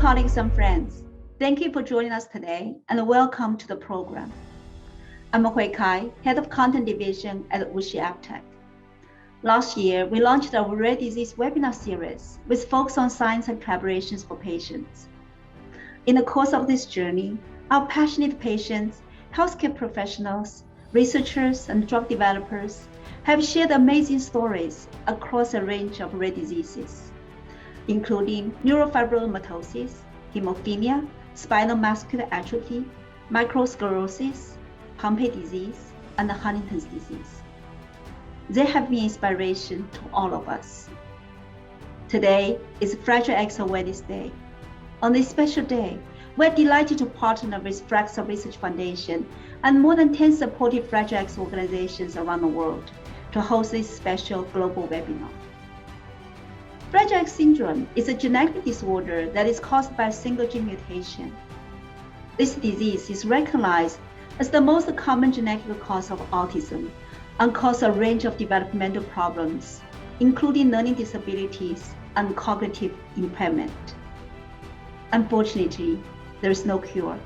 colleagues and friends. Thank you for joining us today and welcome to the program. I'm Hui Kai, Head of Content Division at WuXi AppTec. Last year, we launched our rare disease webinar series with focus on science and collaborations for patients. In the course of this journey, our passionate patients, healthcare professionals, researchers, and drug developers have shared amazing stories across a range of rare diseases, including neurofibromatosis, hemophilia, spinal muscular atrophy, multiple sclerosis, Pompe disease, and Huntington's disease. They have been inspiration to all of us. Today is Fragile X Awareness Day. On this special day, we're delighted to partner with FRAXA Research Foundation and more than 10 supportive Fragile X organizations around the world to host this special global webinar. Fragile X syndrome is a genetic disorder that is caused by a single gene mutation. This disease is recognized as the most common genetic cause of autism and causes a range of developmental problems, including learning disabilities and cognitive impairment. Unfortunately, there is no cure.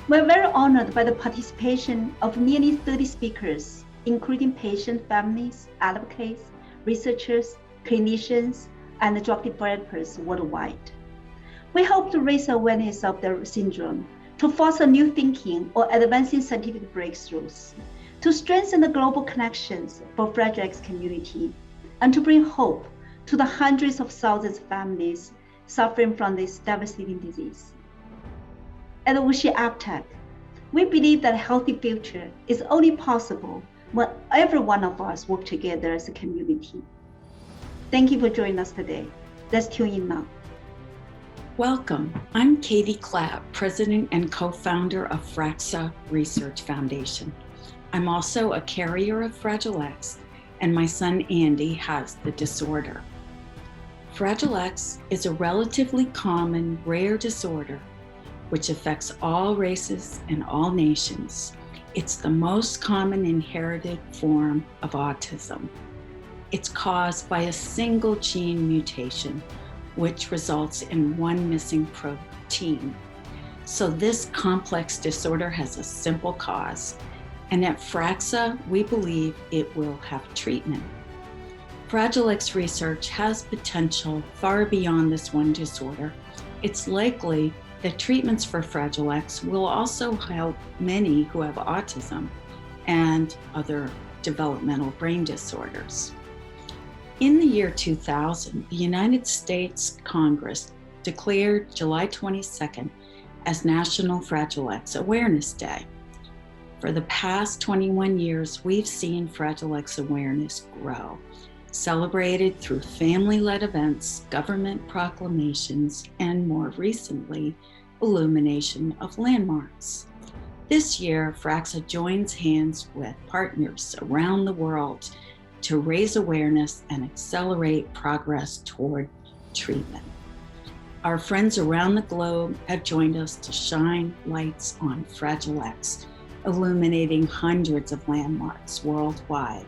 We're very honored by the participation of nearly 30 speakers, including patient families, advocates, researchers, clinicians, and drug developers worldwide. We hope to raise awareness of the syndrome, to foster new thinking or advancing scientific breakthroughs, to strengthen the global connections for Fragile X community, and to bring hope to the hundreds of thousands of families suffering from this devastating disease. At WuXi AppTec, we believe that a healthy future is only possible when every one of us work together as a community. Thank you for joining us today. Let's tune in now. Welcome. I'm Katie Clapp, President and co-founder of FRAXA Research Foundation. I'm also a carrier of Fragile X, and my son Andy has the disorder. Fragile X is a relatively common, rare disorder which affects all races and all nations. It's the most common inherited form of autism. It's caused by a single gene mutation, which results in one missing protein. So this complex disorder has a simple cause, and at FRAXA, we believe it will have treatment. Fragile X research has potential far beyond this one disorder. It's likely that treatments for Fragile X will also help many who have autism and other developmental brain disorders. In the year 2000, the United States Congress declared July 22nd as National Fragile X Awareness Day. For the past 21 years, we've seen Fragile X awareness grow, celebrated through family-led events, government proclamations, and more recently, illumination of landmarks. This year, FRAXA joins hands with partners around the world to raise awareness and accelerate progress toward treatment. Our friends around the globe have joined us to shine lights on Fragile X, illuminating hundreds of landmarks worldwide.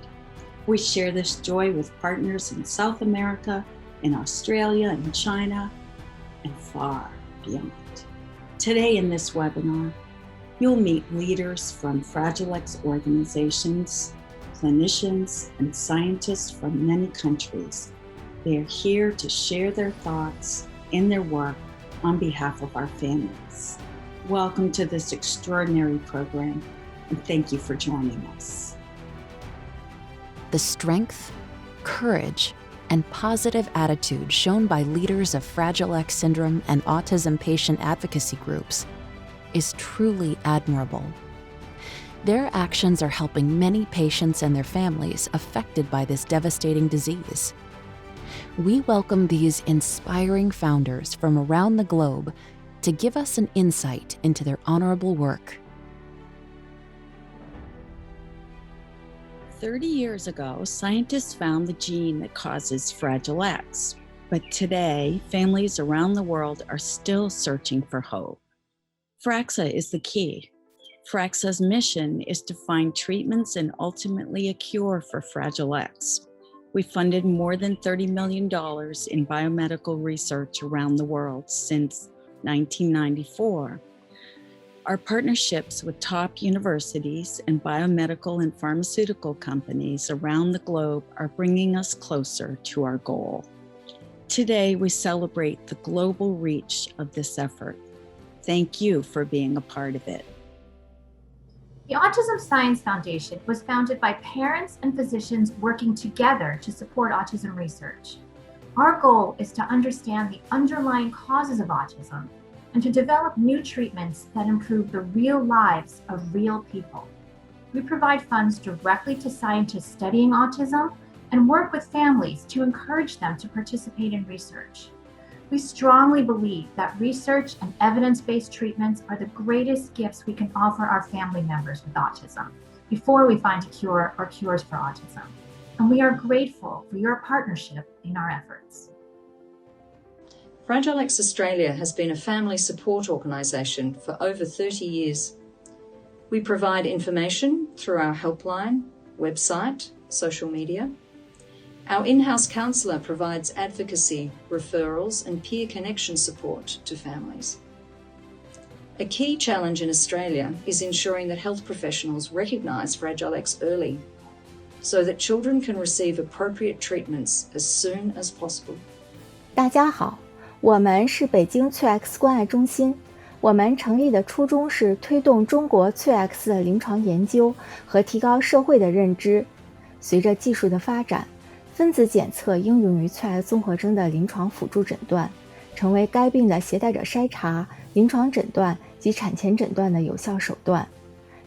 We share this joy with partners in South America, in Australia, and China, and far beyond. Today in this webinar, you'll meet leaders from Fragile X organizations, clinicians, and scientists from many countries. They are here to share their thoughts and their work on behalf of our families. Welcome to this extraordinary program, and thank you for joining us. The strength, courage, and positive attitude shown by leaders of Fragile X syndrome and autism patient advocacy groups is truly admirable. Their actions are helping many patients and their families affected by this devastating disease. We welcome these inspiring founders from around the globe to give us an insight into their honorable work. 30 years ago, scientists found the gene that causes Fragile X, but today, families around the world are still searching for hope. FRAXA is the key. FRAXA's mission is to find treatments and ultimately a cure for Fragile X. We funded more than $30 million in biomedical research around the world since 1994. Our partnerships with top universities and biomedical and pharmaceutical companies around the globe are bringing us closer to our goal. Today, we celebrate the global reach of this effort. Thank you for being a part of it. The Autism Science Foundation was founded by parents and physicians working together to support autism research. Our goal is to understand the underlying causes of autism and to develop new treatments that improve the real lives of real people. We provide funds directly to scientists studying autism and work with families to encourage them to participate in research. We strongly believe that research and evidence-based treatments are the greatest gifts we can offer our family members with autism before we find a cure or cures for autism. And we are grateful for your partnership in our efforts. Fragile X Australia has been a family support organisation for over 30 years. We provide information through our helpline, website, social media. Our in-house counsellor provides advocacy, referrals and peer connection support to families. A key challenge in Australia is ensuring that health professionals recognise Fragile X early so that children can receive appropriate treatments as soon as possible. 大家好，我们是北京WuXi X 关爱中心。我们成立的初衷是推动中国WuXi X 的临床研究和提高社会的认知。随着技术的发展，分子检测应用于WuXi X综合征的临床辅助诊断，成为该病的携带者筛查、临床诊断及产前诊断的有效手段。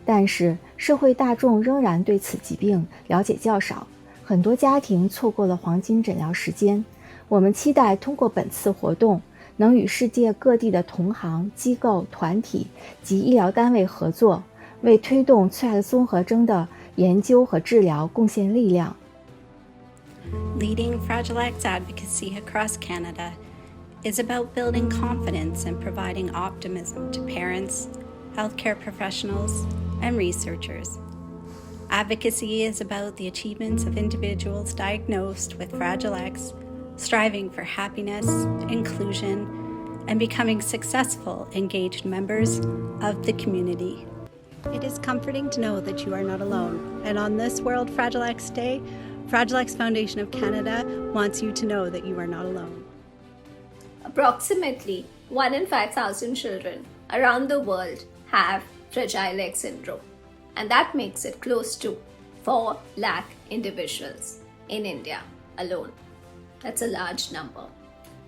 但是，社会大众仍然对此疾病了解较少，很多家庭错过了黄金诊疗时间。我们期待通过本次活动，能与世界各地的同行、机构、团体及医疗单位合作，为推动WuXi X综合征的研究和治疗贡献力量。Leading Fragile X advocacy across Canada is about building confidence and providing optimism to parents, healthcare professionals, and researchers. Advocacy is about the achievements of individuals diagnosed with Fragile X, striving for happiness, inclusion, and becoming successful, engaged members of the community. It is comforting to know that you are not alone, and on this World Fragile X Day, Fragile X Foundation of Canada wants you to know that you are not alone. Approximately 1 in 5,000 children around the world have Fragile X syndrome, and that makes it close to 4 lakh individuals in India alone. That's a large number.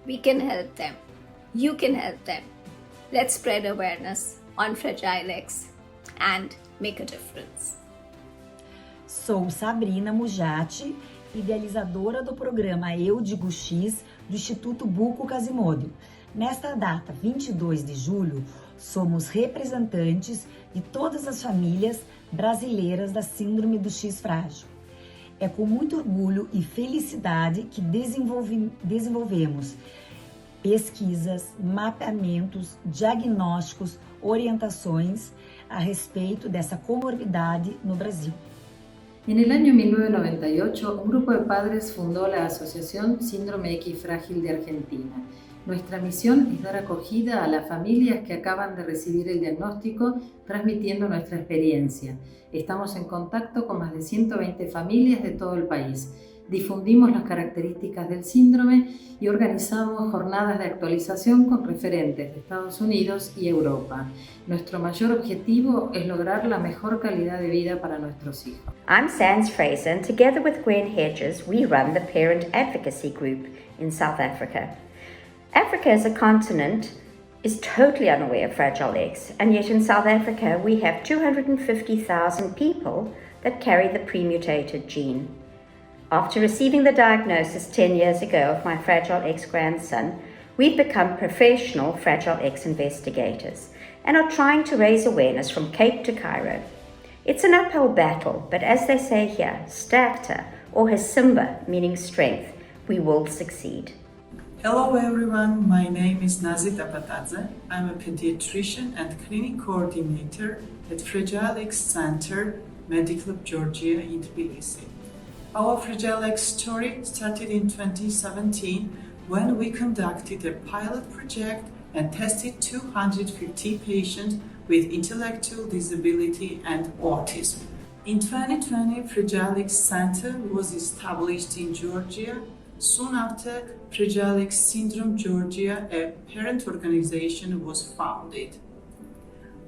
We can help them. You can help them. Let's spread awareness on Fragile X and make a difference. Sou Sabrina Mujati, idealizadora do programa Eu Digo X do Instituto Buco Quasimodo. Nesta data, 22 de julho, somos representantes de todas as famílias brasileiras da Síndrome do X frágil. É com muito orgulho e felicidade que desenvolvemos pesquisas, mapeamentos, diagnósticos, orientações a respeito dessa comorbidade no Brasil. En el año 1998, un grupo de padres fundó la Asociación Síndrome X Frágil de Argentina. Nuestra misión es dar acogida a las familias que acaban de recibir el diagnóstico, transmitiendo nuestra experiencia. Estamos en contacto con más de 120 familias de todo el país. Difundimos las características del síndrome y organizamos jornadas de actualización con referentes de Estados Unidos y Europa. Nuestro mayor objetivo es lograr la mejor calidad de vida para nuestros hijos. I'm Sans Fraser, and together with Gwen Hedges, we run the Parent Advocacy Group in South Africa. Africa as a continent is totally unaware of Fragile X, and yet in South Africa we have 250,000 people that carry the pre-mutated gene. After receiving the diagnosis 10 years ago of my Fragile X grandson, we've become professional Fragile X investigators and are trying to raise awareness from Cape to Cairo. It's an uphill battle, but as they say here, sterkte, or Hasimba, meaning strength, we will succeed. Hello everyone, my name is Nazita Patadze. I'm a pediatrician and clinic coordinator at Fragile X Center, Medical Georgia in Tbilisi. Our Fragile X story started in 2017 when we conducted a pilot project and tested 250 patients with intellectual disability and autism. In 2020, Fragile X Center was established in Georgia. Soon after, Fragile X Syndrome Georgia, a parent organization, was founded.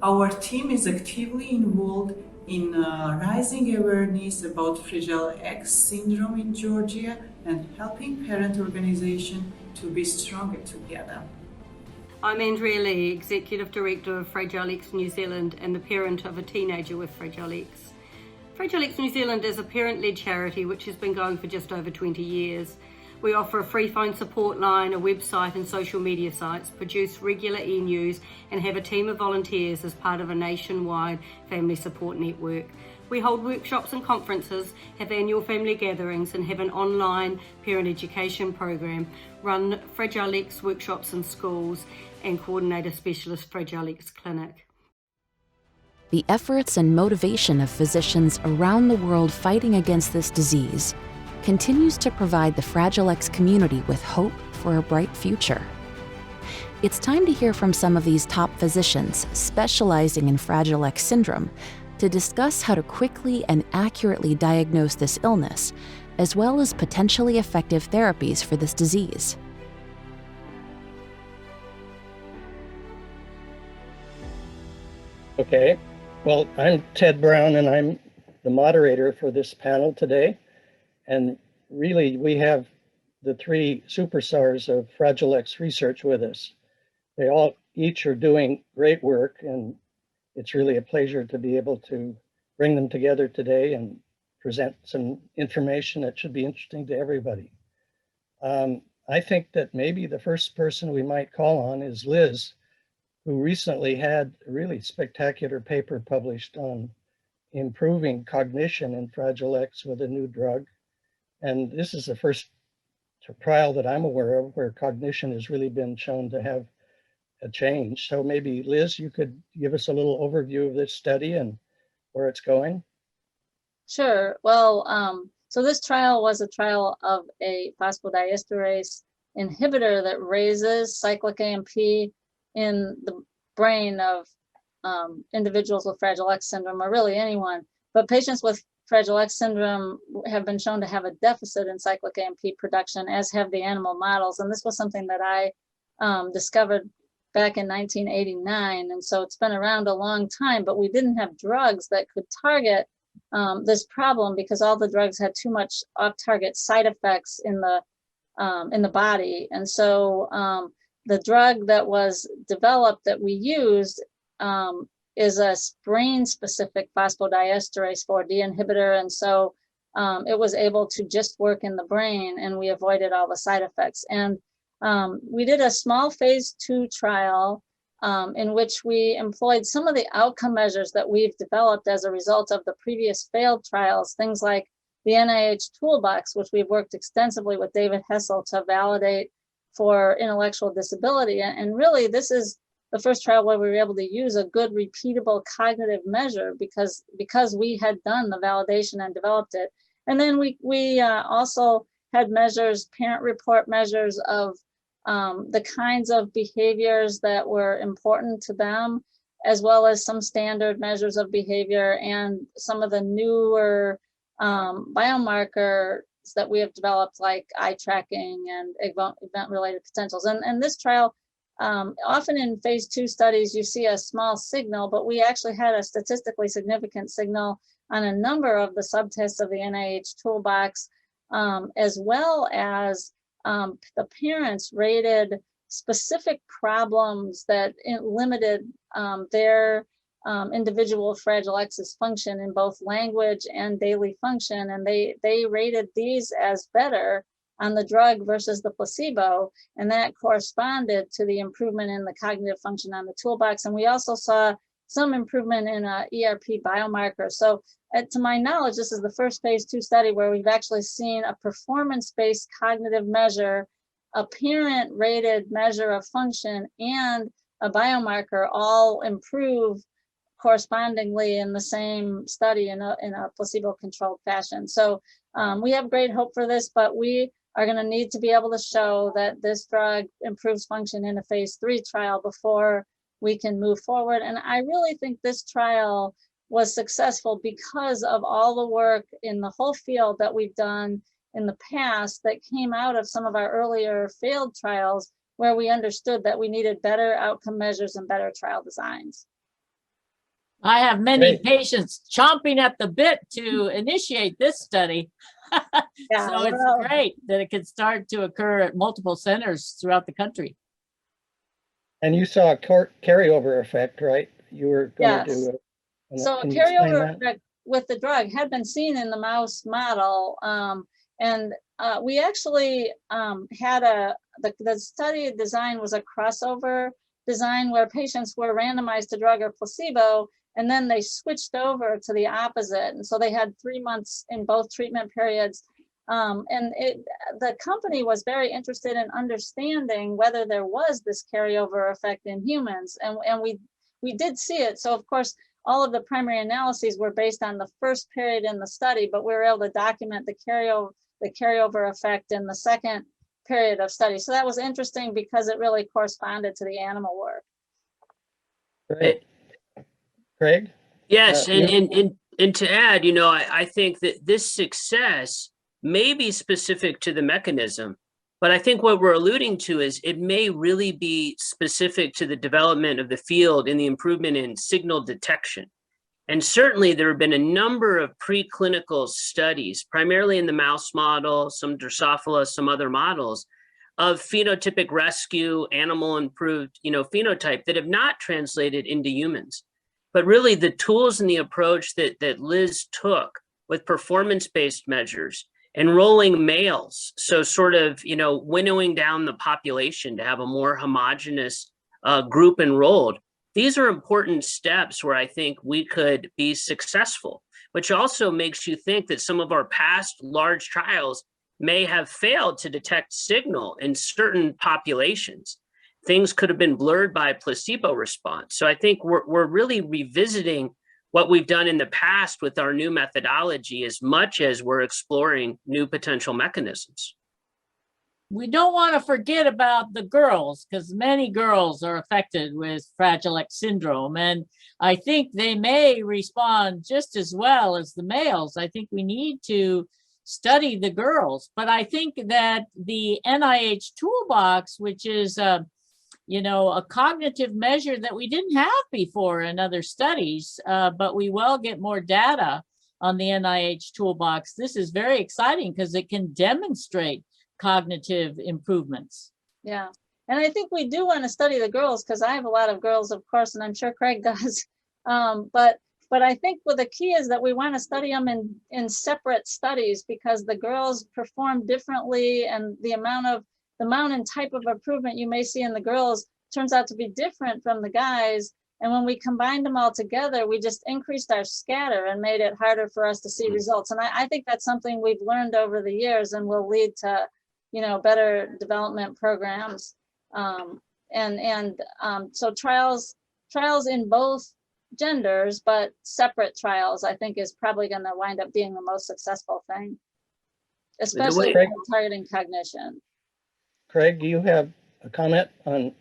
Our team is actively involved in raising awareness about Fragile X syndrome in Georgia and helping parent organizations to be stronger together. I'm Andrea Lee, Executive Director of Fragile X New Zealand and the parent of a teenager with Fragile X. Fragile X New Zealand is a parent-led charity which has been going for just over 20 years. We offer a free phone support line, a website and social media sites, produce regular e-news and have a team of volunteers as part of a nationwide family support network. We hold workshops and conferences, have annual family gatherings and have an online parent education program, run Fragile X workshops in schools and coordinate a specialist Fragile X clinic. The efforts and motivation of physicians around the world fighting against this disease continues to provide the Fragile X community with hope for a bright future. It's time to hear from some of these top physicians specializing in Fragile X syndrome to discuss how to quickly and accurately diagnose this illness, as well as potentially effective therapies for this disease. Okay, well, I'm Ted Brown and I'm the moderator for this panel today. And really, we have the three superstars of Fragile X research with us. They all each are doing great work, and it's really a pleasure to be able to bring them together today and present some information that should be interesting to everybody. I think that maybe the first person we might call on is Liz, who recently had a really spectacular paper published on improving cognition in Fragile X with a new drug. And this is the first trial that I'm aware of where cognition has really been shown to have a change. So maybe Liz, you could give us a little overview of this study and where it's going. Sure. Well, so this trial was a trial of a phosphodiesterase inhibitor that raises cyclic AMP in the brain of individuals with Fragile X syndrome, or really anyone. But patients with Fragile X syndrome have been shown to have a deficit in cyclic AMP production, as have the animal models. And this was something that I discovered back in 1989. And so it's been around a long time, but we didn't have drugs that could target this problem because all the drugs had too much off-target side effects in the body. And so the drug that was developed that we used is a brain-specific phosphodiesterase 4D inhibitor, and so it was able to just work in the brain, and we avoided all the side effects. And we did a small phase 2 trial in which we employed some of the outcome measures that we've developed as a result of the previous failed trials, things like the NIH toolbox, which we've worked extensively with David Hessel to validate for intellectual disability. And really, this is the first trial where we were able to use a good repeatable cognitive measure because we had done the validation and developed it. And then we also had measures, parent report measures of the kinds of behaviors that were important to them, as well as some standard measures of behavior and some of the newer biomarkers that we have developed, like eye tracking and event-related potentials. And this trial, often in phase 2 studies, you see a small signal, but we actually had a statistically significant signal on a number of the subtests of the NIH toolbox, as well as the parents rated specific problems that limited their individual Fragile X's function in both language and daily function. And they rated these as better on the drug versus the placebo, and that corresponded to the improvement in the cognitive function on the toolbox. And we also saw some improvement in ERP biomarker. So to my knowledge, this is the first phase 2 study where we've actually seen a performance-based cognitive measure, a parent-rated measure of function, and a biomarker all improve correspondingly in the same study in a placebo-controlled fashion. So we have great hope for this, but we are going to need to be able to show that this drug improves function in a phase 3 trial before we can move forward. And I really think this trial was successful because of all the work in the whole field that we've done in the past that came out of some of our earlier failed trials, where we understood that we needed better outcome measures and better trial designs. I have many patients chomping at the bit to initiate this study. Yeah, so it's great that it can start to occur at multiple centers throughout the country. And you saw a carryover effect, right? You were going to do it. So a carryover effect with the drug had been seen in the mouse model. We actually had the study design was a crossover design where patients were randomized to drug or placebo, and then they switched over to the opposite. And so they had 3 months in both treatment periods. The company was very interested in understanding whether there was this carryover effect in humans. And we did see it. So of course, all of the primary analyses were based on the first period in the study, but we were able to document the carryover effect in the second period of study. So that was interesting because it really corresponded to the animal work. Great. Craig? Yes, and to add, I think that this success may be specific to the mechanism, but I think what we're alluding to is it may really be specific to the development of the field and the improvement in signal detection. And certainly there have been a number of preclinical studies, primarily in the mouse model, some Drosophila, some other models, of phenotypic rescue, animal improved, phenotype that have not translated into humans. But really the tools and the approach that Liz took with performance-based measures, enrolling males, so sort of, winnowing down the population to have a more homogeneous group enrolled. These are important steps where I think we could be successful, which also makes you think that some of our past large trials may have failed to detect signal in certain populations. Things could have been blurred by placebo response. So I think we're really revisiting what we've done in the past with our new methodology as much as we're exploring new potential mechanisms. We don't want to forget about the girls, because many girls are affected with Fragile X syndrome, and I think they may respond just as well as the males. I think we need to study the girls, but I think that the NIH toolbox, which is a cognitive measure that we didn't have before in other studies, but we will get more data on the NIH toolbox. This is very exciting because it can demonstrate cognitive improvements. Yeah, and I think we do want to study the girls because I have a lot of girls, of course, and I'm sure Craig does. But I think the key is that we want to study them in separate studies because the girls perform differently, and the amount and type of improvement you may see in the girls turns out to be different from the guys. And when we combined them all together, we just increased our scatter and made it harder for us to see results. And I think that's something we've learned over the years and will lead to, better development programs. So trials in both genders, but separate trials, I think is probably going to wind up being the most successful thing, especially targeting cognition. Craig, do you have a comment on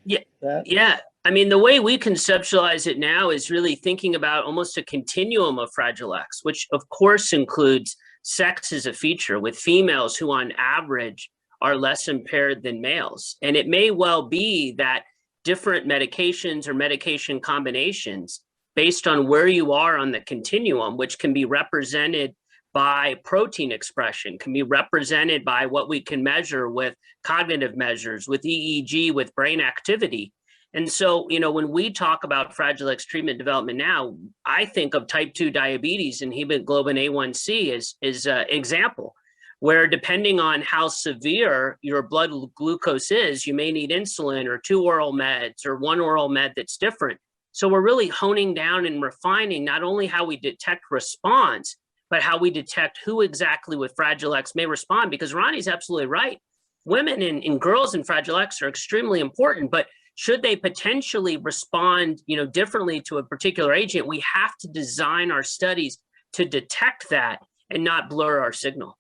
that? Yeah. I mean, the way we conceptualize it now is really thinking about almost a continuum of Fragile X, which of course includes sex as a feature, with females who on average are less impaired than males. And it may well be that different medications or medication combinations based on where you are on the continuum, which can be represented by protein expression, can be represented by what we can measure with cognitive measures, with EEG, with brain activity. And so, when we talk about Fragile X treatment development now, I think of type 2 diabetes and hemoglobin A1C as an example, where depending on how severe your blood glucose is, you may need insulin or 2 oral meds or 1 oral med that's different. So we're really honing down and refining not only how we detect response, but how we detect who exactly with Fragile X may respond, because Ronnie's absolutely right. Women and girls in Fragile X are extremely important, but should they potentially respond, differently to a particular agent, we have to design our studies to detect that and not blur our signal.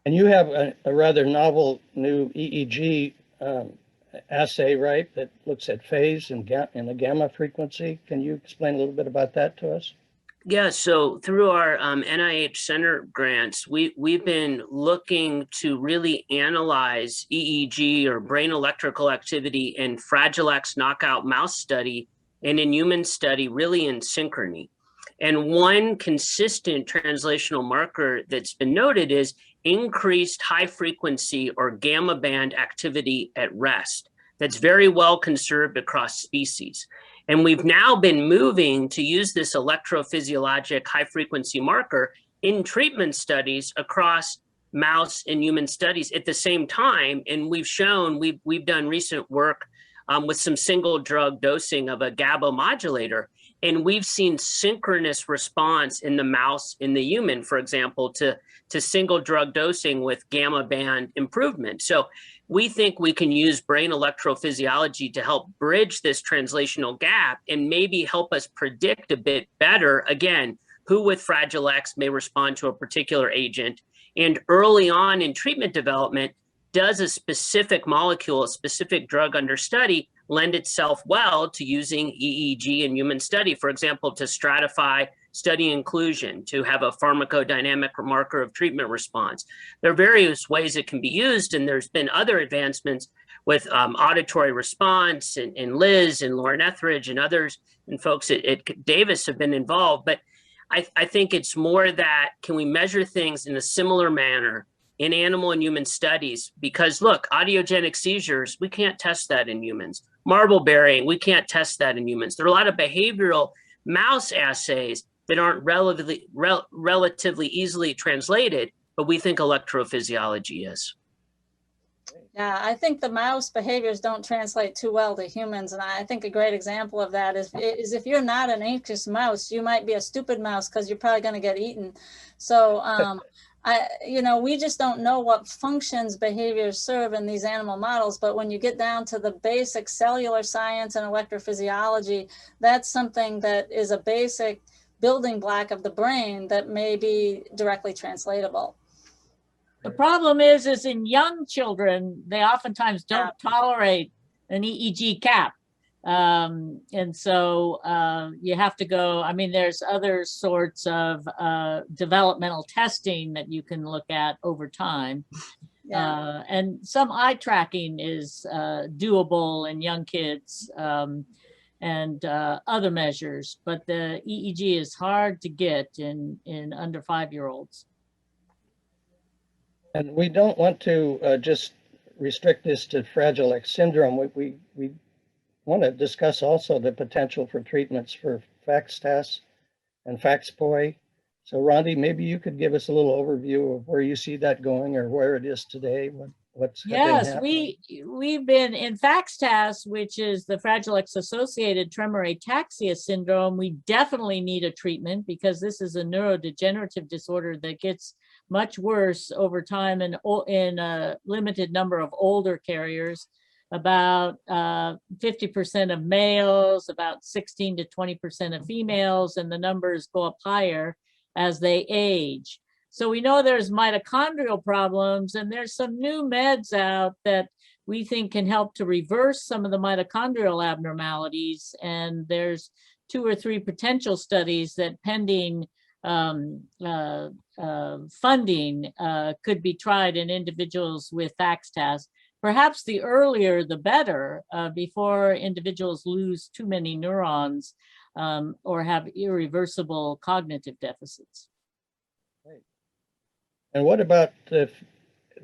And you have a rather novel new EEG assay, right, that looks at phase and the gamma frequency. Can you explain a little bit about that to us? Yeah, so through our NIH Center grants, we've been looking to really analyze EEG or brain electrical activity in Fragile X knockout mouse study and in human study really in synchrony. And one consistent translational marker that's been noted is increased high frequency or gamma band activity at rest. That's very well conserved across species. And we've now been moving to use this electrophysiologic high frequency marker in treatment studies across mouse and human studies at the same time. And we've shown, we've done recent work with some single drug dosing of a GABA modulator. And we've seen synchronous response in the mouse, in the human, for example, to single drug dosing with gamma band improvement. So we think we can use brain electrophysiology to help bridge this translational gap and maybe help us predict a bit better, again, who with Fragile X may respond to a particular agent. And early on in treatment development, does a specific molecule, a specific drug under study, lend itself well to using EEG in human study, for example, to stratify study inclusion, to have a pharmacodynamic marker of treatment response. There are various ways it can be used, and there's been other advancements with auditory response, and Liz and Lauren Etheridge and others and folks at Davis have been involved. But I think it's more that, can we measure things in a similar manner in animal and human studies? Because look, audiogenic seizures, we can't test that in humans. Marble bearing, we can't test that in humans. There are a lot of behavioral mouse assays that aren't relatively easily translated, but we think electrophysiology is. Yeah, I think the mouse behaviors don't translate too well to humans. And I think a great example of that is if you're not an anxious mouse, you might be a stupid mouse because you're probably going to get eaten. So, we just don't know what functions behaviors serve in these animal models. But when you get down to the basic cellular science and electrophysiology, that's something that is a basic building block of the brain that may be directly translatable. The problem is in young children, they oftentimes don't tolerate an EEG cap. And so you have to go, there's other sorts of developmental testing that you can look at over time. Yeah. And some eye tracking is doable in young kids and other measures, but the EEG is hard to get in under 5-year-olds. And we don't want to just restrict this to Fragile X syndrome. We want to discuss also the potential for treatments for FXTAS and FAXPOI. So Rondi, maybe you could give us a little overview of where you see that going or where it is today. What's yes, we've been in FXTAS, which is the Fragile X associated tremor ataxia syndrome. We definitely need a treatment because this is a neurodegenerative disorder that gets much worse over time in a limited number of older carriers. About 50% of males, about 16 to 20% of females, and the numbers go up higher as they age. So we know there's mitochondrial problems, and there's some new meds out that we think can help to reverse some of the mitochondrial abnormalities. And there's 2 or 3 potential studies that, pending funding, could be tried in individuals with FXTAS. Perhaps the earlier the better, before individuals lose too many neurons or have irreversible cognitive deficits. Right. And what about the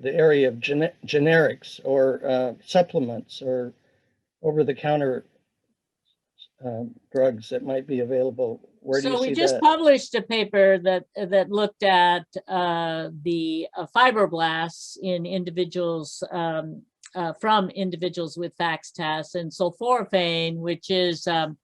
area of generics or supplements or over-the-counter drugs that might be available? Where do you see that? So we just published a paper that looked at the fibroblasts in individuals from individuals with FXTAS, and sulforaphane, which is a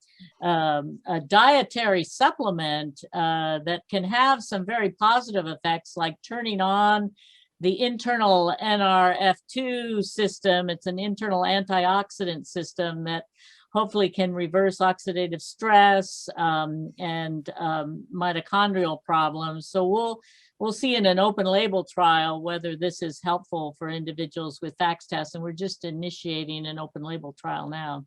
dietary supplement that can have some very positive effects, like turning on the internal NRF2 system. It's an internal antioxidant system that hopefully can reverse oxidative stress and mitochondrial problems. So we'll see in an open label trial whether this is helpful for individuals with FXTAS, and we're just initiating an open label trial now.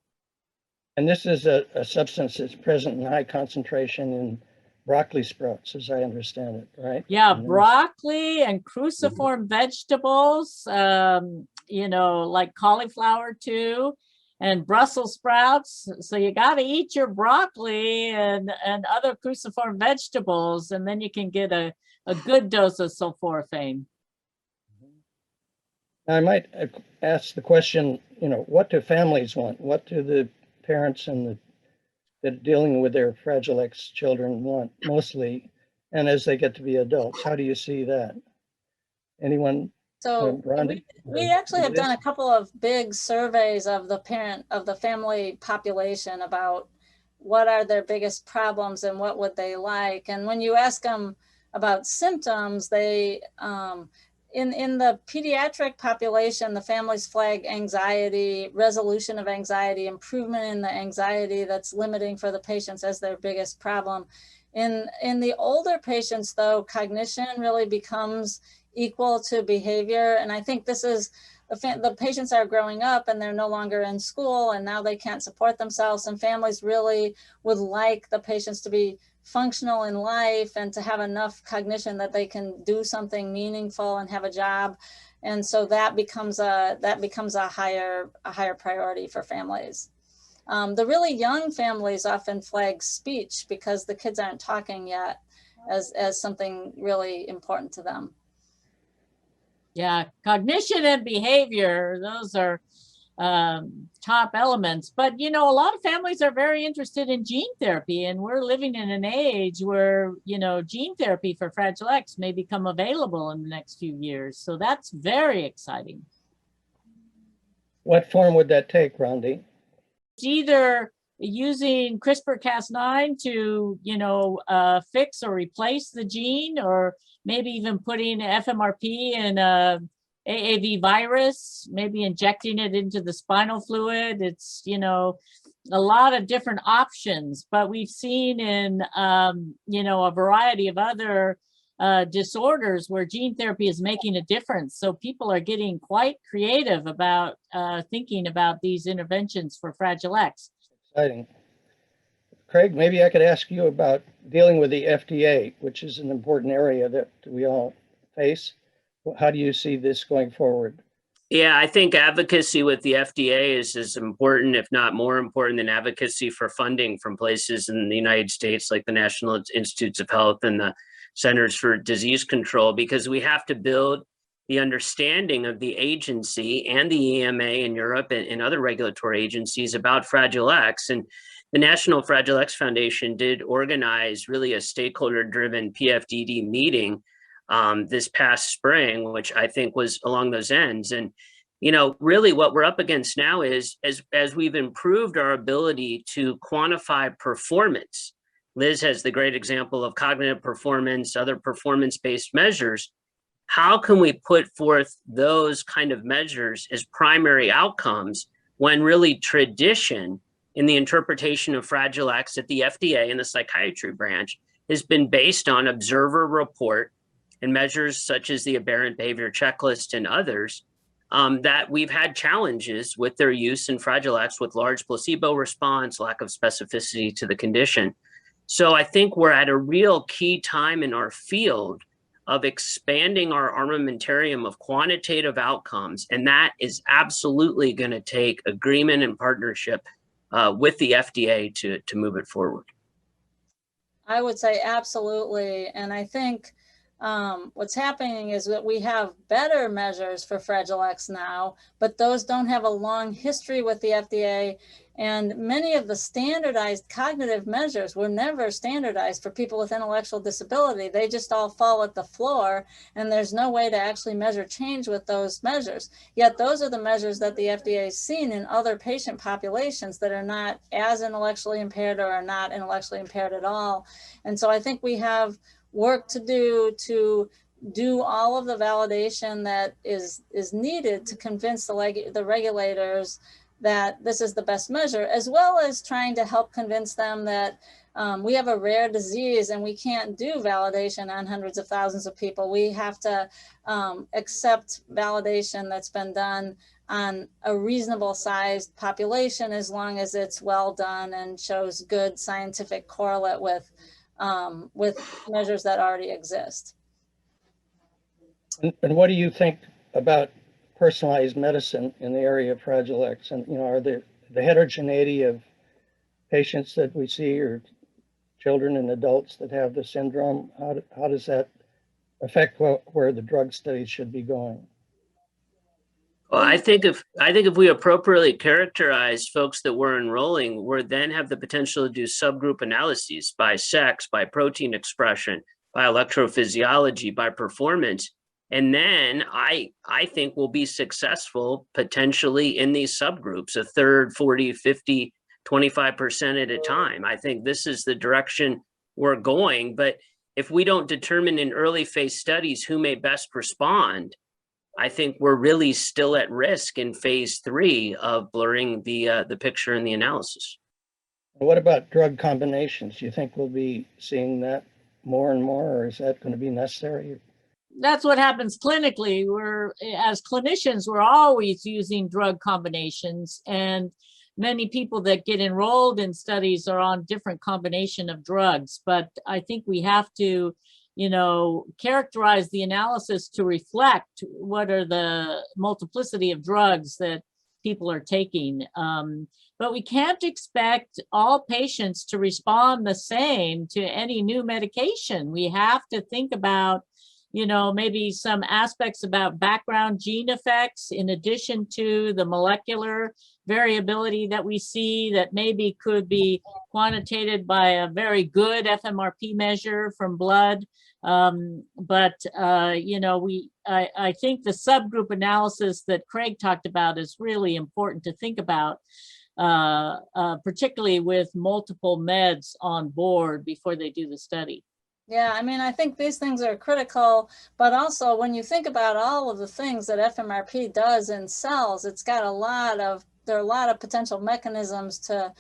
And this is a substance that's present in high concentration in broccoli sprouts, as I understand it, right? Yeah, broccoli and cruciform vegetables, you know, like cauliflower too, and Brussels sprouts. So you got to eat your broccoli and other cruciform vegetables, and then you can get a good dose of sulforaphane. I might ask the question, you know, what do families want? What do the parents and that dealing with their Fragile X children want mostly, and as they get to be adults? How do you see that? Anyone? So we actually have done a couple of big surveys of the family population about what are their biggest problems and what would they like. And when you ask them about symptoms, they in the pediatric population, the families flag anxiety, resolution of anxiety, improvement in the anxiety that's limiting for the patients as their biggest problem. In the older patients, though, cognition really becomes equal to behavior. And I think this is, the patients are growing up and they're no longer in school, and now they can't support themselves. And families really would like the patients to be functional in life and to have enough cognition that they can do something meaningful and have a job. And so that becomes a higher priority for families. The really young families often flag speech because the kids aren't talking yet as something really important to them. Yeah, cognition and behavior, those are top elements. But, you know, a lot of families are very interested in gene therapy, and we're living in an age where, you know, gene therapy for Fragile X may become available in the next few years. So that's very exciting. What form would that take, Rondi? It's either using CRISPR-Cas9 to, you know, fix or replace the gene, or maybe even putting FMRP in a AAV virus, maybe injecting it into the spinal fluid. It's, you know, a lot of different options, but we've seen in, you know, a variety of other disorders where gene therapy is making a difference. So people are getting quite creative about thinking about these interventions for Fragile X. Exciting. Craig, maybe I could ask you about dealing with the FDA, which is an important area that we all face. How do you see this going forward? Yeah, I think advocacy with the FDA is as important, if not more important, than advocacy for funding from places in the United States like the National Institutes of Health and the Centers for Disease Control, because we have to build the understanding of the agency and the EMA in Europe and other regulatory agencies about Fragile X. And the National Fragile X Foundation did organize really a stakeholder-driven PFDD meeting this past spring, which I think was along those ends. And, you know, really what we're up against now is as we've improved our ability to quantify performance. Liz has the great example of cognitive performance, other performance-based measures. How can we put forth those kind of measures as primary outcomes when really tradition in the interpretation of Fragile X at the FDA and the psychiatry branch has been based on observer report and measures such as the aberrant behavior checklist and others, that we've had challenges with their use in Fragile X with large placebo response, lack of specificity to the condition. So I think we're at a real key time in our field of expanding our armamentarium of quantitative outcomes. And that is absolutely going to take agreement and partnership with the FDA to move it forward. I would say absolutely. And I think what's happening is that we have better measures for Fragile X now, but those don't have a long history with the FDA. And many of the standardized cognitive measures were never standardized for people with intellectual disability. They just all fall at the floor, and there's no way to actually measure change with those measures. Yet those are the measures that the FDA has seen in other patient populations that are not as intellectually impaired or are not intellectually impaired at all. And so I think we have work to do all of the validation that is needed to convince the regulators that this is the best measure, as well as trying to help convince them that we have a rare disease and we can't do validation on hundreds of thousands of people. We have to accept validation that's been done on a reasonable sized population, as long as it's well done and shows good scientific correlate with measures that already exist. And what do you think about personalized medicine in the area of Fragile X? And, you know, are the heterogeneity of patients that we see, or children and adults that have the syndrome, how does that affect where the drug studies should be going? Well, I think if we appropriately characterize folks that we're enrolling, we then have the potential to do subgroup analyses by sex, by protein expression, by electrophysiology, by performance. And then I think we'll be successful potentially in these subgroups, a third, 40, 50, 25% at a time. I think this is the direction we're going. But if we don't determine in early phase studies who may best respond, I think we're really still at risk in phase 3 of blurring the picture in the analysis. What about drug combinations? Do you think we'll be seeing that more and more, or is that going to be necessary? That's what happens clinically. As clinicians, we're always using drug combinations, and many people that get enrolled in studies are on different combination of drugs. But I think we have to, you know, characterize the analysis to reflect what are the multiplicity of drugs that people are taking. But we can't expect all patients to respond the same to any new medication. We have to think about, you know, maybe some aspects about background gene effects in addition to the molecular variability that we see that maybe could be quantitated by a very good FMRP measure from blood. You know, I think the subgroup analysis that Craig talked about is really important to think about, particularly with multiple meds on board before they do the study. Yeah, I mean, I think these things are critical, but also when you think about all of the things that FMRP does in cells, it's got there are a lot of potential mechanisms to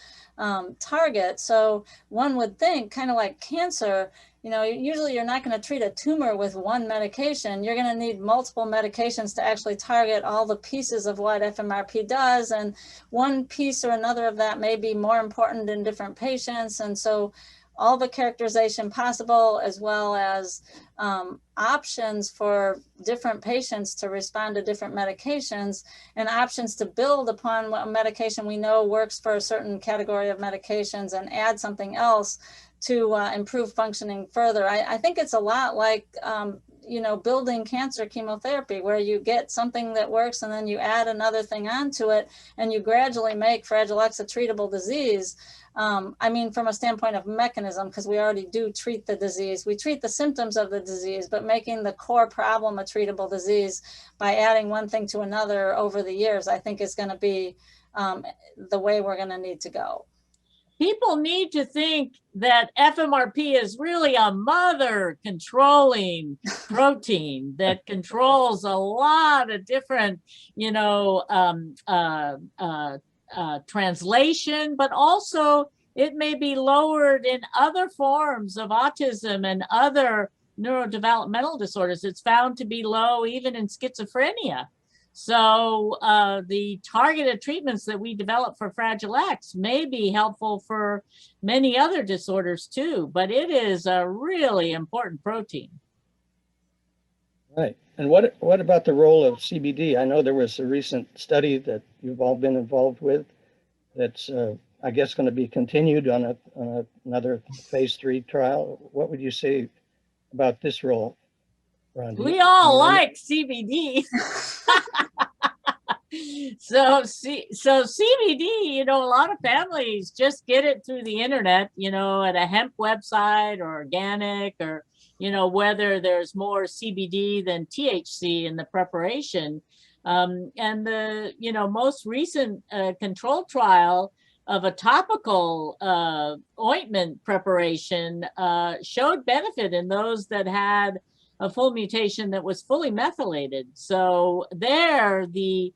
target. So one would think, kind of like cancer, you know, usually you're not going to treat a tumor with one medication. You're going to need multiple medications to actually target all the pieces of what FMRP does. And one piece or another of that may be more important in different patients. And so all the characterization possible, as well as options for different patients to respond to different medications, and options to build upon what medication we know works for a certain category of medications and add something else to improve functioning further. I think it's a lot like, you know, building cancer chemotherapy, where you get something that works and then you add another thing onto it and you gradually make Fragile X a treatable disease. I mean, from a standpoint of mechanism, because we already do treat the disease. We treat the symptoms of the disease, but making the core problem a treatable disease by adding one thing to another over the years, I think is going to be the way we're going to need to go. People need to think that FMRP is really a mother controlling protein that controls a lot of different, you know, translation, but also it may be lowered in other forms of autism and other neurodevelopmental disorders. It's found to be low even in schizophrenia. So the targeted treatments that we develop for Fragile X may be helpful for many other disorders too, but it is a really important protein. Right. And what about the role of CBD? I know there was a recent study that you've all been involved with that's, I guess, going to be continued on another phase 3 trial. What would you say about this role, Rhonda? We all like CBD. So CBD, you know, a lot of families just get it through the internet, you know, at a hemp website or organic, or, you know, whether there's more CBD than THC in the preparation. And the, you know, most recent control trial of a topical ointment preparation showed benefit in those that had a full mutation that was fully methylated. So there, the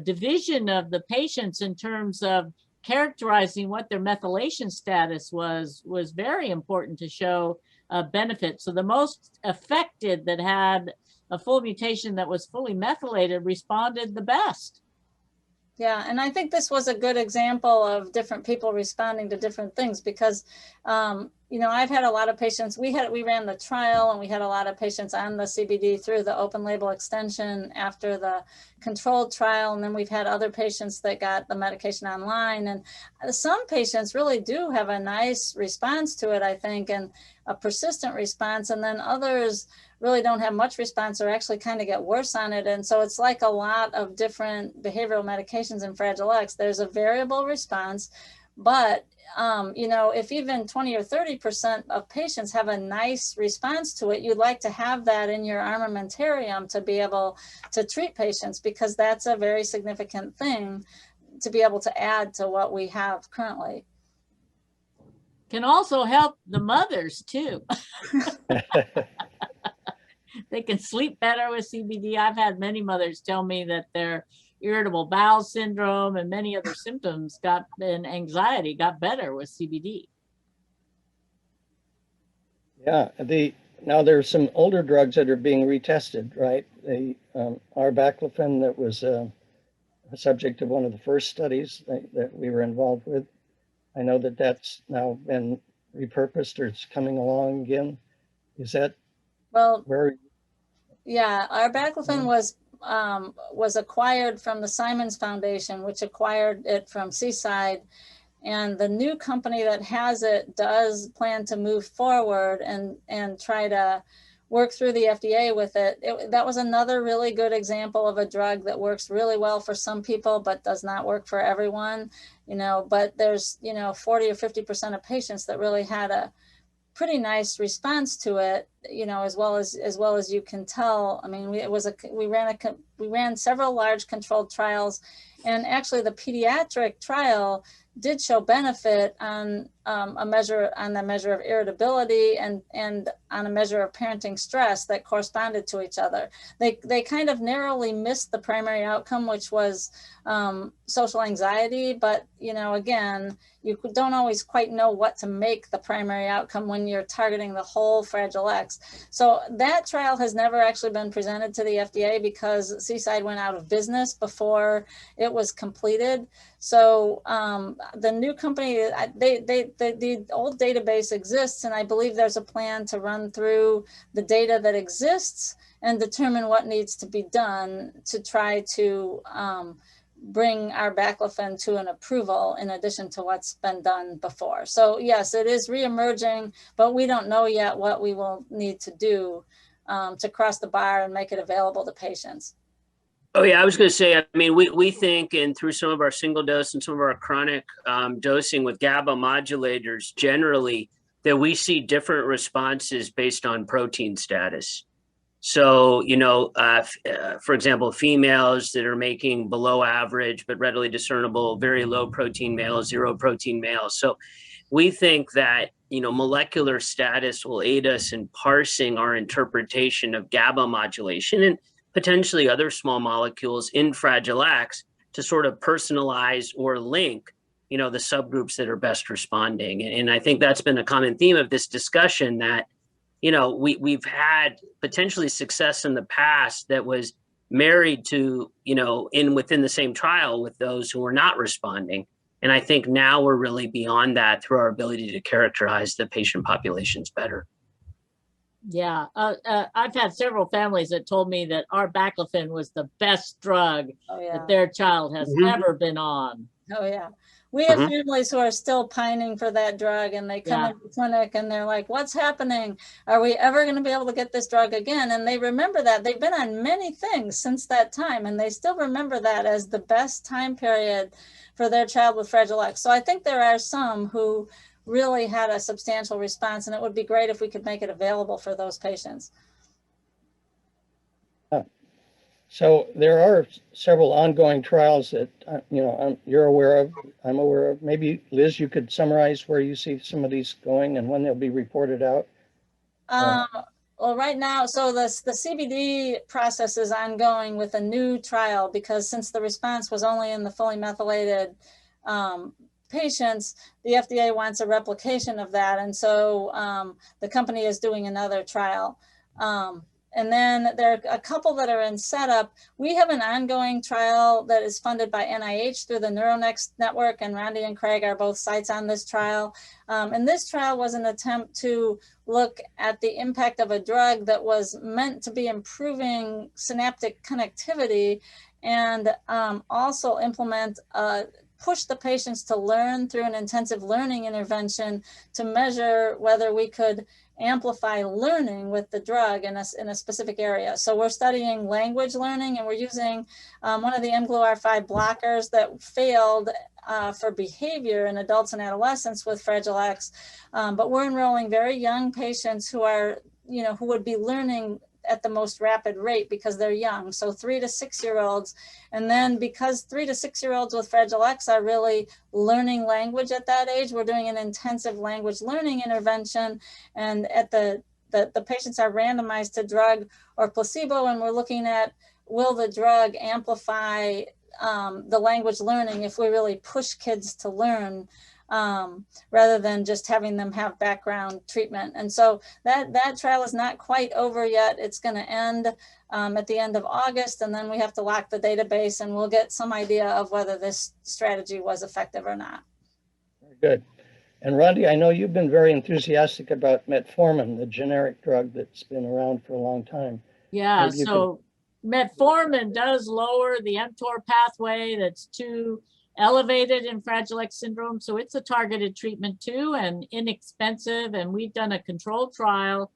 division of the patients in terms of characterizing what their methylation status was very important to show benefit. So the most affected that had a full mutation that was fully methylated responded the best. Yeah, and I think this was a good example of different people responding to different things because, you know, I've had a lot of patients, we ran the trial and we had a lot of patients on the CBD through the open label extension after the controlled trial. And then we've had other patients that got the medication online. And some patients really do have a nice response to it, I think, and a persistent response. And then others really don't have much response or actually kind of get worse on it. And so it's like a lot of different behavioral medications in Fragile X. There's a variable response, but you know, if even 20 or 30% of patients have a nice response to it, you'd like to have that in your armamentarium to be able to treat patients, because that's a very significant thing to be able to add to what we have currently. Can also help the mothers too. They can sleep better with CBD. I've had many mothers tell me that their irritable bowel syndrome and many other symptoms and anxiety got better with CBD. Yeah, now there's some older drugs that are being retested, right? The arbaclofen that was a subject of one of the first studies that we were involved with. I know that that's now been repurposed or it's coming along again. Is that where? Yeah, arbaclofen was acquired from the Simons Foundation, which acquired it from Seaside. And the new company that has it does plan to move forward and try to work through the FDA with it. That was another really good example of a drug that works really well for some people, but does not work for everyone, you know, but there's, you know, 40 or 50% of patients that really had a pretty nice response to it, you know, as well as you can tell. I mean, we ran several large controlled trials, and actually the pediatric trial did show benefit on the measure of irritability and on a measure of parenting stress that corresponded to each other. They kind of narrowly missed the primary outcome, which was social anxiety. But, you know, again, you don't always quite know what to make the primary outcome when you're targeting the whole Fragile X. So that trial has never actually been presented to the FDA because Seaside went out of business before it was completed. So the new company, the old database exists, and I believe there's a plan to run through the data that exists and determine what needs to be done to try to bring our arbaclofen to an approval in addition to what's been done before. So yes, it is reemerging, but we don't know yet what we will need to do to cross the bar and make it available to patients. Oh yeah, I was going to say, I mean, we think, and through some of our single dose and some of our chronic dosing with GABA modulators generally, that we see different responses based on protein status. So, you know, for example, females that are making below average, but readily discernible, very low protein males, zero protein males. So we think that, you know, molecular status will aid us in parsing our interpretation of GABA modulation and potentially other small molecules in Fragile X to sort of personalize or link, you know, the subgroups that are best responding. And I think that's been a common theme of this discussion, that, you know, we've had potentially success in the past that was married to, you know, within the same trial with those who were not responding. And I think now we're really beyond that through our ability to characterize the patient populations better. Yeah, I've had several families that told me that arbaclofen was the best drug that their child has ever been on. Oh yeah. We have families who are still pining for that drug, and they come into the clinic and they're like, what's happening? Are we ever going to be able to get this drug again? And they remember that. They've been on many things since that time, and they still remember that as the best time period for their child with Fragile X. So I think there are some who really had a substantial response, and it would be great if we could make it available for those patients. So there are several ongoing trials that, you know, you're aware of, I'm aware of. Maybe, Liz, you could summarize where you see some of these going and when they'll be reported out. Well, right now, so the CBD process is ongoing with a new trial, because since the response was only in the fully methylated patients, the FDA wants a replication of that. And so the company is doing another trial. And then there are a couple that are in setup. We have an ongoing trial that is funded by NIH through the NeuroNext network, and Rondi and Craig are both sites on this trial. And this trial was an attempt to look at the impact of a drug that was meant to be improving synaptic connectivity, and also push the patients to learn through an intensive learning intervention to measure whether we could amplify learning with the drug in a specific area. So we're studying language learning, and we're using one of the mGluR5 blockers that failed for behavior in adults and adolescents with Fragile X. But we're enrolling very young patients who are, who would be learning at the most rapid rate because they're young. So 3 to 6 year olds. And then because 3 to 6 year olds with Fragile X are really learning language at that age, we're doing an intensive language learning intervention. And at the patients are randomized to drug or placebo, and we're looking at, will the drug amplify the language learning if we really push kids to learn, rather than just having them have background treatment. And so that trial is not quite over yet. It's going to end at the end of August, and then we have to lock the database, and we'll get some idea of whether this strategy was effective or not. Very good. And Rondi, I know you've been very enthusiastic about metformin, the generic drug that's been around for a long time. Yeah, so metformin does lower the mTOR pathway that's too elevated in Fragile X syndrome. So it's a targeted treatment too, and inexpensive. And we've done a controlled trial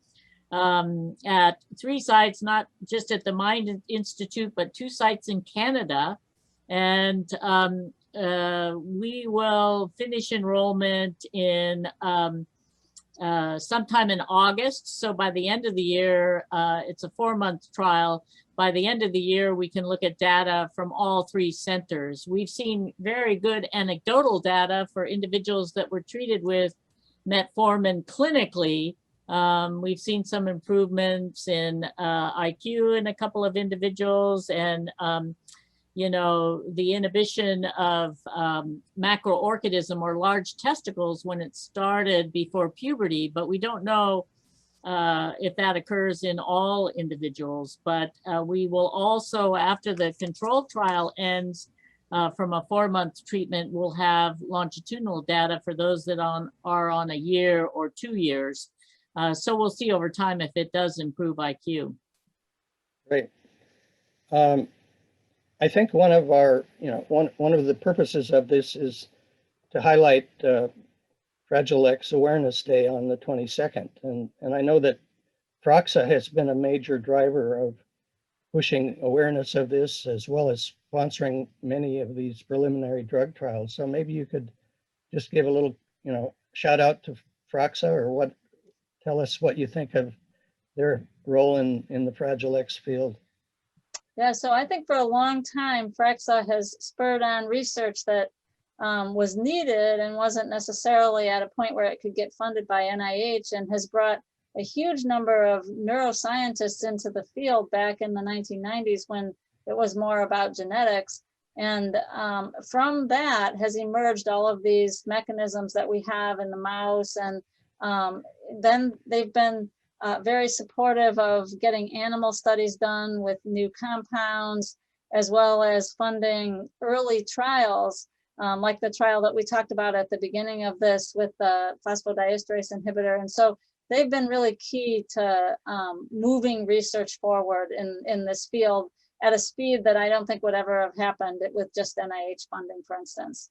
at 3 sites, not just at the Mind Institute, but 2 sites in Canada. And we will finish enrollment in sometime in August. So by the end of the year, it's a 4-month trial. By the end of the year, we can look at data from all 3 centers. We've seen very good anecdotal data for individuals that were treated with metformin clinically. We've seen some improvements in IQ in a couple of individuals, and the inhibition of macroorchidism or large testicles when it started before puberty, but we don't know if that occurs in all individuals. But we will also, after the control trial ends from a 4-month treatment, we'll have longitudinal data for those that are on a year or 2 years. So we'll see over time if it does improve IQ. Great. I think one of our, one of the purposes of this is to highlight Fragile X Awareness Day on the 22nd. And I know that FRAXA has been a major driver of pushing awareness of this, as well as sponsoring many of these preliminary drug trials. So maybe you could just give a little, shout out to FRAXA, or tell us what you think of their role in the Fragile X field. Yeah, so I think for a long time, FRAXA has spurred on research that was needed and wasn't necessarily at a point where it could get funded by NIH, and has brought a huge number of neuroscientists into the field back in the 1990s when it was more about genetics. And from that has emerged all of these mechanisms that we have in the mouse. And then they've been very supportive of getting animal studies done with new compounds, as well as funding early trials, like the trial that we talked about at the beginning of this with the phosphodiesterase inhibitor. And so they've been really key to moving research forward in this field at a speed that I don't think would ever have happened with just NIH funding, for instance.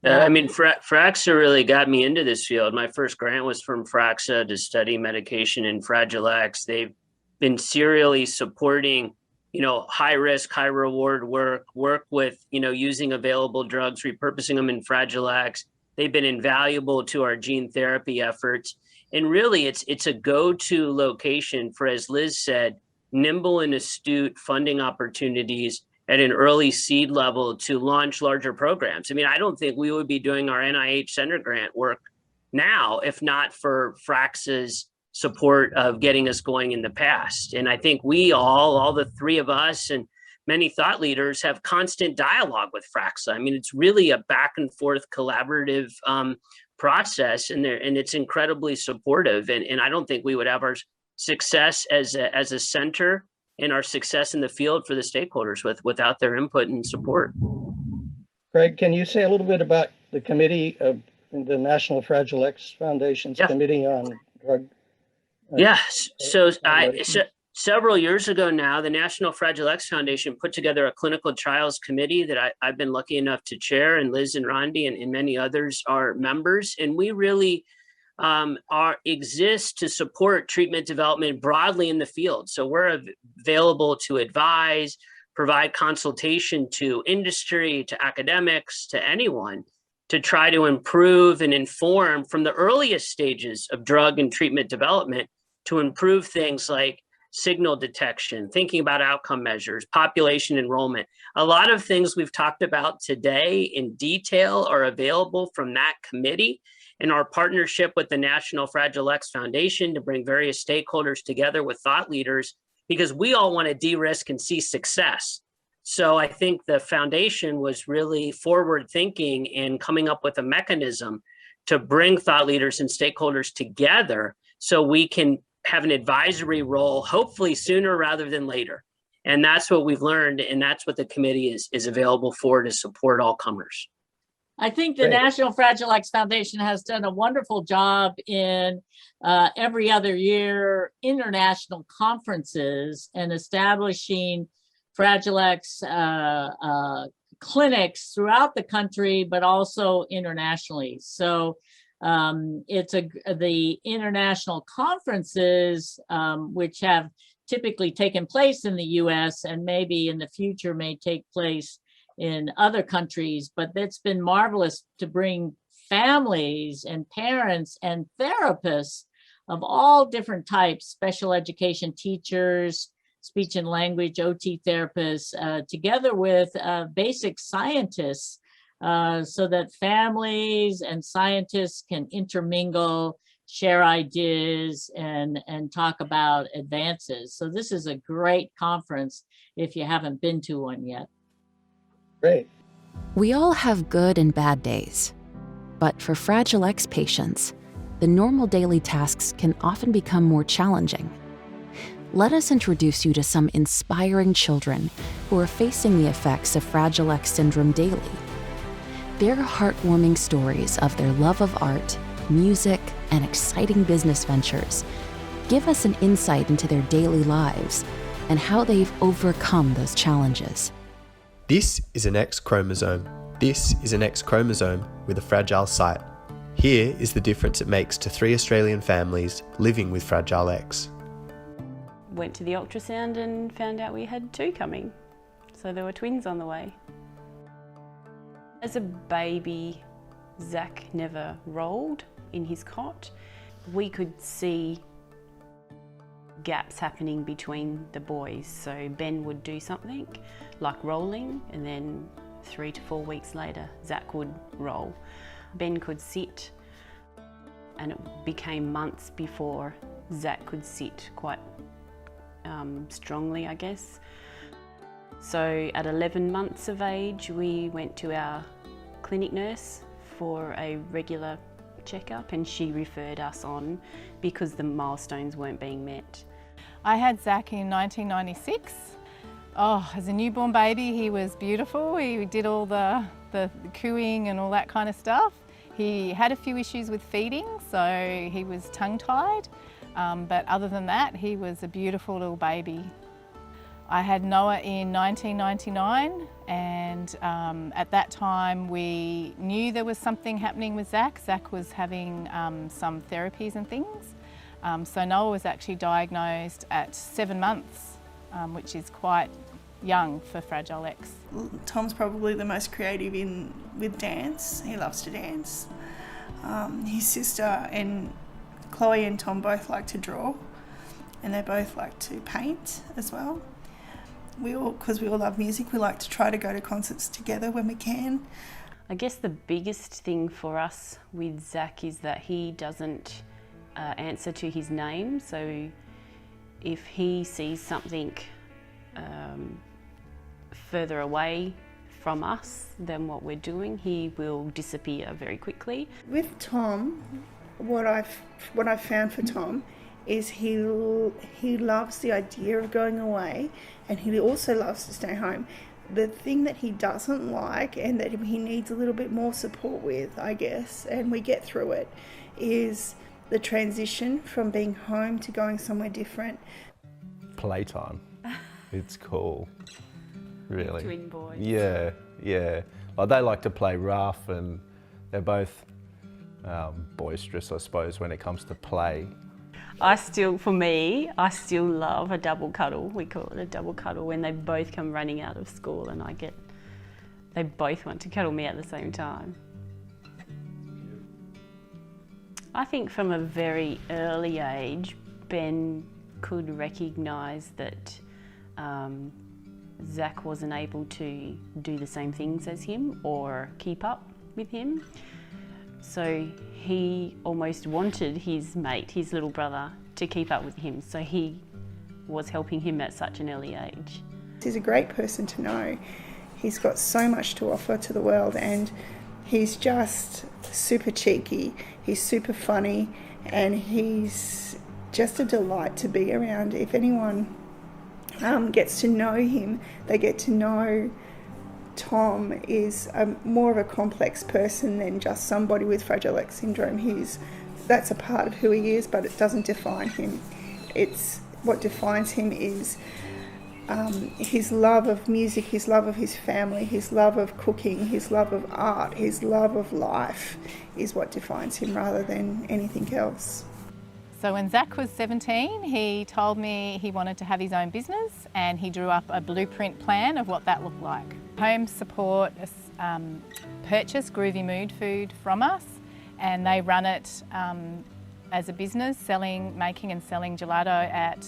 I mean, FRAXA really got me into this field. My first grant was from FRAXA to study medication in Fragile X. They've been serially supporting, high risk, high reward work with, using available drugs, repurposing them in Fragile X. They've been invaluable to our gene therapy efforts. And really, it's a go-to location for, as Liz said, nimble and astute funding opportunities at an early seed level to launch larger programs. I mean, I don't think we would be doing our NIH center grant work now if not for FRAXA's support of getting us going in the past. And I think we all the three of us and many thought leaders have constant dialogue with FRAXA. I mean, it's really a back and forth collaborative process, and it's incredibly supportive. And I don't think we would have our success as a center and our success in the field for the stakeholders without their input and support. Craig, can you say a little bit about the committee of the National Fragile X Foundation's Committee on Drug? Several years ago now, the National Fragile X Foundation put together a clinical trials committee that I've been lucky enough to chair, and Liz and Rondi and many others are members. And we really exist to support treatment development broadly in the field. So we're available to advise, provide consultation to industry, to academics, to anyone to try to improve and inform from the earliest stages of drug and treatment development to improve things like signal detection, thinking about outcome measures, population enrollment. A lot of things we've talked about today in detail are available from that committee, and our partnership with the National Fragile X Foundation to bring various stakeholders together with thought leaders, because we all want to de-risk and see success. So I think the foundation was really forward thinking in coming up with a mechanism to bring thought leaders and stakeholders together so we can have an advisory role, hopefully sooner rather than later. And that's what we've learned, and that's what the committee is available for, to support all comers. I think the National Fragile X Foundation has done a wonderful job in every other year international conferences and establishing Fragile X clinics throughout the country, but also internationally. So it's the international conferences, which have typically taken place in the US and maybe in the future may take place in other countries, but it's been marvelous to bring families and parents and therapists of all different types, special education teachers, speech and language, OT therapists, together with basic scientists, so that families and scientists can intermingle, share ideas, and talk about advances. So this is a great conference if you haven't been to one yet. Great. We all have good and bad days, but for Fragile X patients, the normal daily tasks can often become more challenging. Let us introduce you to some inspiring children who are facing the effects of Fragile X syndrome daily. Their heartwarming stories of their love of art, music, and exciting business ventures give us an insight into their daily lives and how they've overcome those challenges. This is an X chromosome. This is an X chromosome with a fragile site. Here is the difference it makes to 3 Australian families living with Fragile X. Went to the ultrasound and found out we had 2 coming. So there were twins on the way. As a baby, Zach never rolled in his cot. We could see gaps happening between the boys. So Ben would do something like rolling, and then 3 to 4 weeks later, Zach would roll. Ben could sit, and it became months before Zach could sit quite strongly, I guess. So at 11 months of age, we went to our clinic nurse for a regular checkup, and she referred us on because the milestones weren't being met. I had Zach in 1996. Oh, as a newborn baby, he was beautiful. He did all the cooing and all that kind of stuff. He had a few issues with feeding, so he was tongue-tied. But other than that, he was a beautiful little baby. I had Noah in 1999, and at that time we knew there was something happening with Zach. Zach was having some therapies and things. So Noah was actually diagnosed at 7 months, which is quite young for Fragile X. Tom's probably the most creative with dance. He loves to dance. His sister and Chloe and Tom both like to draw, and they both like to paint as well. Because we all love music, we like to try to go to concerts together when we can. I guess the biggest thing for us with Zach is that he doesn't answer to his name. So if he sees something further away from us than what we're doing, he will disappear very quickly. With Tom, what I've found for Tom is he loves the idea of going away, and he also loves to stay home. The thing that he doesn't like, and that he needs a little bit more support with, I guess, and we get through it, is the transition from being home to going somewhere different. Playtime. It's cool. Really. Twin boys. Yeah, yeah. Like they like to play rough, and they're both boisterous, I suppose, when it comes to play. For me, I still love a double cuddle. We call it a double cuddle when they both come running out of school and they both want to cuddle me at the same time. I think from a very early age, Ben could recognise that Zach wasn't able to do the same things as him or keep up with him. So he almost wanted his mate, his little brother, to keep up with him. So he was helping him at such an early age. He's a great person to know. He's got so much to offer to the world, and he's just super cheeky, he's super funny, and he's just a delight to be around. If anyone gets to know him, they get to know Tom is more of a complex person than just somebody with Fragile X syndrome. That's a part of who he is, but it doesn't define him. What defines him is his love of music, his love of his family, his love of cooking, his love of art, his love of life is what defines him rather than anything else. So when Zach was 17, he told me he wanted to have his own business, and he drew up a blueprint plan of what that looked like. Home support purchased Groovy Mood food from us, and they run it as a business, making and selling gelato at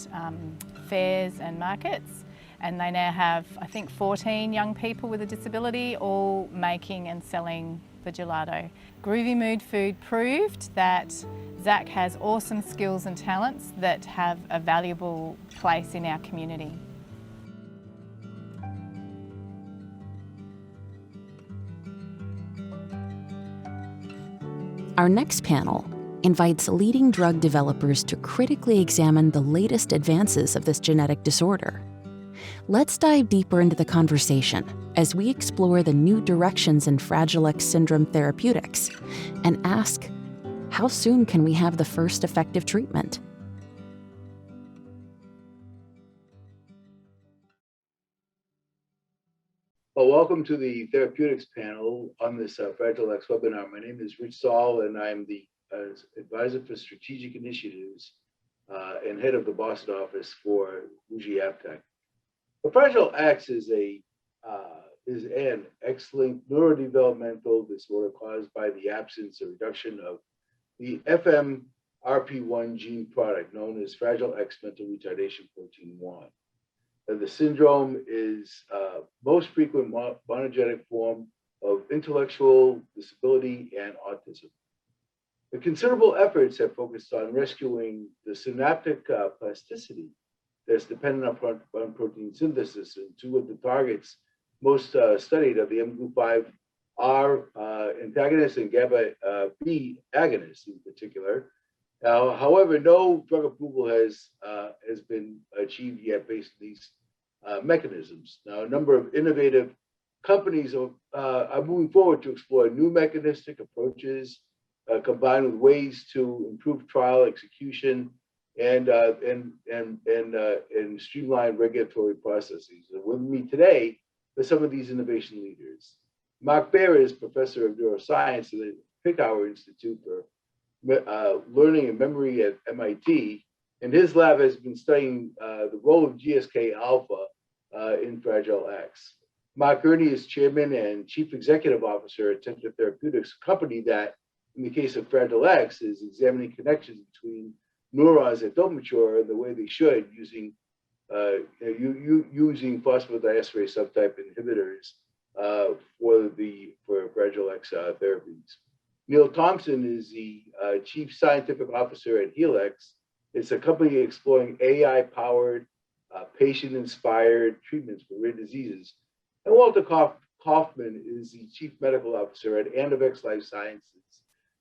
fairs and markets. And they now have, I think, 14 young people with a disability, all making and selling the gelato. Groovy Mood food proved that Zach has awesome skills and talents that have a valuable place in our community. Our next panel invites leading drug developers to critically examine the latest advances of this genetic disorder. Let's dive deeper into the conversation as we explore the new directions in Fragile X syndrome therapeutics and ask, how soon can we have the first effective treatment? Well, welcome to the therapeutics panel on this Fragile X webinar. My name is Rich Saul, and I'm the advisor for strategic initiatives and head of the Boston office for WuXi AppTec. The Fragile X is an X-linked neurodevelopmental disorder caused by the absence or reduction of the FMRP1 gene product known as Fragile X mental retardation protein 1. The syndrome is most frequent monogenic form of intellectual disability and autism. The considerable efforts have focused on rescuing the synaptic plasticity that's dependent upon protein synthesis, and two of the targets most studied are the mGlu5R antagonist and GABA B agonist in particular. However, no drug approval has been achieved yet based on these mechanisms. Now, a number of innovative companies are moving forward to explore new mechanistic approaches combined with ways to improve trial execution and streamline regulatory processes. And with me today are some of these innovation leaders. Mark Baer is professor of neuroscience at the Pickauer Institute for Learning and Memory at MIT, and his lab has been studying the role of GSK alpha in Fragile X. Mark Gurney is chairman and chief executive officer at Tenta Therapeutics, a company that, in the case of Fragile X, is examining connections between neurons that don't mature the way they should using phosphodiesterase subtype inhibitors for Fragile X therapies. Neil Thompson is the Chief Scientific Officer at Helix. It's a company exploring AI-powered, patient-inspired treatments for rare diseases. And Walter Kaufman is the Chief Medical Officer at Anavex Life Sciences.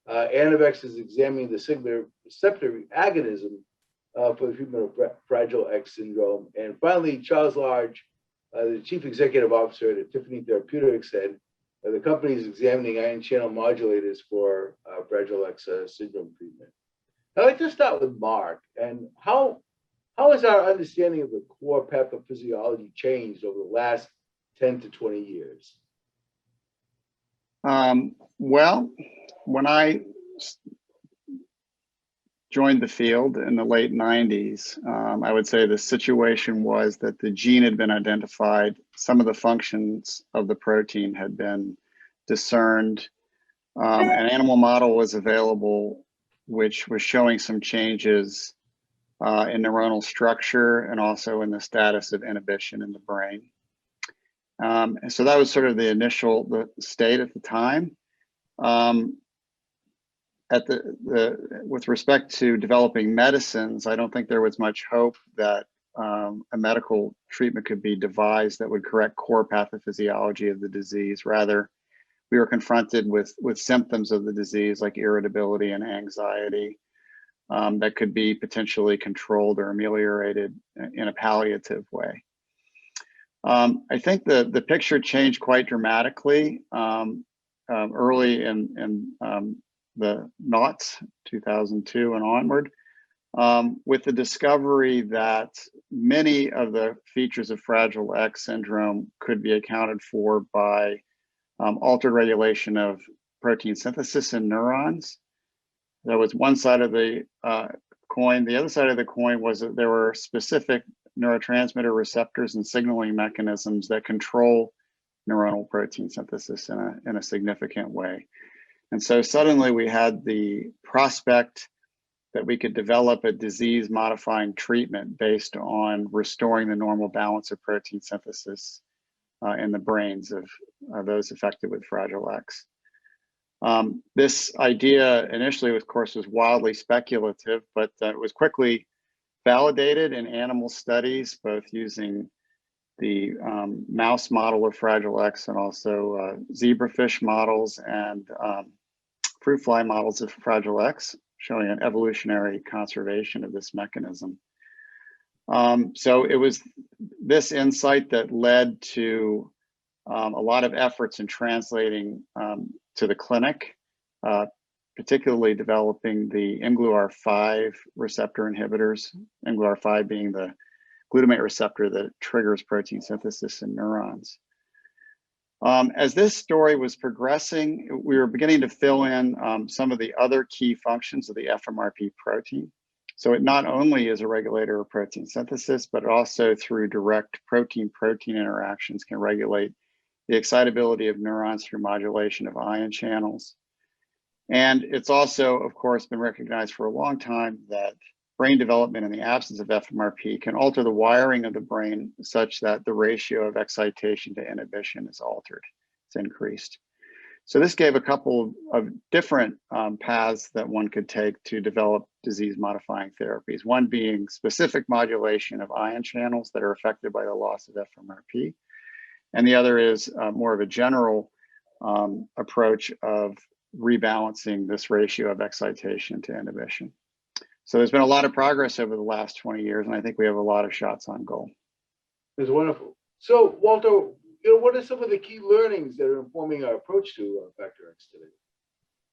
Anavex is examining the signaling receptor agonism for the treatment of Fragile X syndrome. And finally, Charles Large, the Chief Executive Officer at Tiffany Therapeutics, said the company is examining ion channel modulators for Fragile X syndrome treatment. I'd like to start with Mark. And how has our understanding of the core pathophysiology changed over the last 10 to 20 years? Well, when I joined the field in the late 90s, I would say the situation was that the gene had been identified, some of the functions of the protein had been discerned, an animal model was available which was showing some changes in neuronal structure and also in the status of inhibition in the brain. And so that was sort of the initial state at the time. With respect to developing medicines, I don't think there was much hope that a medical treatment could be devised that would correct core pathophysiology of the disease. Rather, we were confronted with symptoms of the disease like irritability and anxiety that could be potentially controlled or ameliorated in a palliative way. I think the picture changed quite dramatically early in the noughts, 2002 and onward, with the discovery that many of the features of Fragile X syndrome could be accounted for by altered regulation of protein synthesis in neurons. That was one side of the coin. The other side of the coin was that there were specific neurotransmitter receptors and signaling mechanisms that control neuronal protein synthesis in a significant way. And so suddenly we had the prospect that we could develop a disease-modifying treatment based on restoring the normal balance of protein synthesis in the brains of those affected with Fragile X. This idea initially, of course, was wildly speculative, but it was quickly validated in animal studies, both using the mouse model of Fragile X and also zebrafish models and fruit fly models of Fragile X, showing an evolutionary conservation of this mechanism. So it was this insight that led to a lot of efforts in translating to the clinic, particularly developing the mGluR5 receptor inhibitors, mGluR5 being the glutamate receptor that triggers protein synthesis in neurons. As this story was progressing, we were beginning to fill in some of the other key functions of the FMRP protein. So it not only is a regulator of protein synthesis, but it also through direct protein-protein interactions can regulate the excitability of neurons through modulation of ion channels. And it's also, of course, been recognized for a long time that brain development in the absence of FMRP can alter the wiring of the brain such that the ratio of excitation to inhibition is altered, it's increased. So this gave a couple of different paths that one could take to develop disease-modifying therapies. One being specific modulation of ion channels that are affected by the loss of FMRP. And the other is more of a general approach of rebalancing this ratio of excitation to inhibition. So there's been a lot of progress over the last 20 years, and I think we have a lot of shots on goal. It's wonderful. So, Walter, what are some of the key learnings that are informing our approach to Factor X today?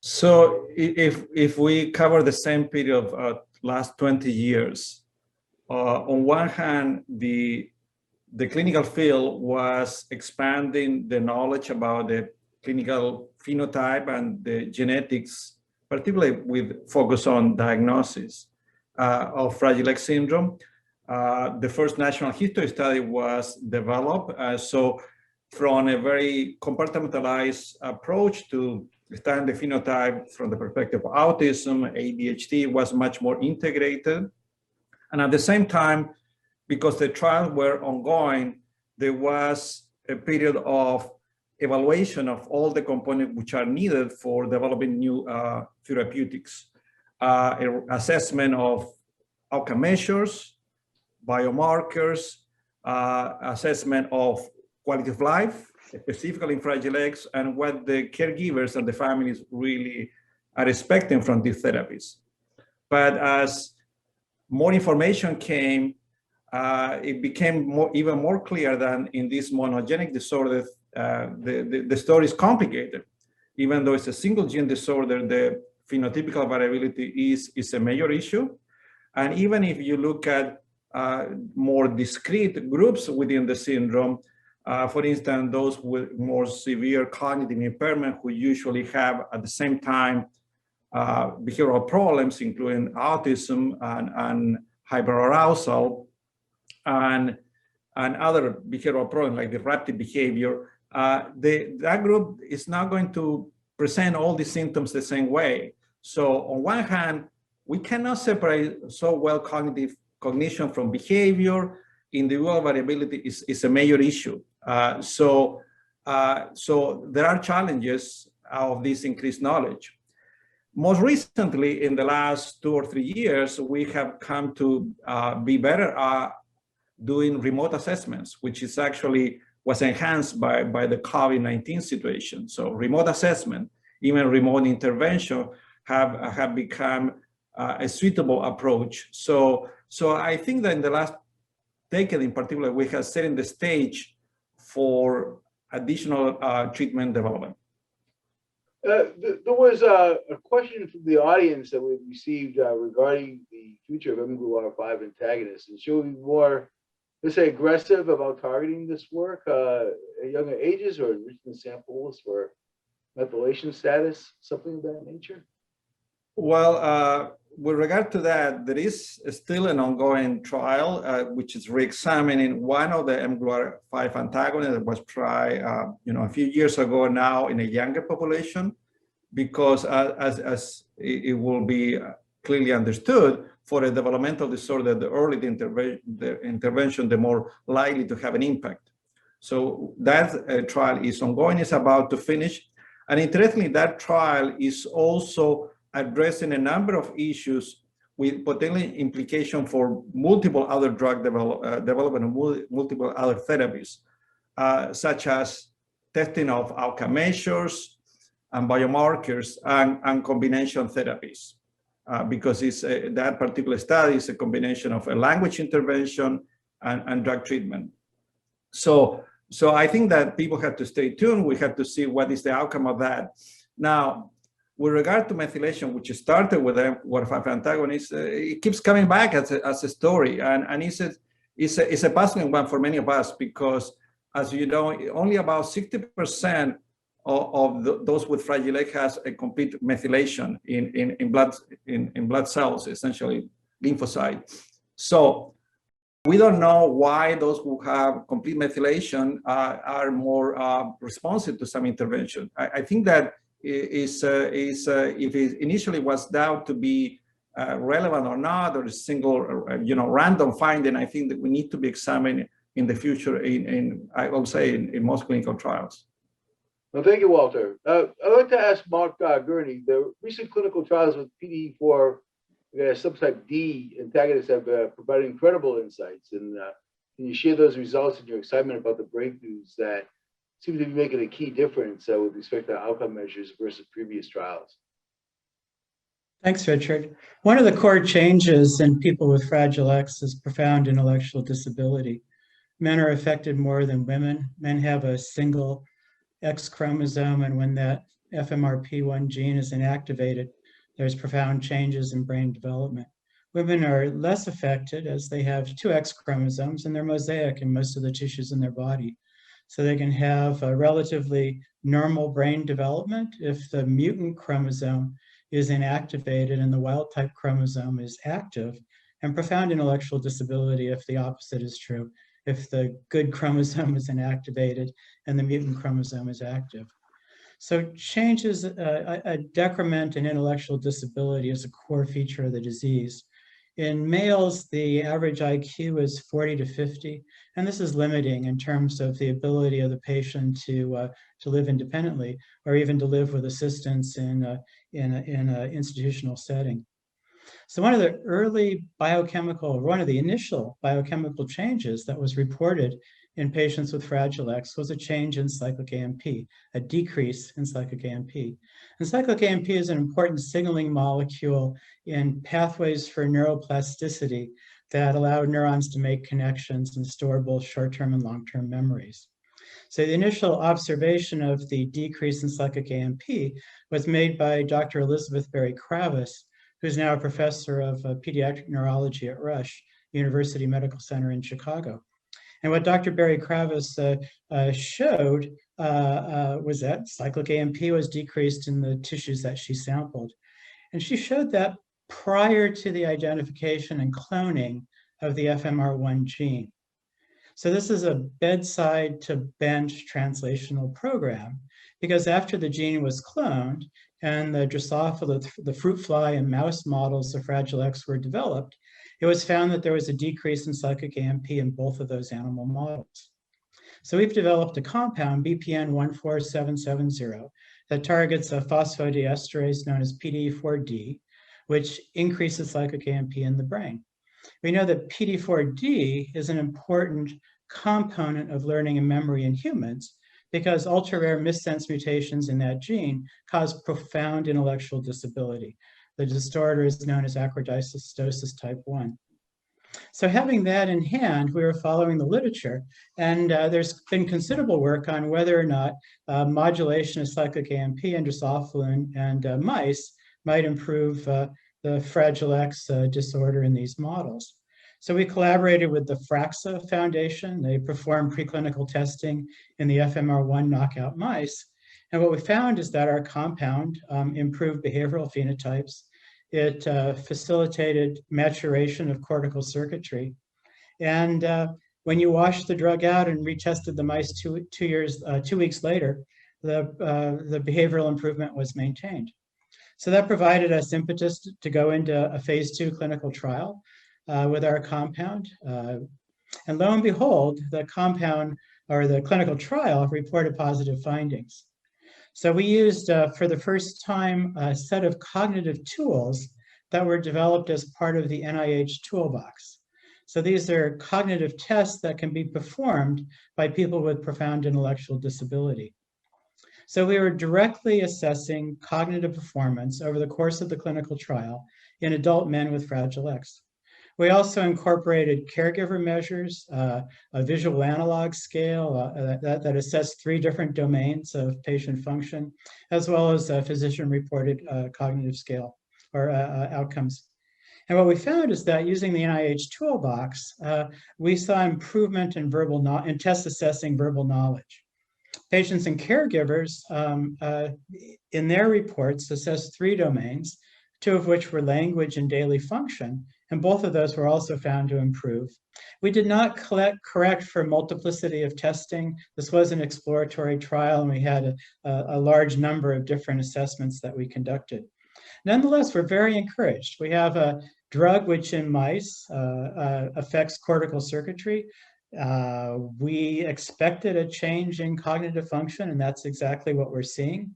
So if we cover the same period of last 20 years, on one hand, the clinical field was expanding the knowledge about the clinical phenotype and the genetics, particularly with focus on diagnosis of Fragile X syndrome. The first national history study was developed. So from a very compartmentalized approach to studying the phenotype from the perspective of autism, ADHD was much more integrated. And at the same time, because the trials were ongoing, there was a period of evaluation of all the components which are needed for developing new therapeutics. Assessment of outcome measures, biomarkers, assessment of quality of life, specifically in Fragile X, and what the caregivers and the families really are expecting from these therapies. But as more information came, it became even more clear that in this monogenic disorder, the story is complicated. Even though it's a single gene disorder, the phenotypical variability is a major issue. And even if you look at more discrete groups within the syndrome, for instance, those with more severe cognitive impairment who usually have at the same time behavioral problems, including autism and hyperarousal and other behavioral problems like disruptive behavior, that group is not going to present all these symptoms the same way. So on one hand, we cannot separate so well cognition from behavior. Individual variability is a major issue. So there are challenges of this increased knowledge. Most recently, in the last 2 or 3 years, we have come to be better at doing remote assessments, which is actually was enhanced by the COVID-19 situation. So remote assessment, even remote intervention have become a suitable approach. So I think that in the last decade in particular, we have set in the stage for additional treatment development. There was a question from the audience that we received regarding the future of mGlu5 antagonists, and should we be more, let's say, aggressive about targeting this work at younger ages, or enriching samples for methylation status, something of that nature? Well, with regard to that, there is still an ongoing trial which is re-examining one of the mGlu5 antagonists that was tried, a few years ago now in a younger population, because as it will be clearly understood, for a developmental disorder, the earlier the intervention, the more likely to have an impact. So that trial is ongoing, is about to finish, and interestingly, that trial is also addressing a number of issues with potential implication for multiple other drug development and multiple other therapies, such as testing of outcome measures and biomarkers and combination therapies, because that particular study is a combination of a language intervention and drug treatment. So I think that people have to stay tuned. We have to see what is the outcome of that. Now, with regard to methylation, which started with mGlu5 antagonists, it keeps coming back as a story, and it's a puzzling one for many of us, because, as you know, only about 60% of those with Fragile X has a complete methylation in blood cells, essentially lymphocytes. So we don't know why those who have complete methylation are more responsive to some intervention. I think that if it initially was doubt to be relevant or not, or a single, random finding, I think that we need to be examined in the future I will say, in most clinical trials. Well, thank you, Walter. I'd like to ask Mark Gurney, the recent clinical trials with PDE4 subtype D antagonists have provided incredible insights. And can you share those results and your excitement about the breakthroughs that seem to be making a key difference with respect to outcome measures versus previous trials? Thanks, Richard. One of the core changes in people with Fragile X is profound intellectual disability. Men are affected more than women. Men have a single X chromosome, and when that FMRP1 gene is inactivated, there's profound changes in brain development. Women are less affected as they have 2 X chromosomes and they're mosaic in most of the tissues in their body. So they can have a relatively normal brain development if the mutant chromosome is inactivated and the wild type chromosome is active, and profound intellectual disability if the opposite is true, if the good chromosome is inactivated and the mutant chromosome is active. So changes, a decrement in intellectual disability is a core feature of the disease. In males, the average IQ is 40 to 50, and this is limiting in terms of the ability of the patient to live independently or even to live with assistance in an institutional setting. So one of the initial biochemical changes that was reported in patients with Fragile X was a change in cyclic AMP, a decrease in cyclic AMP. And cyclic AMP is an important signaling molecule in pathways for neuroplasticity that allow neurons to make connections and store both short-term and long-term memories. So the initial observation of the decrease in cyclic AMP was made by Dr. Elizabeth Berry-Kravis, who's now a professor of pediatric neurology at Rush University Medical Center in Chicago. And what Dr. Berry-Kravis showed was that cyclic AMP was decreased in the tissues that she sampled. And she showed that prior to the identification and cloning of the FMR1 gene. So this is a bedside to bench translational program, because after the gene was cloned and the Drosophila, the fruit fly and mouse models of Fragile X were developed, it was found that there was a decrease in cyclic AMP in both of those animal models. So we've developed a compound, BPN 14770, that targets a phosphodiesterase known as PDE4D, which increases cyclic AMP in the brain. We know that PDE4D is an important component of learning and memory in humans because ultra-rare missense mutations in that gene cause profound intellectual disability. The disorder is known as acrodysstosis type 1. So having that in hand, we were following the literature, and there's been considerable work on whether or not modulation of cyclic AMP in Drosophila and mice might improve the Fragile X disorder in these models. So we collaborated with the FRAXA Foundation. They performed preclinical testing in the FMR1 knockout mice. And what we found is that our compound improved behavioral phenotypes. It facilitated maturation of cortical circuitry. And when you washed the drug out and retested the mice 2 weeks later, the behavioral improvement was maintained. So that provided us impetus to go into a phase 2 clinical trial with our compound. And lo and behold, the compound or the clinical trial reported positive findings. So we used, for the first time, a set of cognitive tools that were developed as part of the NIH toolbox. So these are cognitive tests that can be performed by people with profound intellectual disability. So we were directly assessing cognitive performance over the course of the clinical trial in adult men with Fragile X. We also incorporated caregiver measures, a visual analog scale that assessed 3 different domains of patient function, as well as a physician-reported cognitive scale or outcomes. And what we found is that using the NIH toolbox, we saw improvement in tests assessing verbal knowledge. Patients and caregivers in their reports assessed 3 domains, 2 of which were language and daily function, and both of those were also found to improve. We did not correct for multiplicity of testing. This was an exploratory trial, and we had a large number of different assessments that we conducted. Nonetheless, we're very encouraged. We have a drug which in mice affects cortical circuitry. We expected a change in cognitive function, and that's exactly what we're seeing.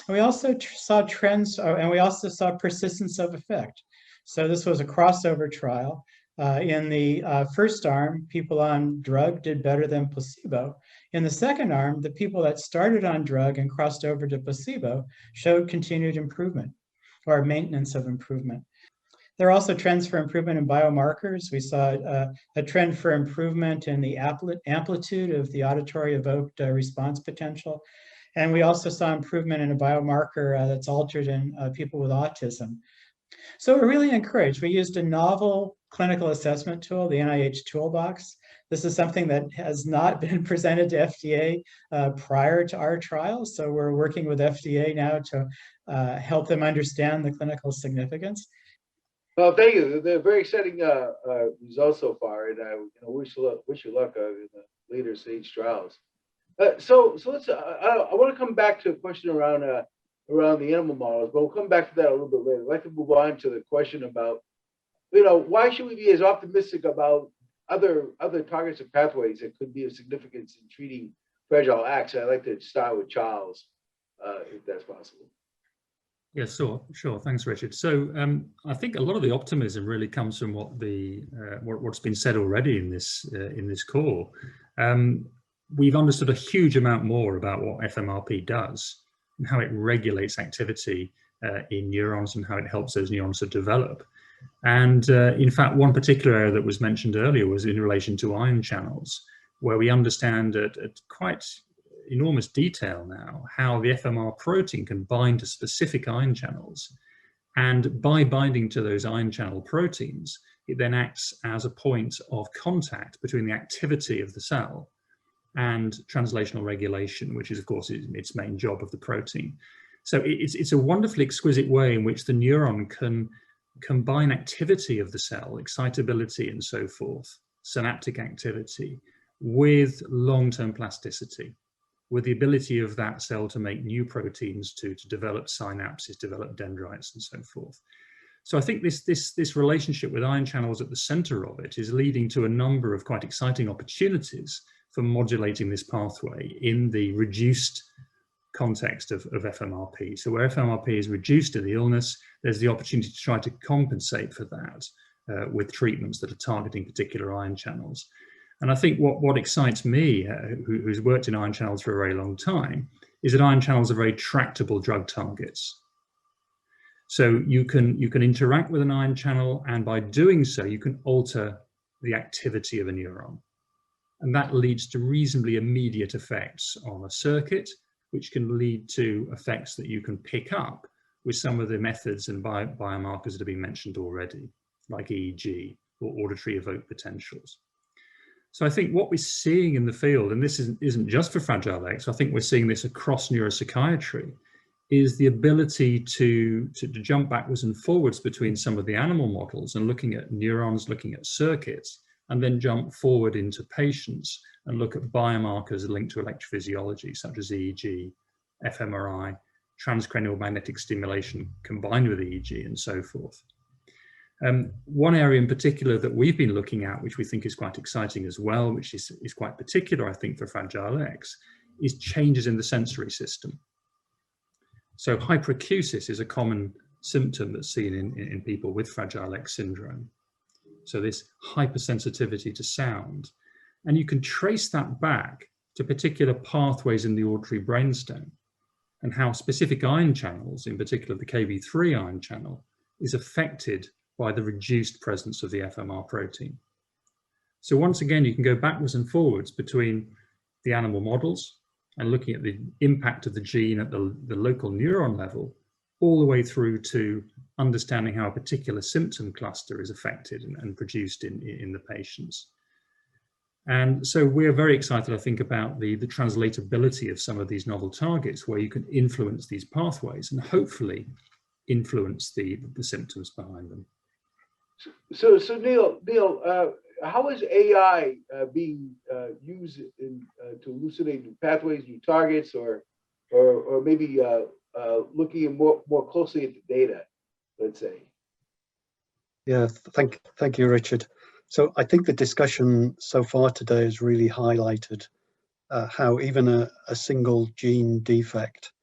We also saw trends, and we also saw persistence of effect. So this was a crossover trial. In the first arm, people on drug did better than placebo. In the second arm, the people that started on drug and crossed over to placebo showed continued improvement or maintenance of improvement. There are also trends for improvement in biomarkers. We saw a trend for improvement in the amplitude of the auditory evoked response potential. And we also saw improvement in a biomarker that's altered in people with autism. So we're really encouraged. We used a novel clinical assessment tool, the NIH toolbox. This is something that has not been presented to FDA prior to our trial. So we're working with FDA now to help them understand the clinical significance. Well, thank you. They're very exciting results so far, and I wish you luck in the later stage trials. So let's. I want to come back to a question around the animal models, but we'll come back to that a little bit later. I'd like to move on to the question about why should we be as optimistic about other targets or pathways that could be of significance in treating Fragile X? I'd like to start with Charles, if that's possible. Yeah, sure. Thanks, Richard. So I think a lot of the optimism really comes from what's been said already in this call. We've understood a huge amount more about what FMRP does and how it regulates activity in neurons and how it helps those neurons to develop. And in fact, one particular area that was mentioned earlier was in relation to ion channels, where we understand at quite enormous detail now how the FMR protein can bind to specific ion channels. And by binding to those ion channel proteins, it then acts as a point of contact between the activity of the cell and translational regulation, which is, of course, its main job of the protein. So it's a wonderfully exquisite way in which the neuron can combine activity of the cell, excitability and so forth, synaptic activity, with long-term plasticity, with the ability of that cell to make new proteins, to develop synapses, develop dendrites and so forth. So I think this relationship with ion channels at the center of it is leading to a number of quite exciting opportunities for modulating this pathway in the reduced context of FMRP. So where FMRP is reduced in the illness, there's the opportunity to try to compensate for that with treatments that are targeting particular ion channels. And I think what excites me, who's worked in ion channels for a very long time, is that ion channels are very tractable drug targets. So you can interact with an ion channel, and by doing so, you can alter the activity of a neuron. And that leads to reasonably immediate effects on a circuit, which can lead to effects that you can pick up with some of the methods and biomarkers that have been mentioned already, like EEG or auditory evoked potentials. So I think what we're seeing in the field, and this isn't just for Fragile X, I think we're seeing this across neuropsychiatry, is the ability to jump backwards and forwards between some of the animal models and looking at neurons, looking at circuits, and then jump forward into patients and look at biomarkers linked to electrophysiology, such as EEG, fMRI, transcranial magnetic stimulation combined with EEG, and so forth. One area in particular that we've been looking at, which we think is quite exciting as well, which is quite particular, I think, for Fragile X, is changes in the sensory system. So hyperacusis is a common symptom that's seen in people with Fragile X syndrome. So this hypersensitivity to sound. And you can trace that back to particular pathways in the auditory brainstem and how specific ion channels, in particular the Kv3 ion channel, is affected by the reduced presence of the FMR protein. So once again, you can go backwards and forwards between the animal models and looking at the impact of the gene at the local neuron level, all the way through to understanding how a particular symptom cluster is affected and produced in the patients. And so we're very excited, I think, about the translatability of some of these novel targets where you can influence these pathways and hopefully influence the symptoms behind them. So Neil, how is AI being used to elucidate new pathways, new targets, or maybe looking more closely at the data, let's say? Yeah, thank you, Richard. So I think the discussion so far today has really highlighted how even a single gene defect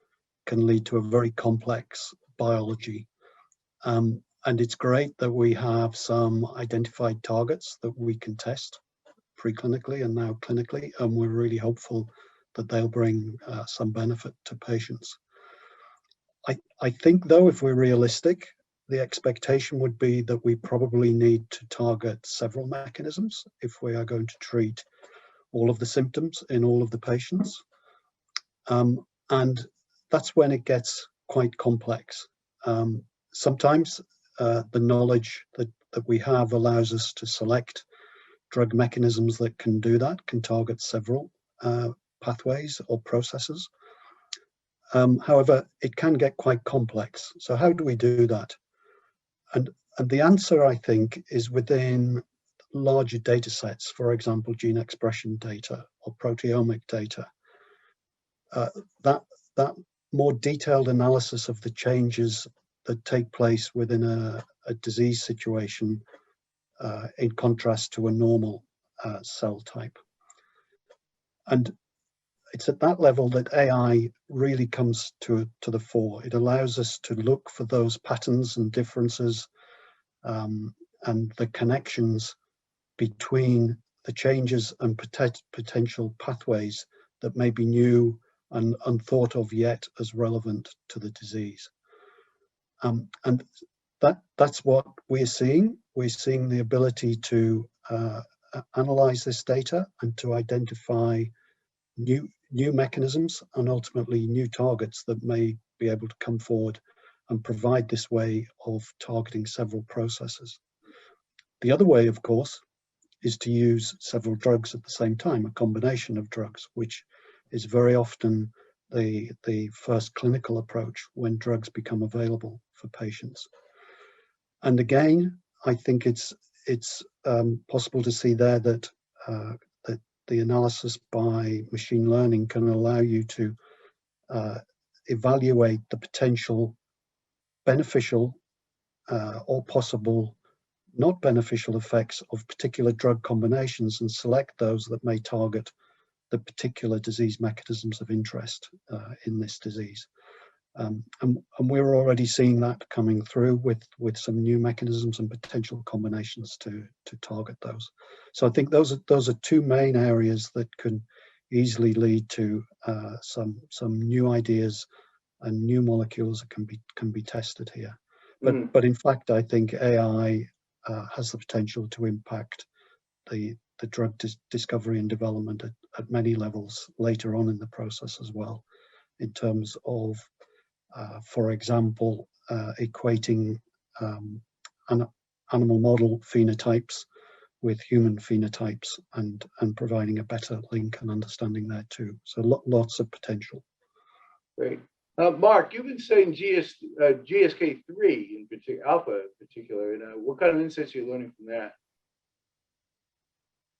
can lead to a very complex biology. And it's great that we have some identified targets that we can test preclinically and now clinically, and we're really hopeful that they'll bring some benefit to patients. I think, though, if we're realistic, the expectation would be that we probably need to target several mechanisms if we are going to treat all of the symptoms in all of the patients. And that's when it gets quite complex. Sometimes the knowledge that we have allows us to select drug mechanisms that can do that, can target several pathways or processes. However, it can get quite complex. So how do we do that? And the answer, I think, is within larger data sets, for example, gene expression data or proteomic data. That more detailed analysis of the changes that take place within a disease situation in contrast to a normal cell type. And it's at that level that AI really comes to the fore. It allows us to look for those patterns and differences and the connections between the changes and potential pathways that may be new and unthought of yet as relevant to the disease. And that's what we're seeing. We're seeing the ability to analyze this data and to identify new mechanisms and ultimately new targets that may be able to come forward and provide this way of targeting several processes. The other way, of course, is to use several drugs at the same time, a combination of drugs, which is very often the first clinical approach when drugs become available for patients. And again, I think it's possible to see there that that the analysis by machine learning can allow you to evaluate the potential beneficial or possible not beneficial effects of particular drug combinations and select those that may target the particular disease mechanisms of interest in this disease. And we're already seeing that coming through with some new mechanisms and potential combinations to target those. So I think those are two main areas that can easily lead to some new ideas and new molecules that can be tested here. But in fact, I think AI has the potential to impact the drug discovery and development at many levels later on in the process as well, in terms of, for example, equating animal model phenotypes with human phenotypes and providing a better link and understanding there too. So lots of potential. Great. Mark, you've been studying GSK3 in particular, alpha in particular, and what kind of insights are you learning from that?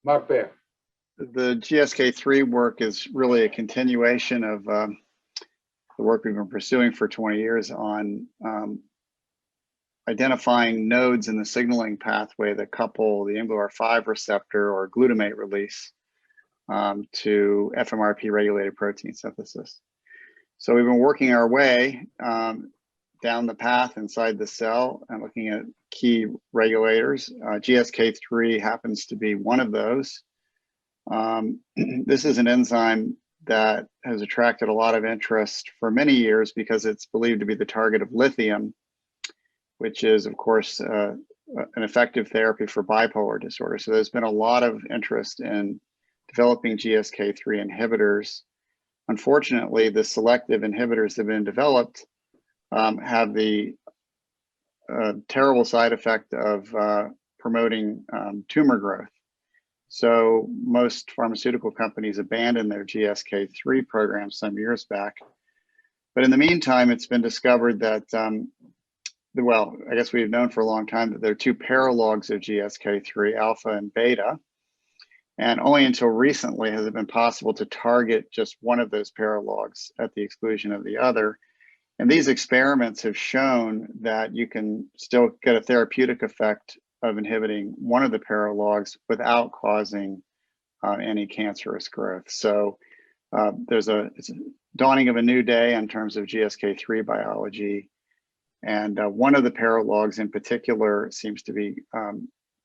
Mark Baer. The GSK3 work is really a continuation of the work we've been pursuing for 20 years on identifying nodes in the signaling pathway that couple the mGluR5 receptor or glutamate release to FMRP regulated protein synthesis. So we've been working our way down the path inside the cell and looking at key regulators. GSK3 happens to be one of those. This is an enzyme that has attracted a lot of interest for many years because it's believed to be the target of lithium, which is, of course, an effective therapy for bipolar disorder. So there's been a lot of interest in developing GSK3 inhibitors. Unfortunately, the selective inhibitors that have been developed have the terrible side effect of promoting tumor growth. So most pharmaceutical companies abandoned their GSK3 programs some years back. But in the meantime, it's been discovered that, well, I guess we've known for a long time that there are two paralogs of GSK3, alpha and beta. And only until recently has it been possible to target just one of those paralogs at the exclusion of the other. And these experiments have shown that you can still get a therapeutic effect of inhibiting one of the paralogs without causing any cancerous growth. So it's a dawning of a new day in terms of GSK3 biology. And one of the paralogs in particular seems to be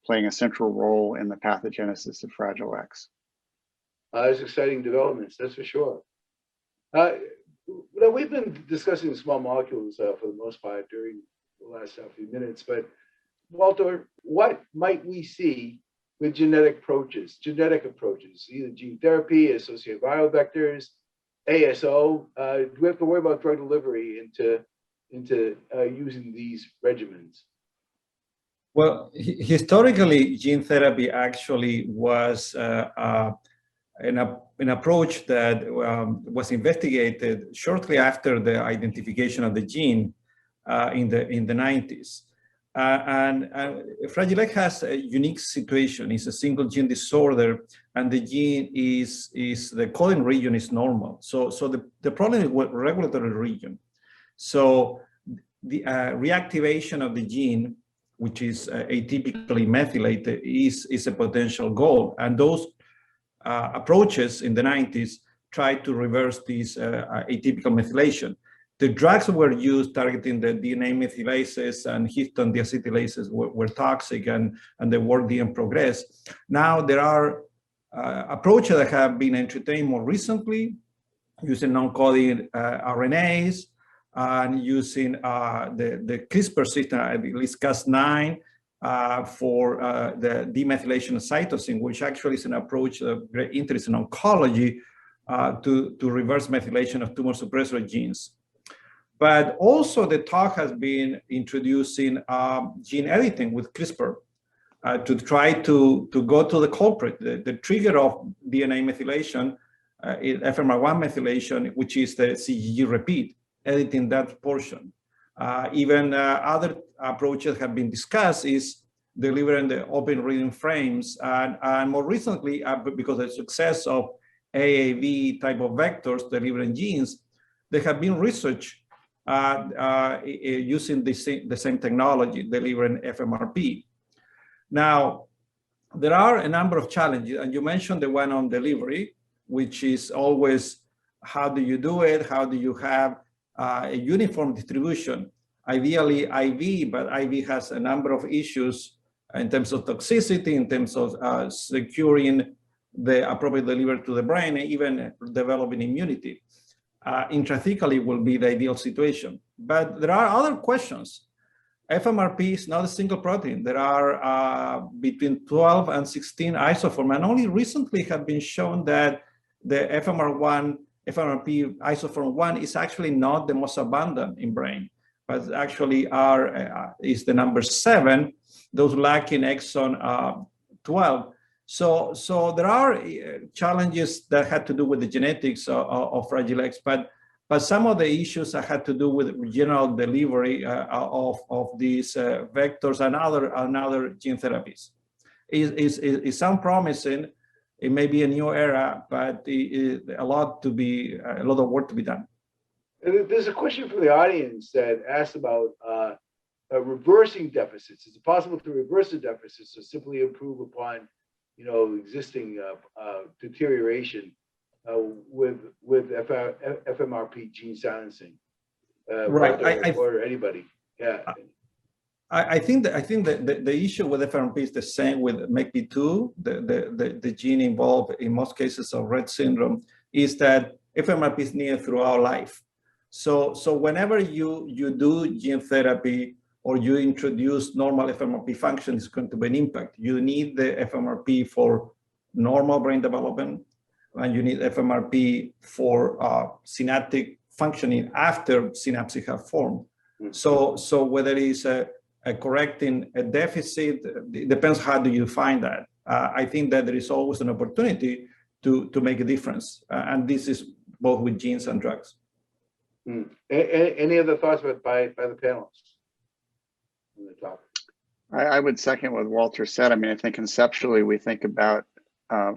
playing a central role in the pathogenesis of Fragile X. There's exciting developments, that's for sure. We've been discussing small molecules for the most part during the last few minutes, but Walter, what might we see with genetic approaches, either gene therapy, associated viral vectors, ASO? Do we have to worry about drug delivery into using these regimens? Well, historically, gene therapy actually was an approach that was investigated shortly after the identification of the gene in the 90s. And Fragile X has a unique situation. It's a single gene disorder, and the gene is the coding region is normal. So the problem is with regulatory region. So the reactivation of the gene, which is atypically methylated, is a potential goal. And those approaches in the 90s tried to reverse this atypical methylation. The drugs that were used targeting the DNA methylases and histone deacetylases were toxic, and the work didn't progress. Now there are approaches that have been entertained more recently, using non-coding RNAs, and using the CRISPR system, at least Cas9, for the demethylation of cytosine, which actually is an approach of great interest in oncology to reverse methylation of tumor suppressor genes. But also the talk has been introducing gene editing with CRISPR to try to go to the culprit, the trigger of DNA methylation, FMR1 methylation, which is the CGG repeat, editing that portion. Even other approaches have been discussed is delivering the open reading frames. And more recently, because of the success of AAV type of vectors delivering genes, there have been research using the same technology, delivering FMRP. Now, there are a number of challenges, and you mentioned the one on delivery, which is always, how do you do it? How do you have a uniform distribution? Ideally IV, but IV has a number of issues in terms of toxicity, in terms of securing the appropriate delivery to the brain, and even developing immunity. Intrathecally will be the ideal situation. But there are other questions. FMRP is not a single protein. There are between 12 and 16 isoforms, and only recently have been shown that the FMRP isoform 1 is actually not the most abundant in brain, but actually is the number 7, those lacking exon 12. So there are challenges that had to do with the genetics of Fragile X, but some of the issues that had to do with general delivery of these vectors and other gene therapies. It sounds promising. It may be a new era, but a lot of work to be done. There's a question from the audience that asks about reversing deficits. Is it possible to reverse the deficits or simply improve upon existing deterioration with FMRP gene silencing? Right. Or anybody. Yeah. I think that the issue with FMRP is the same with MECP2, the gene involved in most cases of Rett syndrome, is that FMRP is needed throughout life. So whenever you do gene therapy or you introduce normal FMRP function, it's going to be an impact. You need the FMRP for normal brain development, and you need FMRP for synaptic functioning after synapses have formed. So whether it's correcting a deficit, it depends how do you find that. I think that there is always an opportunity to make a difference, and this is both with genes and drugs. Any other thoughts by the panelists on the topic? I would second what Walter said. I mean, I think conceptually we think about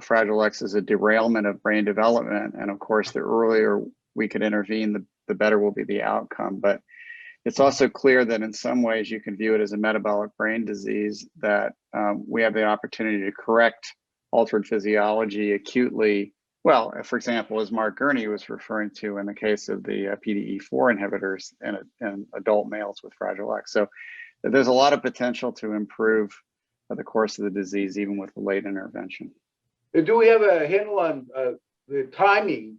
Fragile X as a derailment of brain development, and of course, the earlier we could intervene, the better will be the outcome. But it's also clear that in some ways you can view it as a metabolic brain disease, that we have the opportunity to correct altered physiology acutely. Well, for example, as Mark Gurney was referring to in the case of the PDE4 inhibitors in adult males with Fragile X. So there's a lot of potential to improve the course of the disease, even with late intervention. Do we have a handle on the timing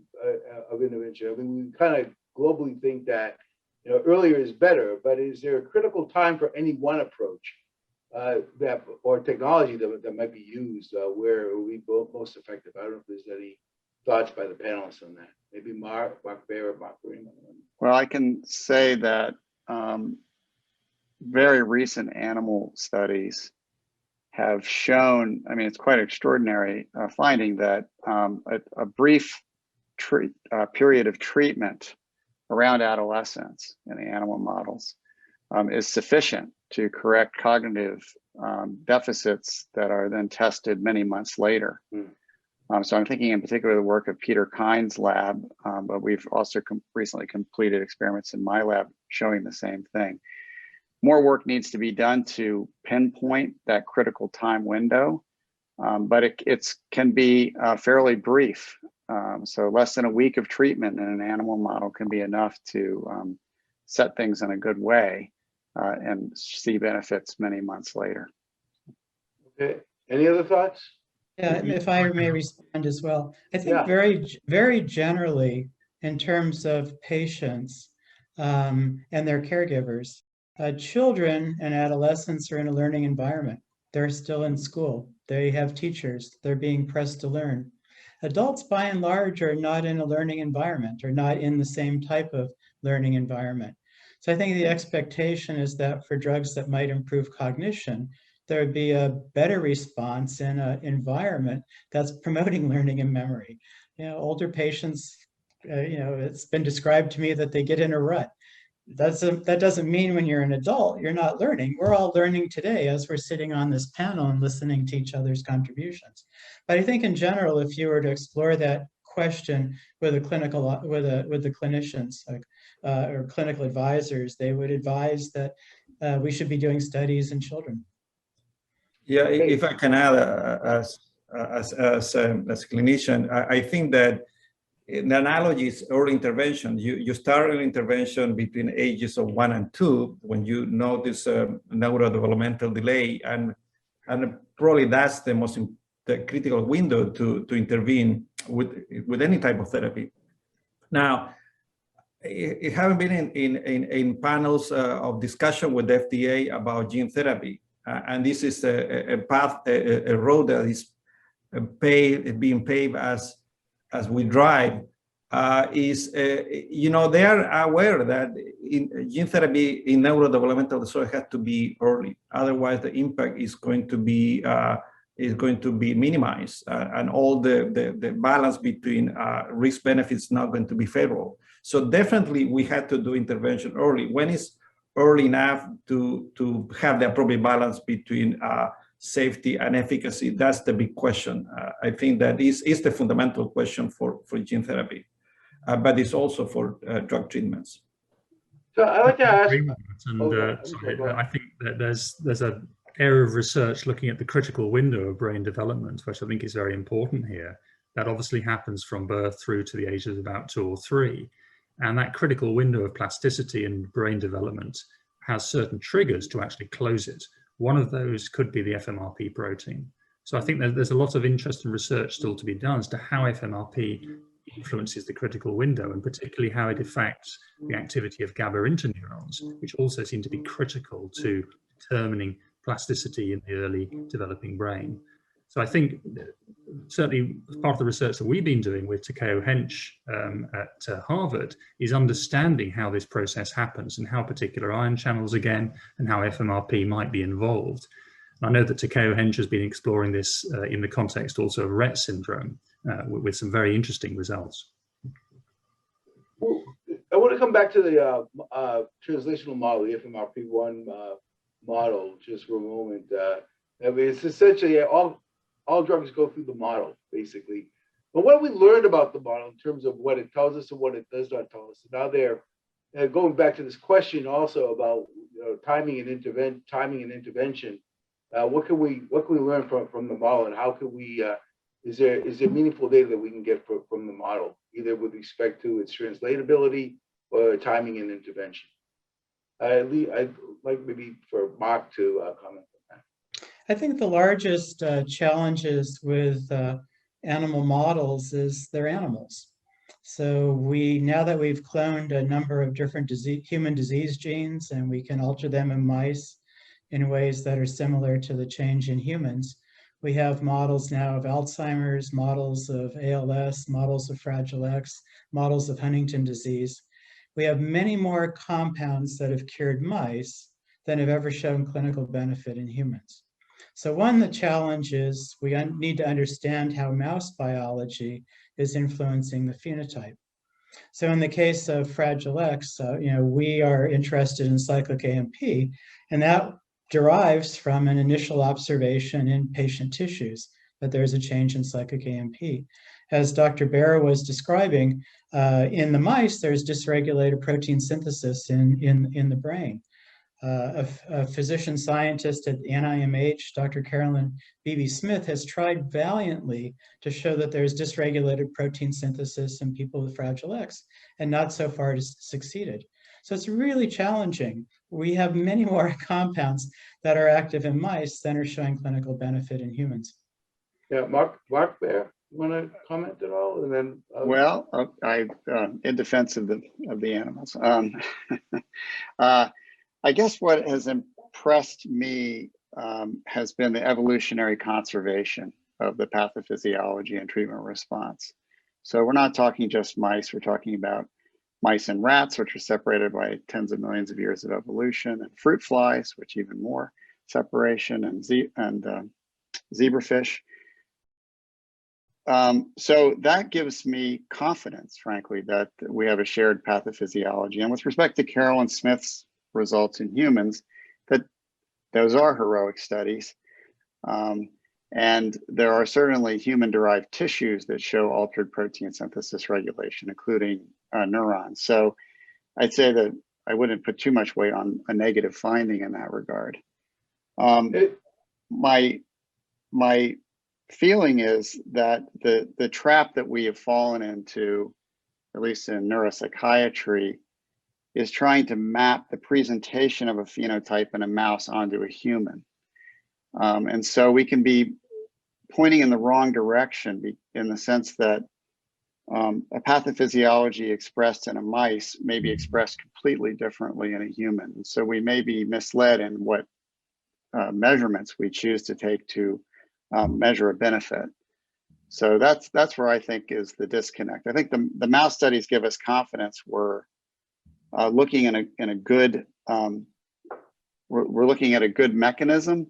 of intervention? I mean, we kind of globally think that earlier is better, but is there a critical time for any one approach or technology that might be used where it will be most effective? I don't know if there's any thoughts by the panelists on that. Maybe Mark Baer or Mark Green. Well, I can say that very recent animal studies have shown, I mean, it's quite extraordinary finding that a brief period of treatment around adolescence in the animal models is sufficient to correct cognitive deficits that are then tested many months later. So I'm thinking in particular the work of Peter Kine's lab, but we've also recently completed experiments in my lab showing the same thing. More work needs to be done to pinpoint that critical time window, but it can be fairly brief. So less than a week of treatment in an animal model can be enough to set things in a good way and see benefits many months later. Okay, any other thoughts? Yeah, if I may respond as well. I think Yeah. very generally in terms of patients and their caregivers, children and adolescents are in a learning environment. They're still in school. They have teachers. They're being pressed to learn. Adults, by and large, are not in a learning environment or not in the same type of learning environment. So I think the expectation is that for drugs that might improve cognition, there would be a better response in an environment that's promoting learning and memory. You know, older patients, it's been described to me that they get in a rut. That doesn't mean when you're an adult, you're not learning. We're all learning today as we're sitting on this panel and listening to each other's contributions. But I think in general, if you were to explore that question with with the clinicians or clinical advisors, they would advise that we should be doing studies in children. Yeah, if I can add, as a clinician, I think that the analogy is early intervention. You start early intervention between ages of 1 and 2 when you notice neurodevelopmental delay, and probably that's the critical window to intervene with any type of therapy. Now, it haven't been in panels of discussion with the FDA about gene therapy. And this is a road that is being paved as we drive. They are aware that gene therapy in neurodevelopmental disorder has to be early. Otherwise, the impact is going to be minimized, and all the balance between risk benefits not going to be favorable. So definitely, we had to do intervention early. When is early enough to have the appropriate balance between safety and efficacy? That's the big question. I think that is the fundamental question for gene therapy, but it's also for drug treatments. So I like to ask. I think that there's an area of research looking at the critical window of brain development, which I think is very important here. That obviously happens from birth through to the age of about 2 or 3. And that critical window of plasticity and brain development has certain triggers to actually close it. One of those could be the FMRP protein. So I think there's a lot of interest and research still to be done as to how FMRP influences the critical window, and particularly how it affects the activity of GABA interneurons, which also seem to be critical to determining plasticity in the early developing brain. So I think certainly part of the research that we've been doing with Takeo Hench at Harvard is understanding how this process happens and how particular ion channels again and how FMRP might be involved. And I know that Takeo Hench has been exploring this in the context also of Rett syndrome with some very interesting results. I want to come back to the translational model, the FMRP1 model, just for a moment. I mean, it's essentially all drugs go through the model, basically. But what have we learned about the model in terms of what it tells us and what it does not tell us? Now they're going back to this question also about timing and intervention. What can we learn from the model, and how can we? Is there meaningful data that we can get from the model, either with respect to its translatability or timing and intervention? I'd like maybe for Mark to comment. I think the largest challenges with animal models is they're animals. So now that we've cloned a number of different human disease genes, and we can alter them in mice in ways that are similar to the change in humans, we have models now of Alzheimer's, models of ALS, models of Fragile X, models of Huntington disease. We have many more compounds that have cured mice than have ever shown clinical benefit in humans. So the challenge is we need to understand how mouse biology is influencing the phenotype. So in the case of Fragile X, we are interested in cyclic AMP, and that derives from an initial observation in patient tissues that there's a change in cyclic AMP. As Dr. Barra was describing, in the mice, there's dysregulated protein synthesis in the brain. A physician scientist at the NIMH, Dr. Carolyn Beebe Smith, has tried valiantly to show that there's dysregulated protein synthesis in people with Fragile X, and not so far succeeded. So it's really challenging. We have many more compounds that are active in mice than are showing clinical benefit in humans. Yeah, Mark Bear, you want to comment at all? And then well, in defense of the animals, I guess what has impressed me has been the evolutionary conservation of the pathophysiology and treatment response. So we're not talking just mice, we're talking about mice and rats, which are separated by tens of millions of years of evolution, and fruit flies, which even more separation, and zebrafish. So that gives me confidence, frankly, that we have a shared pathophysiology. And with respect to Carolyn Smith's results in humans, that those are heroic studies. And there are certainly human-derived tissues that show altered protein synthesis regulation, including neurons. So I'd say that I wouldn't put too much weight on a negative finding in that regard. My feeling is that the trap that we have fallen into, at least in neuropsychiatry, is trying to map the presentation of a phenotype in a mouse onto a human. And so we can be pointing in the wrong direction in the sense that a pathophysiology expressed in a mice may be expressed completely differently in a human. And so we may be misled in what measurements we choose to take to measure a benefit. So that's where I think is the disconnect. I think the mouse studies give us confidence. We're looking in a good we're looking at a good mechanism.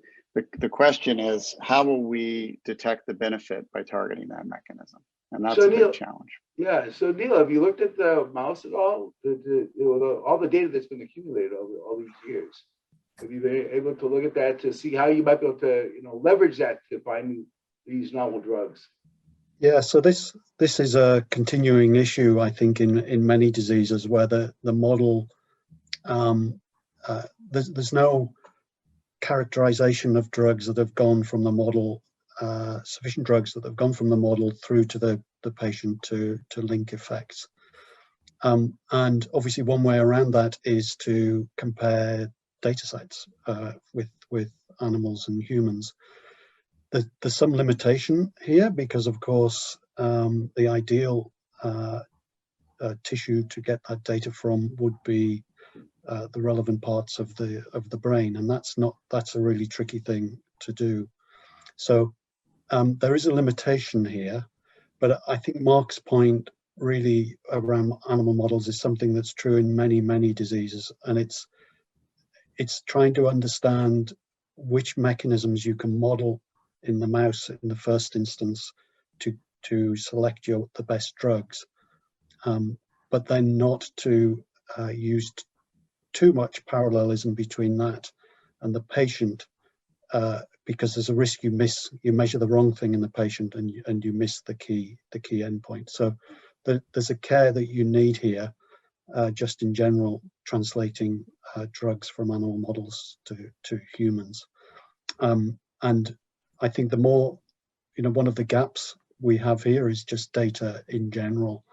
The question is, how will we detect the benefit by targeting that mechanism? And that's a big challenge. Yeah. So Neil, have you looked at the mouse at all? All the data that's been accumulated over all these years. Have you been able to look at that to see how you might be able to, leverage that to find these novel drugs? Yeah, so this is a continuing issue, I think, in many diseases where the model, there's no characterization of drugs that have gone from the model, sufficient drugs that have gone from the model through to the patient to link effects. And obviously one way around that is to compare data sets with animals and humans. There's some limitation here because, of course, the ideal tissue to get that data from would be the relevant parts of the brain, and that's a really tricky thing to do. So there is a limitation here, but I think Mark's point really around animal models is something that's true in many diseases, and it's trying to understand which mechanisms you can model in the mouse in the first instance to select the best drugs, but then not to use too much parallelism between that and the patient, because there's a risk you measure the wrong thing in the patient and you miss the key endpoint. So there's a care that you need here, just in general, translating drugs from animal models to humans. And I think the more, one of the gaps we have here is just data in general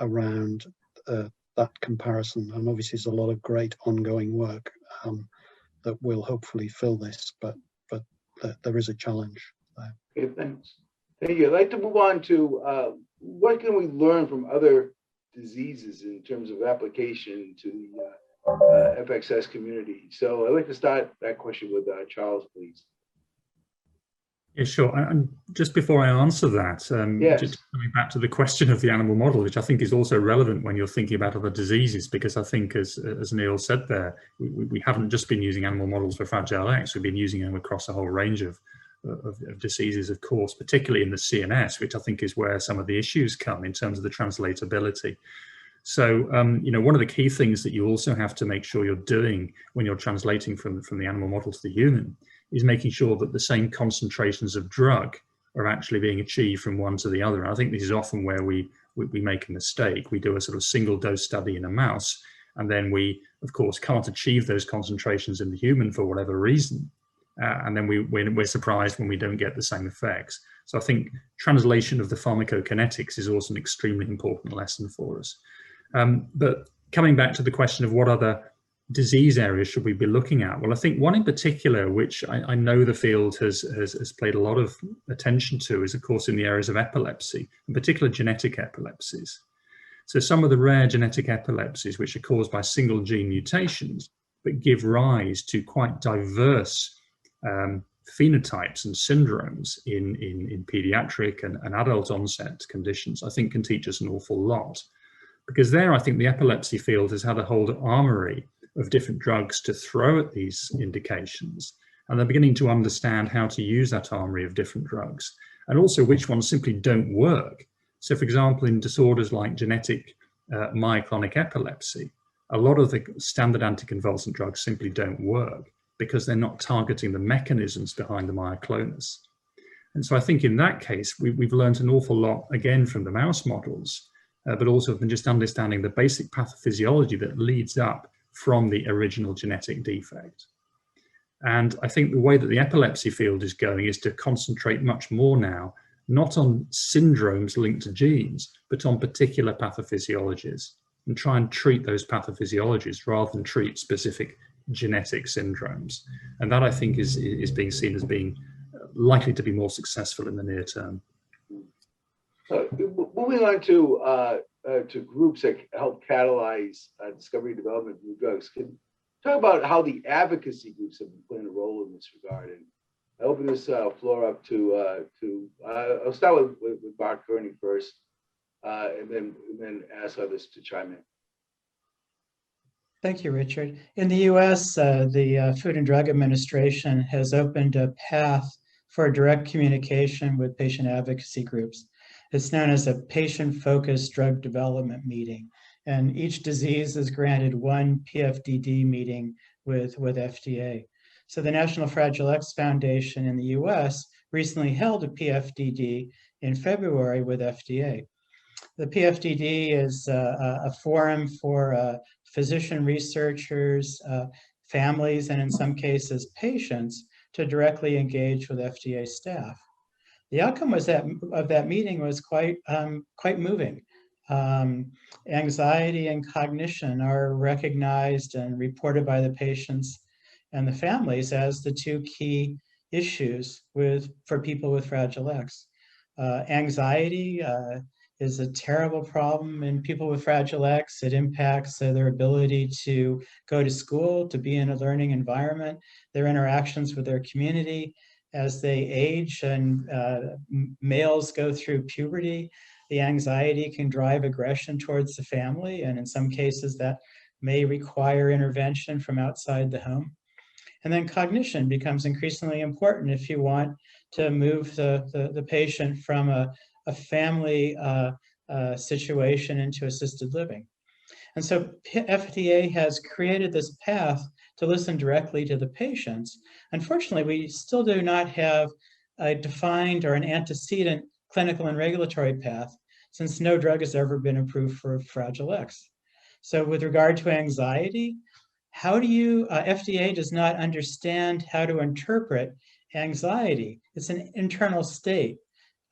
around that comparison. And obviously there's a lot of great ongoing work that will hopefully fill this, but there is a challenge there. Okay, thanks. Thank you. I'd like to move on to what can we learn from other diseases in terms of application to the FXS community. So I'd like to start that question with Charles, please. Yeah, sure. And just before I answer that, just coming back to the question of the animal model, which I think is also relevant when you're thinking about other diseases, because I think, as Neil said there, we haven't just been using animal models for Fragile X, we've been using them across a whole range of diseases, of course, particularly in the CNS, which I think is where some of the issues come in terms of the translatability. So, one of the key things that you also have to make sure you're doing when you're translating from the animal model to the human is making sure that the same concentrations of drug are actually being achieved from one to the other. And I think this is often where we make a mistake. We do a sort of single dose study in a mouse, and then we, of course, can't achieve those concentrations in the human for whatever reason. And then we're surprised when we don't get the same effects. So I think translation of the pharmacokinetics is also an extremely important lesson for us. But coming back to the question of what other disease areas should we be looking at? Well, I think one in particular, which I know the field has paid a lot of attention to, is of course in the areas of epilepsy, in particular genetic epilepsies. So some of the rare genetic epilepsies, which are caused by single gene mutations, but give rise to quite diverse phenotypes and syndromes in pediatric and adult onset conditions, I think can teach us an awful lot. Because there, I think the epilepsy field has had a whole armory of different drugs to throw at these indications. And they're beginning to understand how to use that armory of different drugs, and also which ones simply don't work. So for example, in disorders like genetic myoclonic epilepsy, a lot of the standard anticonvulsant drugs simply don't work because they're not targeting the mechanisms behind the myoclonus. And so I think in that case, we've learned an awful lot, again, from the mouse models, but also from just understanding the basic pathophysiology that leads up from the original genetic defect. And I think the way that the epilepsy field is going is to concentrate much more now, not on syndromes linked to genes, but on particular pathophysiologies, and try and treat those pathophysiologies rather than treat specific genetic syndromes. And that, I think, is being seen as being likely to be more successful in the near term. Moving on to groups that help catalyze discovery and development of new drugs, can you talk about how the advocacy groups have been playing a role in this regard? And I open this floor up to I'll start with Mark Kearney first, and then ask others to chime in. Thank you, Richard. In the US, the Food and Drug Administration has opened a path for direct communication with patient advocacy groups. It's known as a patient-focused drug development meeting, and each disease is granted one PFDD meeting with FDA. So the National Fragile X Foundation in the US recently held a PFDD in February with FDA. The PFDD is a forum for physician researchers, families, and in some cases patients to directly engage with FDA staff. The outcome was of that meeting was quite moving. Anxiety and cognition are recognized and reported by the patients and the families as the two key issues for people with Fragile X. Anxiety is a terrible problem in people with Fragile X. It impacts their ability to go to school, to be in a learning environment, their interactions with their community. As they age and males go through puberty, the anxiety can drive aggression towards the family, and in some cases that may require intervention from outside the home. And then cognition becomes increasingly important if you want to move the patient from a family situation into assisted living. And so FDA has created this path to listen directly to the patients. Unfortunately, we still do not have a defined or an antecedent clinical and regulatory path, since no drug has ever been approved for Fragile X. So with regard to anxiety, how do you, FDA does not understand how to interpret anxiety. It's an internal state.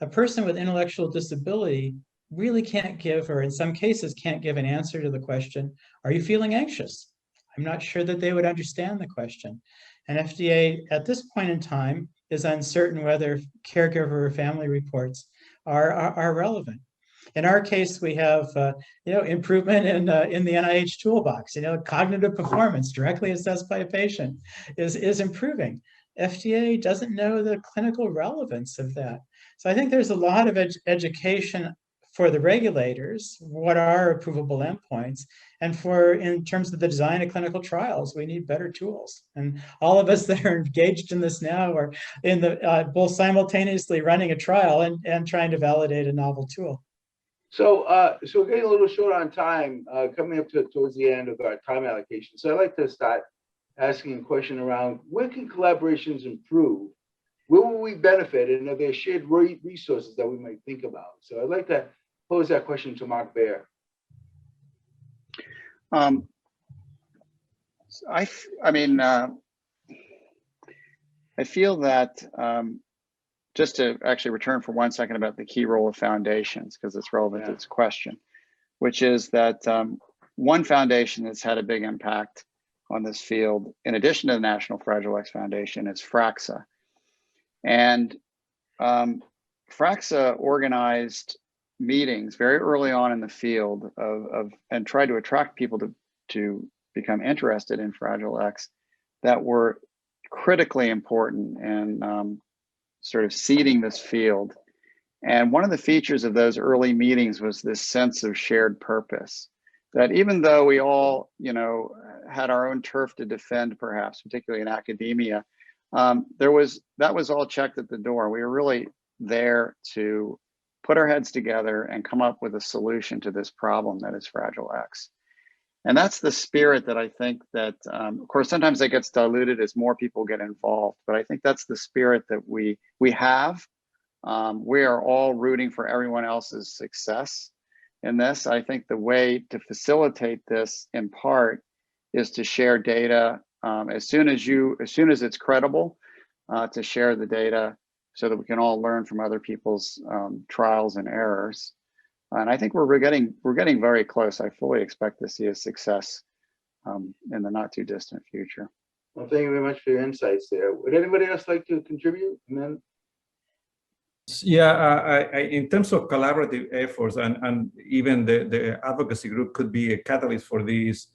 A person with intellectual disability really can't give, or in some cases can't give an answer to the question, are you feeling anxious? I'm not sure that they would understand the question. And FDA at this point in time is uncertain whether caregiver or family reports are relevant. In our case, we have improvement in the NIH toolbox. Cognitive performance directly assessed by a patient is improving. FDA doesn't know the clinical relevance of that. So I think there's a lot of education for the regulators, what are approvable endpoints, and in terms of the design of clinical trials, we need better tools. And all of us that are engaged in this now are in both simultaneously running a trial and trying to validate a novel tool. So we're getting a little short on time, coming up towards the end of our time allocation. So I'd like to start asking a question around where can collaborations improve? Where will we benefit? And are there shared resources that we might think about? So I'd like to pose that question to Mark Baer. I feel that just to actually return for 1 second about the key role of foundations, because it's relevant to this question, which is that one foundation that's had a big impact on this field, in addition to the National Fragile X Foundation, is FRAXA. And FRAXA organized meetings very early on in the field and tried to attract people to become interested in Fragile X that were critically important in sort of seeding this field. And one of the features of those early meetings was this sense of shared purpose, that even though we all, had our own turf to defend, perhaps, particularly in academia, that was all checked at the door. We were really there to put our heads together and come up with a solution to this problem that is Fragile X. And that's the spirit that I think that, of course, sometimes that gets diluted as more people get involved, but I think that's the spirit that we have. We are all rooting for everyone else's success in this. I think the way to facilitate this, in part, is to share data as soon as it's credible, to share the data so that we can all learn from other people's trials and errors. And I think we're getting very close. I fully expect to see a success in the not too distant future. Well, thank you very much for your insights there. Would anybody else like to contribute? And then, yeah, in terms of collaborative efforts, and even the advocacy group could be a catalyst for this.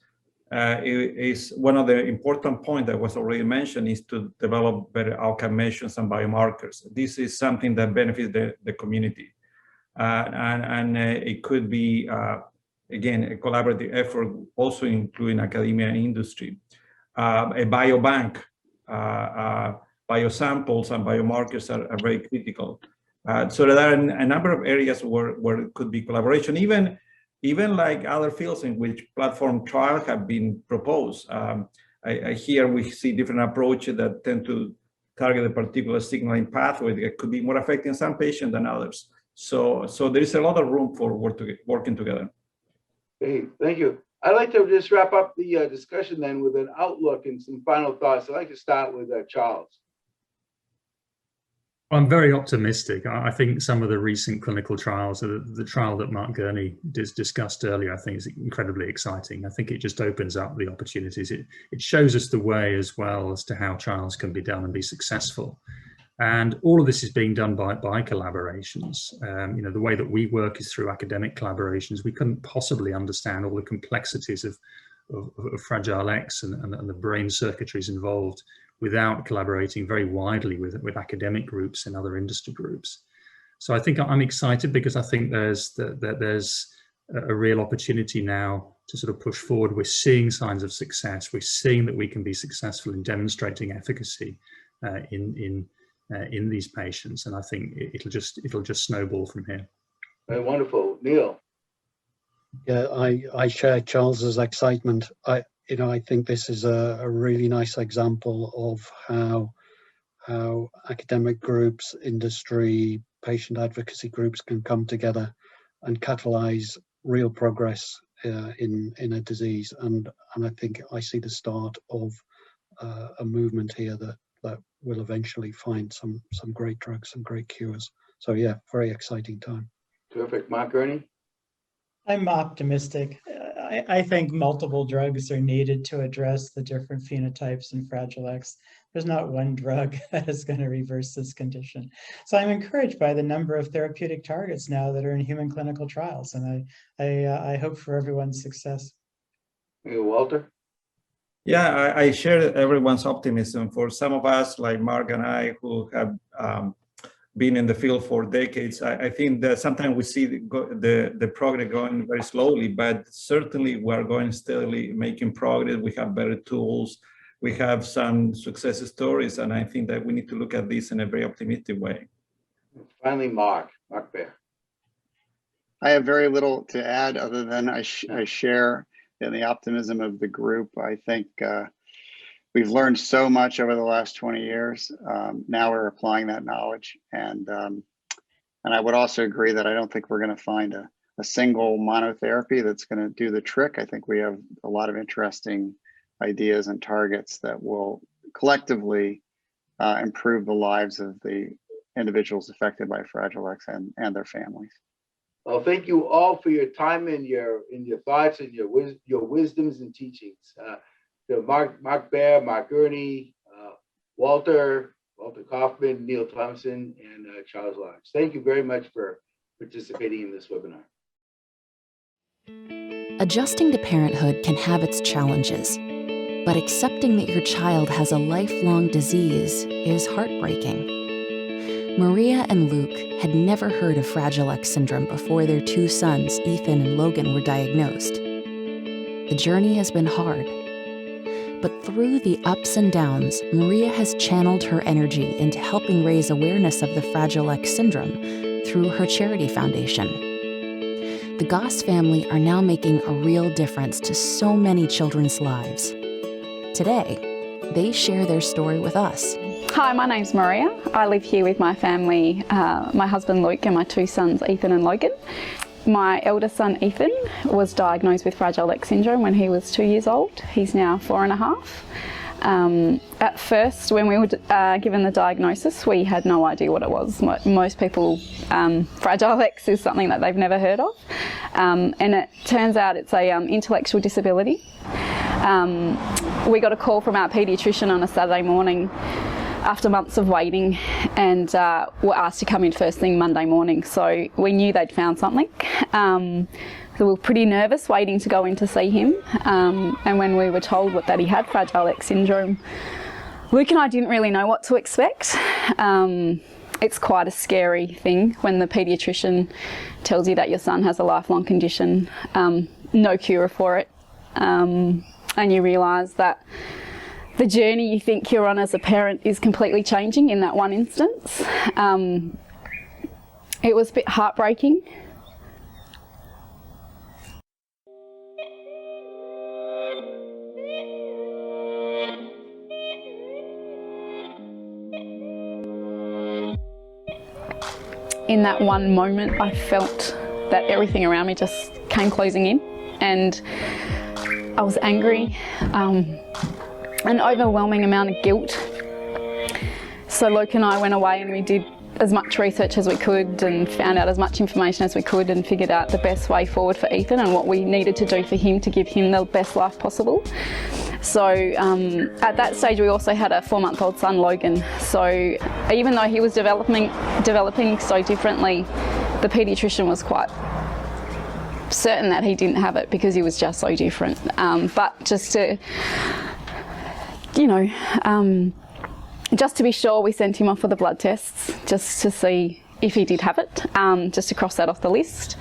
Is one of the important points that was already mentioned is to develop better outcome measures and biomarkers. This is something that benefits the community. And it could be, again, a collaborative effort, also including academia and industry. A biobank, biosamples and biomarkers are very critical. So there are a number of areas where it could be collaboration, even like other fields in which platform trials have been proposed. Here we see different approaches that tend to target a particular signaling pathway that could be more effective in some patients than others. So there is a lot of room for working together. hey, thank you. I'd like to just wrap up the discussion then with an outlook and some final thoughts. I'd like to start with Charles. I'm very optimistic. I think some of the recent clinical trials, the trial that Mark Gurney discussed earlier, I think is incredibly exciting. I think it just opens up the opportunities. It shows us the way as well as to how trials can be done and be successful. And all of this is being done by collaborations. The way that we work is through academic collaborations. We couldn't possibly understand all the complexities of Fragile X and the brain circuitries involved without collaborating very widely with academic groups and other industry groups. So I think I'm excited because I think there's a real opportunity now to sort of push forward. We're seeing signs of success. We're seeing that we can be successful in demonstrating efficacy in these patients, and I think it'll just snowball from here. Very wonderful, Neil. Yeah, I share Charles's excitement. I think this is a really nice example of how academic groups, industry, patient advocacy groups can come together and catalyze real progress in a disease. And I think I see the start of a movement here that will eventually find some great drugs, some great cures. So yeah, very exciting time. Terrific. Mark Gurney? I'm optimistic. I think multiple drugs are needed to address the different phenotypes in Fragile X. There's not one drug that is going to reverse this condition. So I'm encouraged by the number of therapeutic targets now that are in human clinical trials, and I hope for everyone's success. Hey, Walter? Yeah, I share everyone's optimism. For some of us, like Mark and I, who have been in the field for decades, I think that sometimes we see the progress going very slowly, but certainly we're going steadily making progress. We have better tools. We have some success stories, and I think that we need to look at this in a very optimistic way. Finally, Mark Baer. I have very little to add other than I share in the optimism of the group. I think we've learned so much over the last 20 years. Now we're applying that knowledge. And I would also agree that I don't think we're going to find a single monotherapy that's going to do the trick. I think we have a lot of interesting ideas and targets that will collectively improve the lives of the individuals affected by Fragile X and their families. Well, thank you all for your time and your thoughts and your wisdoms and teachings. To Mark Baer, Mark Gurney, Walter Kaufman, Neil Thompson, and Charles Lodge. Thank you very much for participating in this webinar. Adjusting to parenthood can have its challenges, but accepting that your child has a lifelong disease is heartbreaking. Maria and Luke had never heard of Fragile X syndrome before their two sons, Ethan and Logan, were diagnosed. The journey has been hard, but through the ups and downs, Maria has channeled her energy into helping raise awareness of the Fragile X syndrome through her charity foundation. The Goss family are now making a real difference to so many children's lives. Today, they share their story with us. Hi, my name's Maria. I live here with my family, my husband Luke and my two sons Ethan and Logan. My eldest son Ethan was diagnosed with Fragile X syndrome when he was 2 years old. He's now 4.5. At first, when we were given the diagnosis, we had no idea what it was. Most people, Fragile X is something that they've never heard of. And it turns out it's a intellectual disability. We got a call from our paediatrician on a Saturday morning after months of waiting, and were asked to come in first thing Monday morning. So we knew they'd found something. So we were pretty nervous waiting to go in to see him. And when we were told that he had Fragile X syndrome, Luke and I didn't really know what to expect. It's quite a scary thing when the paediatrician tells you that your son has a lifelong condition, no cure for it, and you realise that the journey you think you're on as a parent is completely changing in that one instance. It was a bit heartbreaking. In that one moment, I felt that everything around me just came closing in, and I was angry. An overwhelming amount of guilt. So Luke and I went away and we did as much research as we could and found out as much information as we could and figured out the best way forward for Ethan and what we needed to do for him to give him the best life possible. So at that stage we also had a 4-month-old son, Logan. So even though he was developing so differently, the paediatrician was quite certain that he didn't have it because he was just so different. But just to just to be sure, we sent him off for the blood tests just to see if he did have it, just to cross that off the list.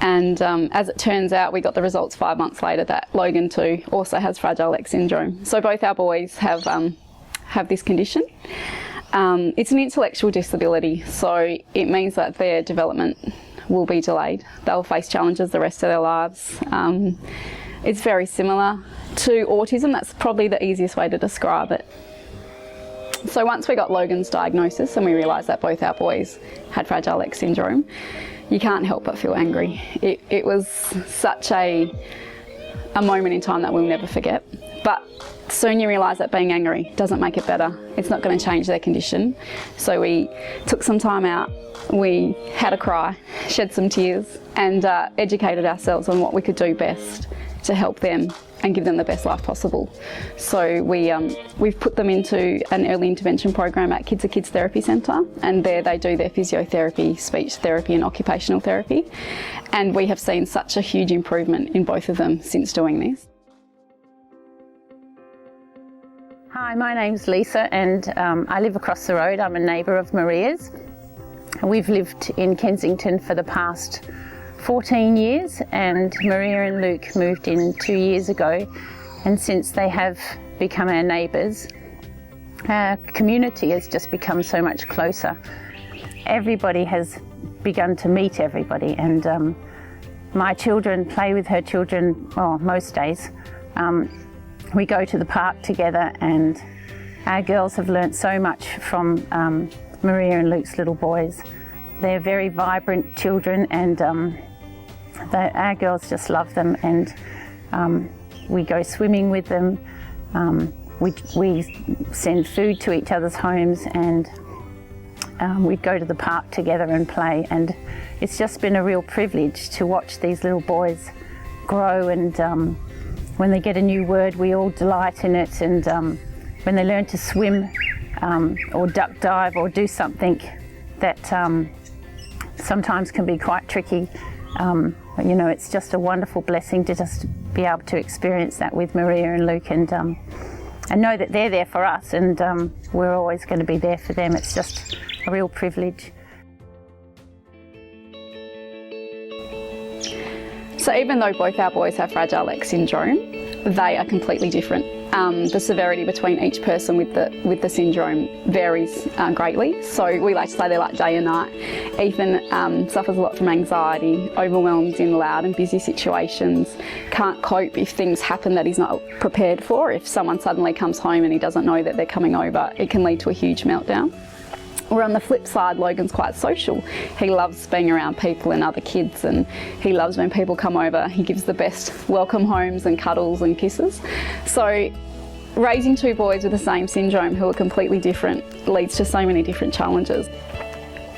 And as it turns out, we got the results 5 months later that Logan too also has Fragile X syndrome. So both our boys have this condition. It's an intellectual disability, so it means that their development will be delayed. They'll face challenges the rest of their lives. It's very similar to autism. That's probably the easiest way to describe it. So once we got Logan's diagnosis and we realised that both our boys had Fragile X syndrome, you can't help but feel angry. It was such a moment in time that we'll never forget. But soon you realise that being angry doesn't make it better. It's not going to change their condition. So we took some time out, we had a cry, shed some tears, and educated ourselves on what we could do best to help them and give them the best life possible. So we've put them into an early intervention program at Kids Therapy Centre, and there they do their physiotherapy, speech therapy and occupational therapy. And we have seen such a huge improvement in both of them since doing this. Hi, my name's Lisa and I live across the road. I'm a neighbour of Maria's. We've lived in Kensington for the past 14 years, and Maria and Luke moved in 2 years ago, and since they have become our neighbours, our community has just become so much closer. Everybody has begun to meet everybody, and my children play with her children, well, most days. we go to the park together, and our girls have learnt so much from Maria and Luke's little boys. They're very vibrant children, and our girls just love them, and we go swimming with them. We send food to each other's homes, and we go to the park together and play, and it's just been a real privilege to watch these little boys grow, and when they get a new word, we all delight in it, and when they learn to swim or duck dive or do something that sometimes can be quite tricky, you know, it's just a wonderful blessing to just be able to experience that with Maria and Luke, and know that they're there for us, and we're always going to be there for them. It's just a real privilege. So even though both our boys have Fragile X syndrome, they are completely different. The severity between each person with the syndrome varies greatly. So we like to say they're like day and night. Ethan suffers a lot from anxiety, overwhelmed in loud and busy situations, can't cope if things happen that he's not prepared for. If someone suddenly comes home and he doesn't know that they're coming over, it can lead to a huge meltdown. Or on the flip side, Logan's quite social. He loves being around people and other kids, and he loves when people come over. He gives the best welcome homes and cuddles and kisses. So raising two boys with the same syndrome who are completely different leads to so many different challenges.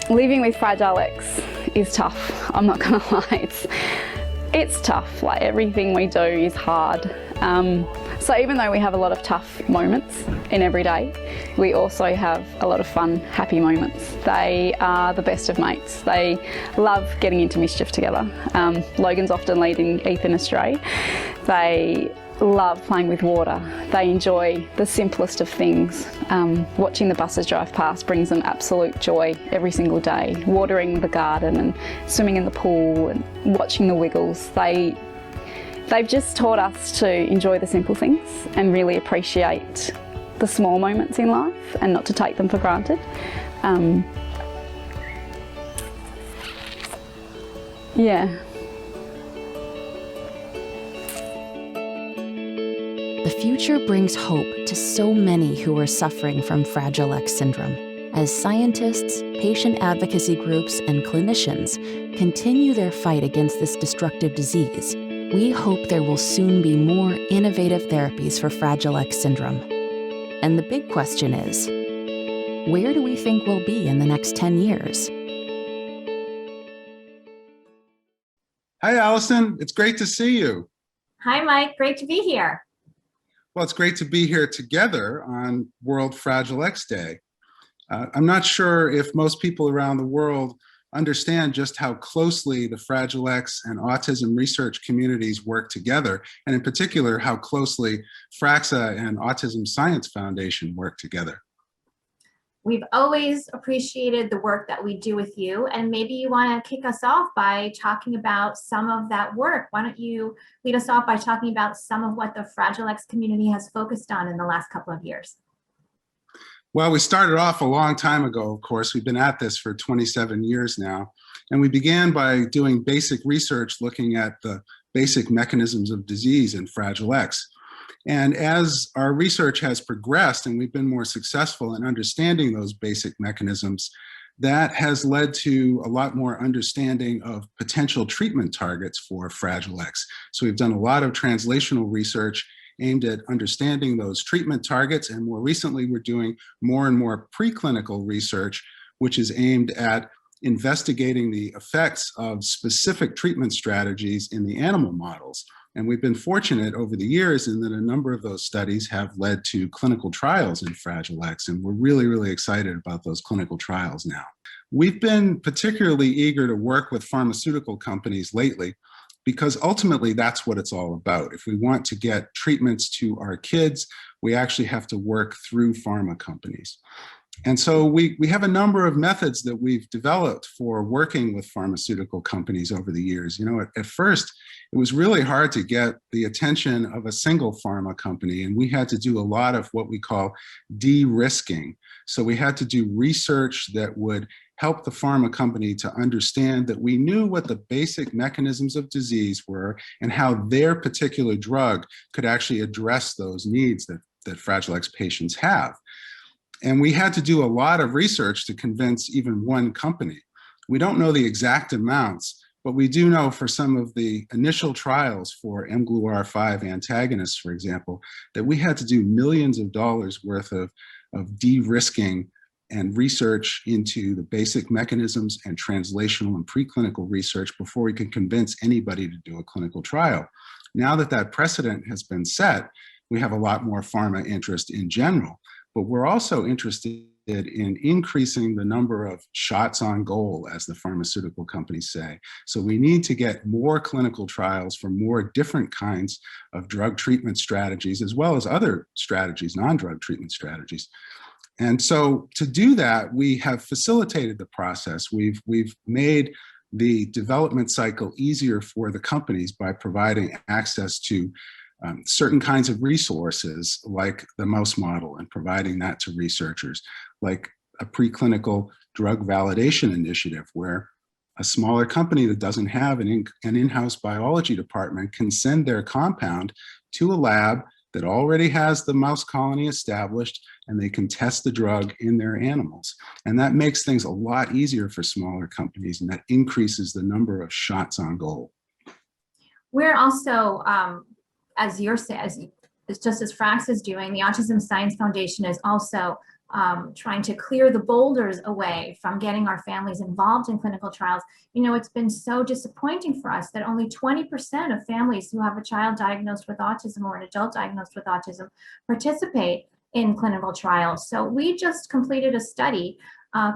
Living with Fragile X is tough, I'm not gonna lie. It's tough, like everything we do is hard. So even though we have a lot of tough moments in every day, we also have a lot of fun, happy moments. They are the best of mates. They love getting into mischief together. Logan's often leading Ethan astray. They love playing with water. They enjoy the simplest of things. Watching the buses drive past brings them absolute joy every single day. Watering the garden and swimming in the pool and watching the wiggles. They've just taught us to enjoy the simple things and really appreciate the small moments in life and not to take them for granted. Yeah. The future brings hope to so many who are suffering from Fragile X syndrome. As scientists, patient advocacy groups, and clinicians continue their fight against this destructive disease, we hope there will soon be more innovative therapies for Fragile X syndrome. And the big question is, where do we think we'll be in the next 10 years? Hi, Allison. It's great to see you. Hi, Mike. Great to be here. Well, it's great to be here together on World Fragile X Day. I'm not sure if most people around the world understand just how closely the Fragile X and autism research communities work together, and in particular, how closely FRAXA and Autism Science Foundation work together. We've always appreciated the work that we do with you, and maybe you want to kick us off by talking about some of that work. Why don't you lead us off by talking about some of what the Fragile X community has focused on in the last couple of years? Well, we started off a long time ago, of course. We've been at this for 27 years now. And we began by doing basic research looking at the basic mechanisms of disease in Fragile X. And as our research has progressed and we've been more successful in understanding those basic mechanisms, that has led to a lot more understanding of potential treatment targets for Fragile X. So we've done a lot of translational research aimed at understanding those treatment targets. And more recently, we're doing more and more preclinical research, which is aimed at investigating the effects of specific treatment strategies in the animal models. And we've been fortunate over the years in that a number of those studies have led to clinical trials in Fragile X, and we're really, really excited about those clinical trials now. We've been particularly eager to work with pharmaceutical companies lately, because ultimately that's what it's all about. If we want to get treatments to our kids, we actually have to work through pharma companies. And so we have a number of methods that we've developed for working with pharmaceutical companies over the years. You know, at first, it was really hard to get the attention of a single pharma company, and we had to do a lot of what we call de-risking. So we had to do research that would helped the pharma company to understand that we knew what the basic mechanisms of disease were and how their particular drug could actually address those needs that Fragile X patients have. And we had to do a lot of research to convince even one company. We don't know the exact amounts, but we do know for some of the initial trials for mGlu5 antagonists, for example, that we had to do millions of dollars worth of de-risking and research into the basic mechanisms and translational and preclinical research before we could convince anybody to do a clinical trial. Now that that precedent has been set, we have a lot more pharma interest in general, but we're also interested in increasing the number of shots on goal, as the pharmaceutical companies say. So we need to get more clinical trials for more different kinds of drug treatment strategies, as well as other strategies, non-drug treatment strategies. And so to do that, we have facilitated the process. We've made the development cycle easier for the companies by providing access to certain kinds of resources like the mouse model and providing that to researchers, like a preclinical drug validation initiative where a smaller company that doesn't have an in-house biology department can send their compound to a lab that already has the mouse colony established, and they can test the drug in their animals. And that makes things a lot easier for smaller companies, and that increases the number of shots on goal. We're also, as you're saying, just as FRAXA is doing, the Autism Science Foundation is also trying to clear the boulders away from getting our families involved in clinical trials. You know, it's been so disappointing for us that only 20% of families who have a child diagnosed with autism or an adult diagnosed with autism participate in clinical trials. So we just completed a study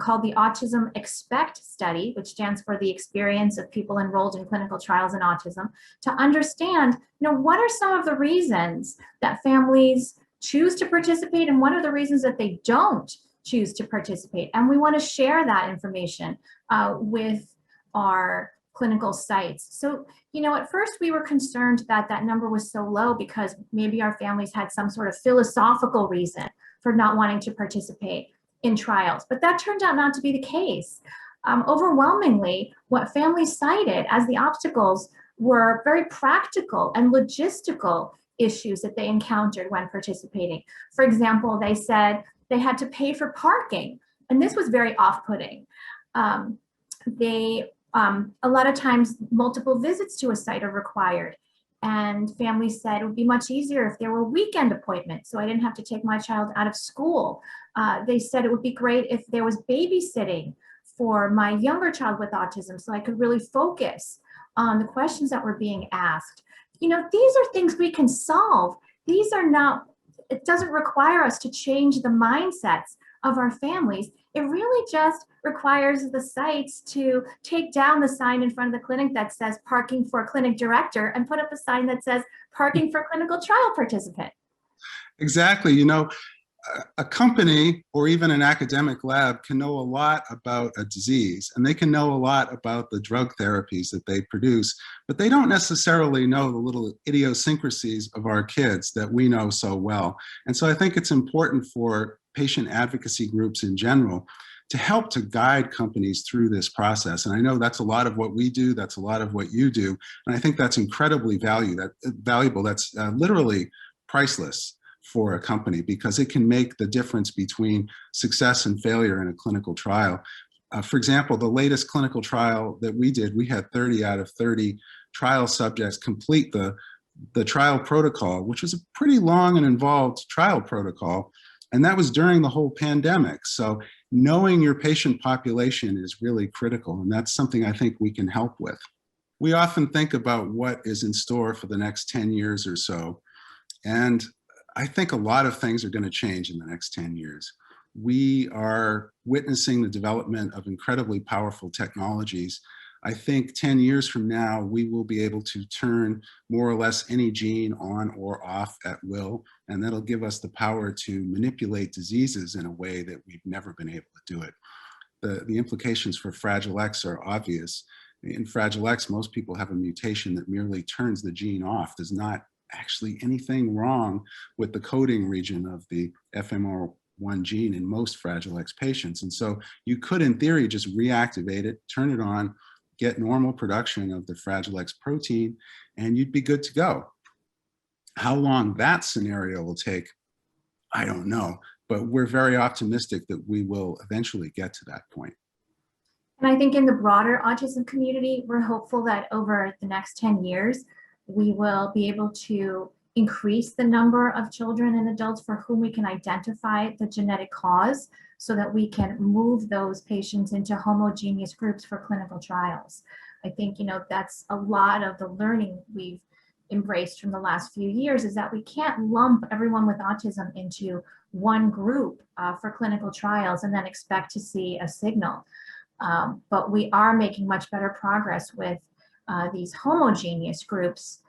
called the Autism Expect Study, which stands for the experience of people enrolled in clinical trials in autism, to understand, you know, what are some of the reasons that families choose to participate and what are the reasons that they don't choose to participate. And we want to share that information with our clinical sites. So, you know, at first we were concerned that that number was so low because maybe our families had some sort of philosophical reason for not wanting to participate in trials, but that turned out not to be the case. Overwhelmingly, what families cited as the obstacles were very practical and logistical issues that they encountered when participating. For example, they said they had to pay for parking, and this was very off-putting. A lot of times multiple visits to a site are required, and families said it would be much easier if there were weekend appointments so I didn't have to take my child out of school. They said it would be great if there was babysitting for my younger child with autism so I could really focus on the questions that were being asked. You know, these are things we can solve. These are not, it doesn't require us to change the mindsets of our families. It really just requires the sites to take down the sign in front of the clinic that says parking for clinic director and put up a sign that says parking for clinical trial participant. Exactly. You know, a company or even an academic lab can know a lot about a disease, and they can know a lot about the drug therapies that they produce, but they don't necessarily know the little idiosyncrasies of our kids that we know so well. And so I think it's important for patient advocacy groups in general to help to guide companies through this process. And I know that's a lot of what we do, that's a lot of what you do, and I think that's incredibly valuable. That's literally priceless for a company because it can make the difference between success and failure in a clinical trial. For example, the latest clinical trial that we did, we had 30 out of 30 trial subjects complete the trial protocol, which was a pretty long and involved trial protocol. And that was during the whole pandemic. So knowing your patient population is really critical. And that's something I think we can help with. We often think about what is in store for the next 10 years or so. And I think a lot of things are going to change in the next 10 years. We are witnessing the development of incredibly powerful technologies. I think 10 years from now, we will be able to turn more or less any gene on or off at will, and that'll give us the power to manipulate diseases in a way that we've never been able to do it. The implications for Fragile X are obvious. In Fragile X, most people have a mutation that merely turns the gene off. There's not actually anything wrong with the coding region of the one gene in most Fragile X patients. And so you could, in theory, just reactivate it, turn it on, get normal production of the Fragile X protein, and you'd be good to go. How long that scenario will take, I don't know, but we're very optimistic that we will eventually get to that point. And I think in the broader autism community, we're hopeful that over the next 10 years, we will be able to increase the number of children and adults for whom we can identify the genetic cause so that we can move those patients into homogeneous groups for clinical trials. I think, that's a lot of the learning we've embraced from the last few years, is that we can't lump everyone with autism into one group for clinical trials and then expect to see a signal. But we are making much better progress with these homogeneous groups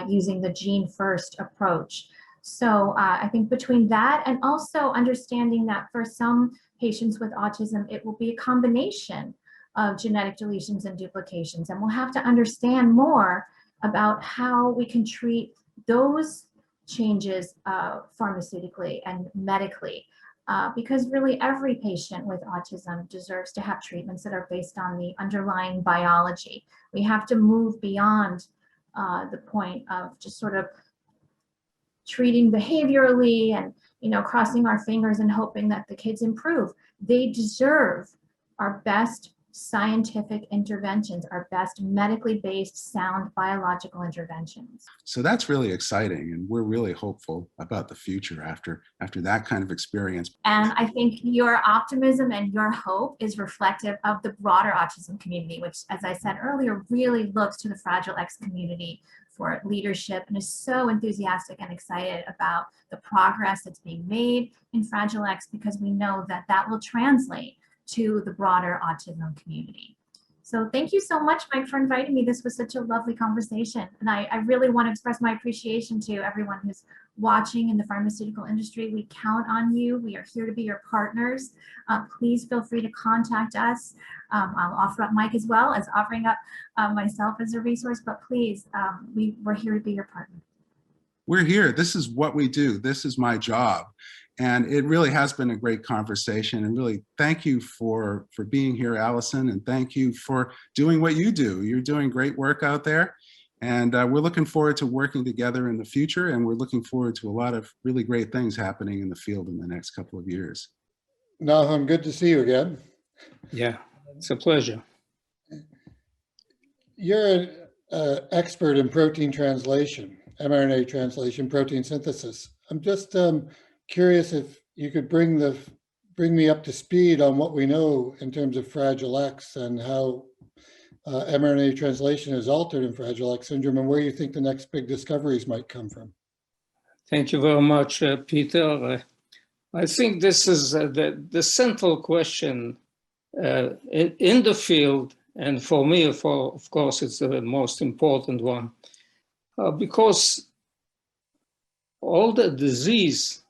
using the gene first approach. So I think between that and also understanding that for some patients with autism, it will be a combination of genetic deletions and duplications. And we'll have to understand more about how we can treat those changes pharmaceutically and medically. Because really every patient with autism deserves to have treatments that are based on the underlying biology. We have to move beyond the point of just sort of treating behaviorally and crossing our fingers and hoping that the kids improve. They deserve our best scientific interventions, our best medically based sound biological interventions. So that's really exciting, and we're really hopeful about the future after that kind of experience. And I think your optimism and your hope is reflective of the broader autism community, which, as I said earlier, really looks to the Fragile X community for leadership and is so enthusiastic and excited about the progress that's being made in Fragile X, because we know that that will translate to the broader autism community. So thank you so much, Mike, for inviting me. This was such a lovely conversation. And I really want to express my appreciation to everyone who's watching in the pharmaceutical industry. We count on you. We are here to be your partners. Please feel free to contact us. I'll offer up Mike as well as offering up myself as a resource, but please, we're here to be your partner. We're here. This is what we do. This is my job. And it really has been a great conversation, and really thank you for being here, Allison, and thank you for doing what you do. You're doing great work out there, and we're looking forward to working together in the future, and we're looking forward to a lot of really great things happening in the field in the next couple of years. Nathan, good to see you again. Yeah, it's a pleasure. You're an expert in protein translation, mRNA translation, protein synthesis. I'm just curious if you could bring me up to speed on what we know in terms of Fragile X and how mRNA translation is altered in Fragile X syndrome, and where you think the next big discoveries might come from. Thank you very much, Peter. I think this is the central question in the field, and for me, of course, it's the most important one, because all the disease,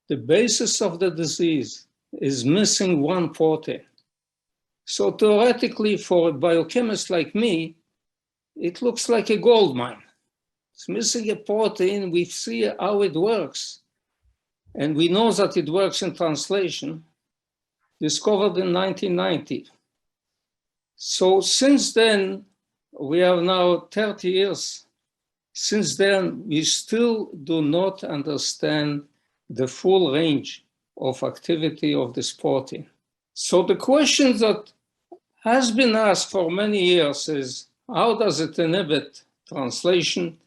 the basis of the disease is missing one protein. So theoretically, for a biochemist like me, it looks like a gold mine. It's missing a protein, we see how it works. And we know that it works in translation, discovered in 1990. So since then, we are now 30 years. Since then, we still do not understand the full range of activity of this protein. So the question that has been asked for many years is, how does it inhibit translation?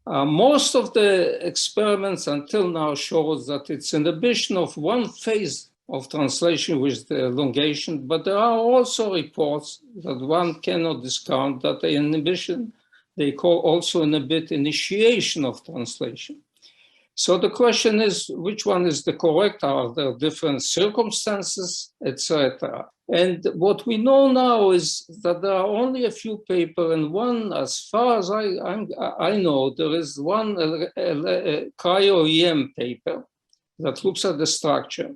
Most of the experiments until now shows that it's inhibition of one phase of translation, which is the elongation, but there are also reports that one cannot discount that the inhibition, they also inhibit initiation of translation. So the question is, which one is the correct? Are there different circumstances, etc.? And what we know now is that there are only a few papers, and one, as far as I know, there is one cryo-EM paper that looks at the structure.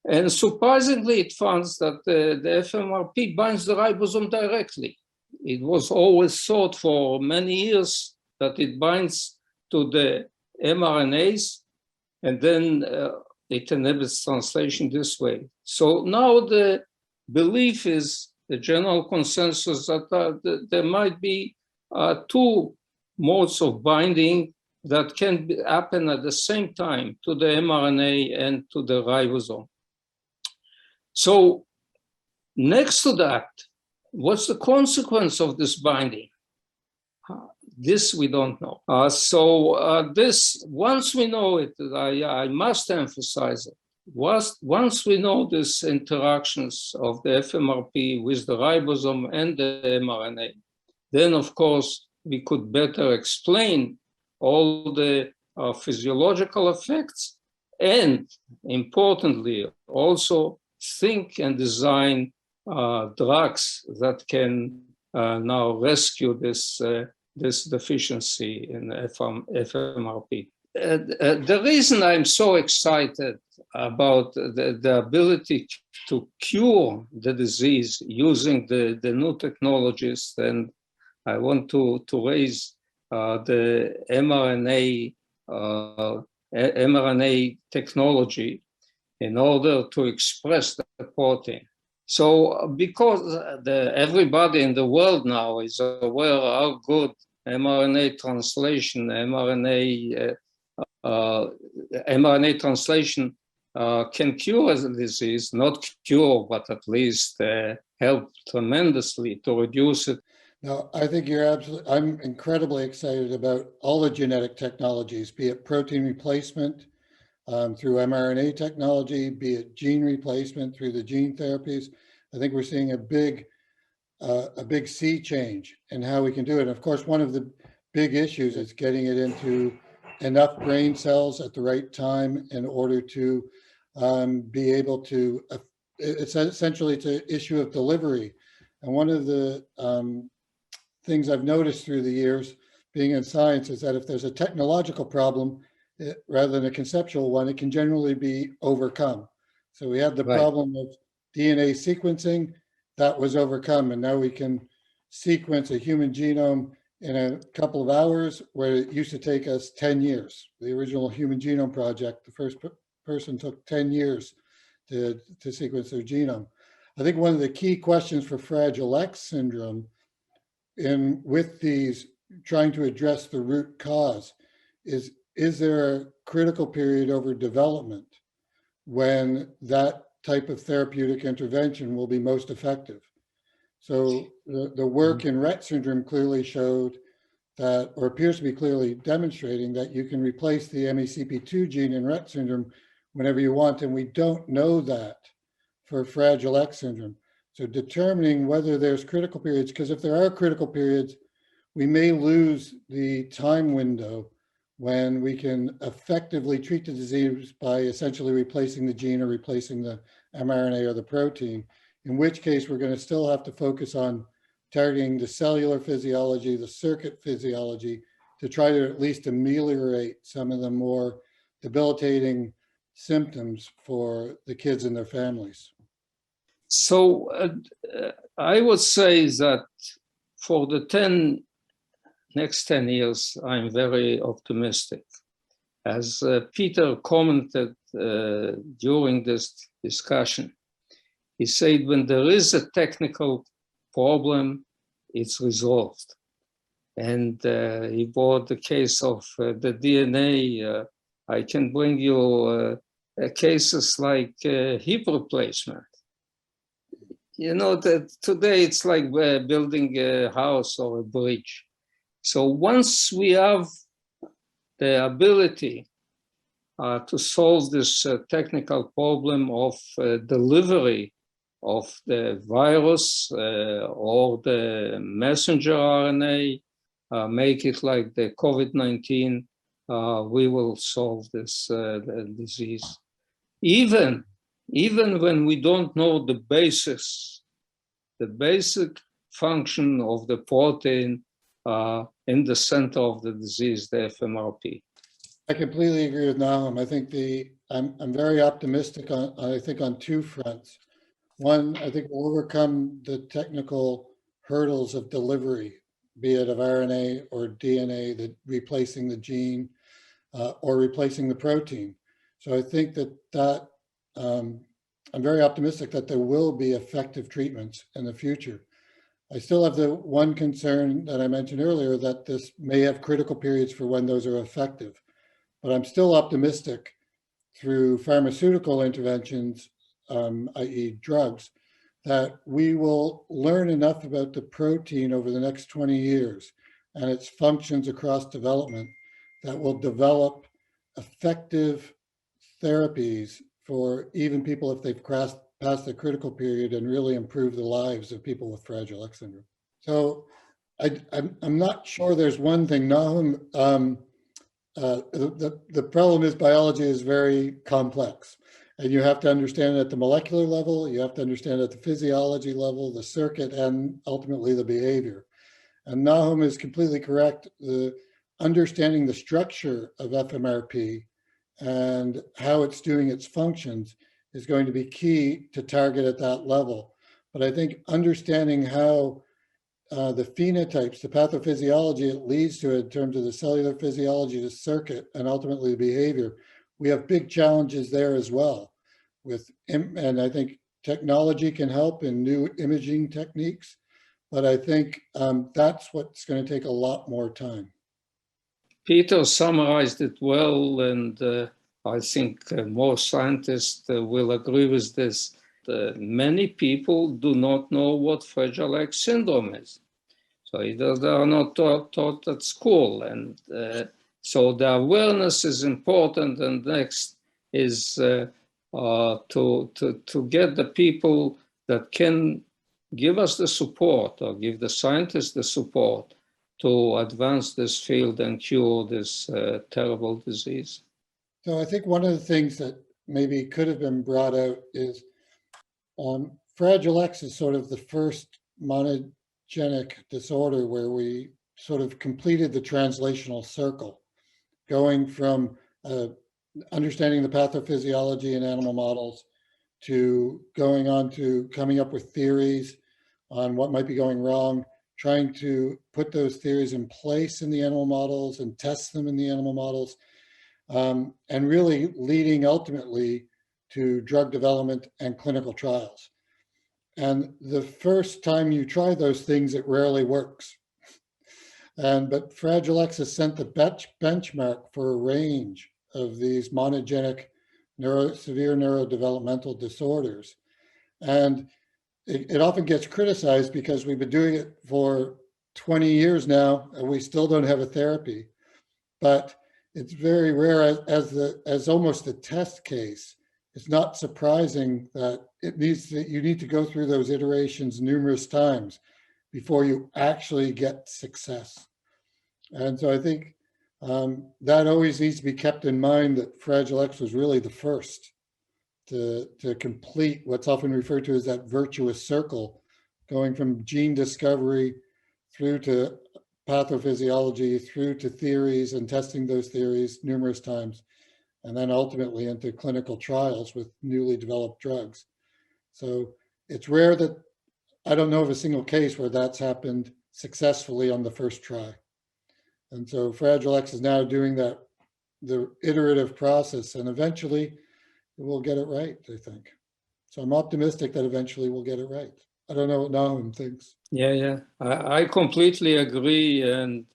And surprisingly, it finds that the FMRP binds the ribosome directly. It was always thought for many years that it binds to the mRNAs, and then it inhibits translation this way. So now the belief is, the general consensus, that there might be two modes of binding that can happen at the same time to the mRNA and to the ribosome. So next to that, what's the consequence of this binding? This we don't know. This, once we know it, I must emphasize it. Once we know these interactions of the FMRP with the ribosome and the mRNA, then of course we could better explain all the physiological effects, and importantly also think and design drugs that can now rescue this deficiency in FMRP. The reason I'm so excited about the ability to cure the disease using the new technologies, and I want to raise the mRNA technology in order to express the protein. So because everybody in the world now is aware how good mRNA translation, mRNA translation can cure the disease, not cure, but at least help tremendously to reduce it. No, I think you're absolutely, I'm incredibly excited about all the genetic technologies, be it protein replacement through mRNA technology, be it gene replacement through the gene therapies. I think we're seeing a big sea change in how we can do it. And of course, one of the big issues is getting it into enough brain cells at the right time in order to be able to, it's essentially it's an issue of delivery. And one of the things I've noticed through the years being in science is that if there's a technological problem, rather than a conceptual one, it can generally be overcome. So we had the problem of DNA sequencing, that was overcome, and now we can sequence a human genome in a couple of hours, where it used to take us 10 years. The original Human Genome Project, the first person took 10 years to sequence their genome. I think one of the key questions for Fragile X syndrome, with these trying to address the root cause, is there a critical period over development when that type of therapeutic intervention will be most effective? So the work in Rett syndrome clearly showed that, or appears to be clearly demonstrating, that you can replace the MECP2 gene in Rett syndrome whenever you want, and we don't know that for Fragile X syndrome. So determining whether there's critical periods, because if there are critical periods, we may lose the time window when we can effectively treat the disease by essentially replacing the gene or replacing the mRNA or the protein, in which case we're going to still have to focus on targeting the cellular physiology, the circuit physiology, to try to at least ameliorate some of the more debilitating symptoms for the kids and their families. So I would say that for the next 10 years, I'm very optimistic. As Peter commented during this discussion, he said when there is a technical problem, it's resolved. And he brought the case of the DNA. I can bring you cases like hip replacement. You know, that today it's like building a house or a bridge. So once we have the ability to solve this technical problem of delivery of the virus or the messenger RNA, make it like the COVID-19, we will solve this disease. Even when we don't know the basic function of the protein in the center of the disease, the FMRP. I completely agree with Nahum. I think I'm very optimistic on two fronts. One, I think we'll overcome the technical hurdles of delivery, be it of RNA or DNA, that replacing the gene or replacing the protein. So I think that I'm very optimistic that there will be effective treatments in the future. I still have the one concern that I mentioned earlier, that this may have critical periods for when those are effective. But I'm still optimistic through pharmaceutical interventions, i.e. drugs, that we will learn enough about the protein over the next 20 years and its functions across development that will develop effective therapies for even people if they've passed the critical period, and really improve the lives of people with Fragile X syndrome. So I'm not sure there's one thing. Nahum, the problem is biology is very complex, and you have to understand it at the molecular level, you have to understand it at the physiology level, the circuit, and ultimately the behavior. And Nahum is completely correct. The understanding the structure of FMRP and how it's doing its functions is going to be key to target at that level. But I think understanding how the phenotypes, the pathophysiology it leads to in terms of the cellular physiology, the circuit, and ultimately the behavior, we have big challenges there as well. And I think technology can help in new imaging techniques, but I think that's what's going to take a lot more time. Peter summarized it well, and I think most scientists will agree with this. Many people do not know what Fragile X syndrome is. So either they are not taught at school, and so the awareness is important. And next is to get the people that can give us the support, or give the scientists the support to advance this field and cure this terrible disease. So I think one of the things that maybe could have been brought out is Fragile X is sort of the first monogenic disorder where we sort of completed the translational circle, going from understanding the pathophysiology in animal models to going on to coming up with theories on what might be going wrong, trying to put those theories in place in the animal models and test them in the animal models, and really leading ultimately to drug development and clinical trials. And the first time you try those things, it rarely works. But Fragile X has set the benchmark for a range of these monogenic severe neurodevelopmental disorders. And it often gets criticized because we've been doing it for 20 years now, and we still don't have a therapy. But it's very rare as almost a test case. It's not surprising that you need to go through those iterations numerous times before you actually get success. And so I think that always needs to be kept in mind, that Fragile X was really the first to complete what's often referred to as that virtuous circle, going from gene discovery through to pathophysiology, through to theories and testing those theories numerous times, and then ultimately into clinical trials with newly developed drugs. So it's rare that, I don't know of a single case where that's happened successfully on the first try. And so Fragile X is now doing the iterative process, and eventually we'll get it right, I think. So I'm optimistic that eventually we'll get it right. I don't know what Nahum thinks. Yeah, I completely agree. And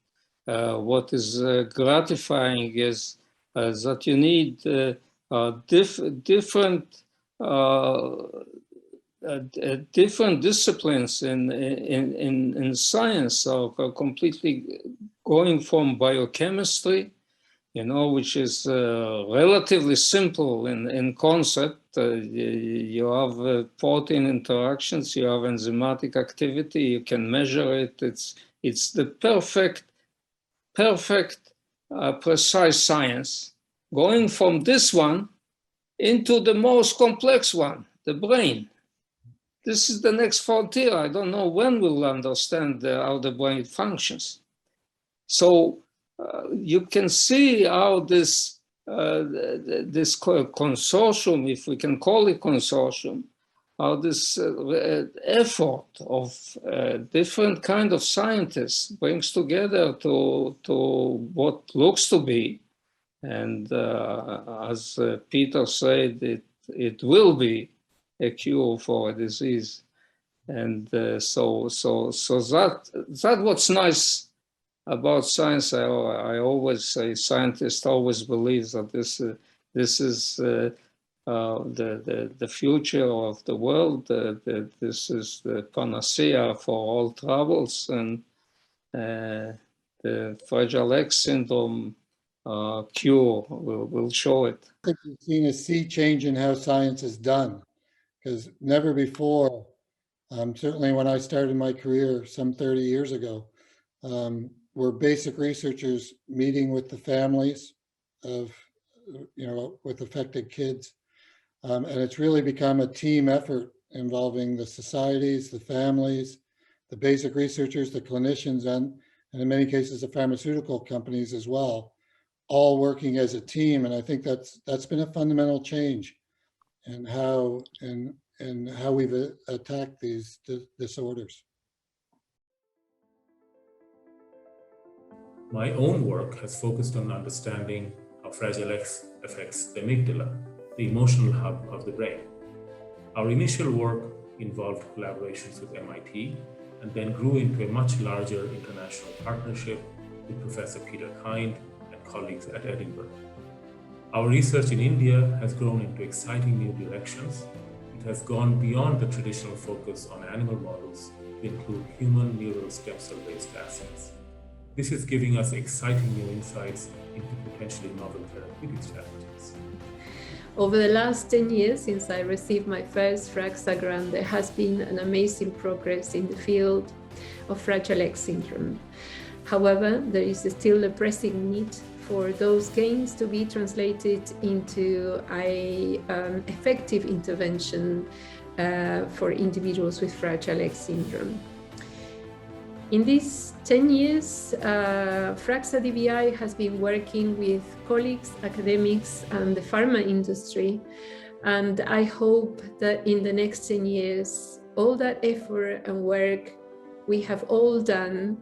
what is gratifying is that you need different disciplines in science, so completely going from biochemistry, which is relatively simple in concept. You have protein interactions, you have enzymatic activity, you can measure it. It's the perfect, precise science. Going from this one into the most complex one, the brain. This is the next frontier. I don't know when we'll understand how the brain functions. So you can see how this consortium, if we can call it consortium, how this effort of different kind of scientists brings together to what looks to be And as Peter said, it will be a cure for a disease. And so that what's nice about science. I always say scientists always believe that this is the future of the world. This is the panacea for all troubles, and the Fragile X syndrome cure will show it. I think we've seen a sea change in how science is done, because never before, certainly when I started my career some 30 years ago, were basic researchers meeting with the families of, with affected kids. And it's really become a team effort involving the societies, the families, the basic researchers, the clinicians, and in many cases, the pharmaceutical companies as well, all working as a team. And I think that's been a fundamental change in how we've attacked these disorders. My own work has focused on understanding how Fragile X affects the amygdala, the emotional hub of the brain. Our initial work involved collaborations with MIT and then grew into a much larger international partnership with Professor Peter Kind and colleagues at Edinburgh. Our research in India has grown into exciting new directions. It has gone beyond the traditional focus on animal models to include human neural stem cell-based assays. This is giving us exciting new insights into potentially novel therapeutic strategies. Over the last 10 years, since I received my first FRAXA grant, there has been an amazing progress in the field of Fragile X syndrome. However, there is still a pressing need for those gains to be translated into an effective intervention for individuals with Fragile X syndrome. In these 10 years, FRAXA DBI has been working with colleagues, academics, and the pharma industry. And I hope that in the next 10 years, all that effort and work we have all done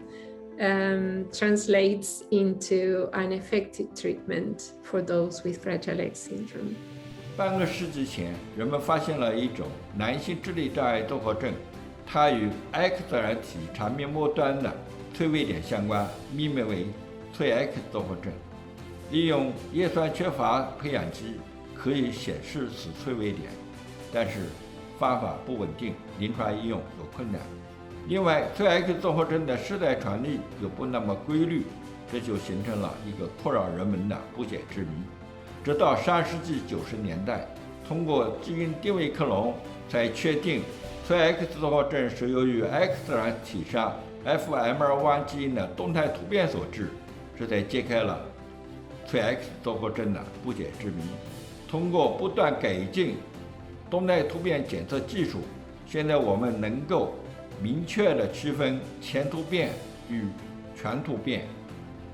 translates into an effective treatment for those with Fragile X syndrome. 半个世纪前，人们发现了一种男性智力障碍综合症。 它与 X 染体长面末端的脆位点相关，命名为脆 X 综合症。利用叶酸缺乏培养基可以显示此脆位点，但是方法不稳定，临床应用有困难。另外，脆 X 综合症的世代传递又不那么规律，这就形成了一个困扰人们的不解之谜。直到上世纪90年代，通过基因定位克隆才确定。 脆 X 综合症是由于 X 染体上 FMR1 基因的动态突变所致，这才揭开了脆 X 综合症的不解之谜。通过不断改进动态突变检测技术，现在我们能够明确地区分前突变与全突变，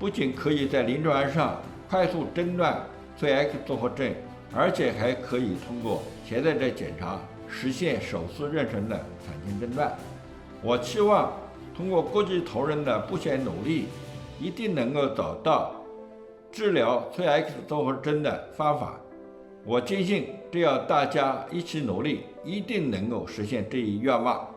不仅可以在临床上快速诊断脆 X 综合症，而且还可以通过携带者检查。 实现首次妊娠的产前诊断。我期望通过国际同仁的不懈努力，一定能够找到治疗脆 X 综合征的方法。我坚信，只要大家一起努力，一定能够实现这一愿望。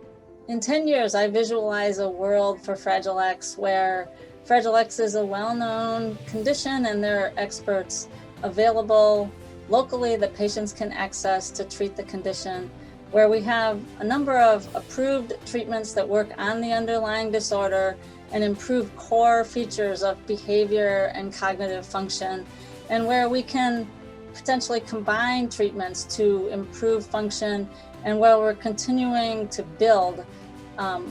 In 10 years, I visualize a world for Fragile X where Fragile X is a well-known condition and there are experts available locally that patients can access to treat the condition. Where we have a number of approved treatments that work on the underlying disorder and improve core features of behavior and cognitive function, and where we can potentially combine treatments to improve function, and where we're continuing to build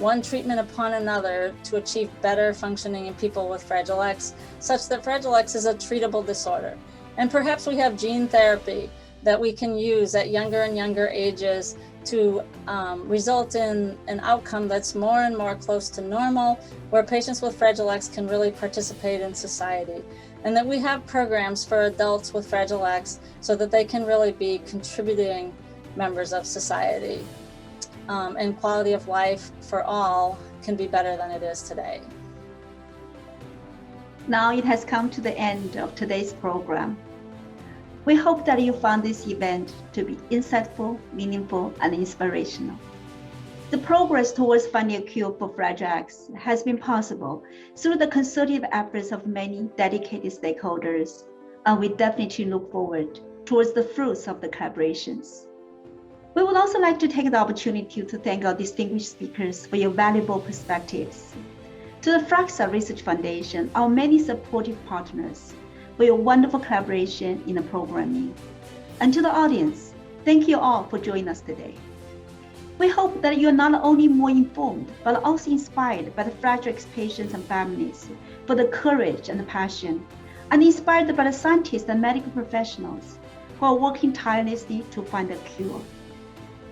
one treatment upon another to achieve better functioning in people with Fragile X, such that Fragile X is a treatable disorder. And perhaps we have gene therapy that we can use at younger and younger ages to result in an outcome that's more and more close to normal, where patients with Fragile X can really participate in society. And that we have programs for adults with Fragile X so that they can really be contributing members of society. And quality of life for all can be better than it is today. Now it has come to the end of today's program. We hope that you found this event to be insightful, meaningful, and inspirational. The progress towards finding a cure for Fragile X has been possible through the concerted efforts of many dedicated stakeholders, and we definitely look forward towards the fruits of the collaborations. We would also like to take the opportunity to thank our distinguished speakers for your valuable perspectives. To the FRAXA Research Foundation, our many supportive partners, for your wonderful collaboration in the programming. And to the audience, thank you all for joining us today. We hope that you are not only more informed, but also inspired by the Fragile X patients and families for the courage and the passion, and inspired by the scientists and medical professionals who are working tirelessly to find a cure.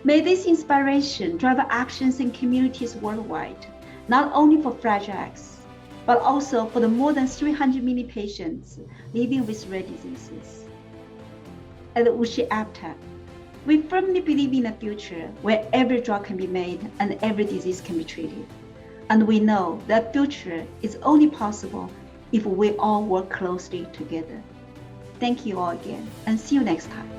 May this inspiration drive actions in communities worldwide, not only for Fragile X, but also for the more than 300 million patients living with rare diseases. At WuXi AppTec, we firmly believe in a future where every drug can be made and every disease can be treated. And we know that future is only possible if we all work closely together. Thank you all again, and see you next time.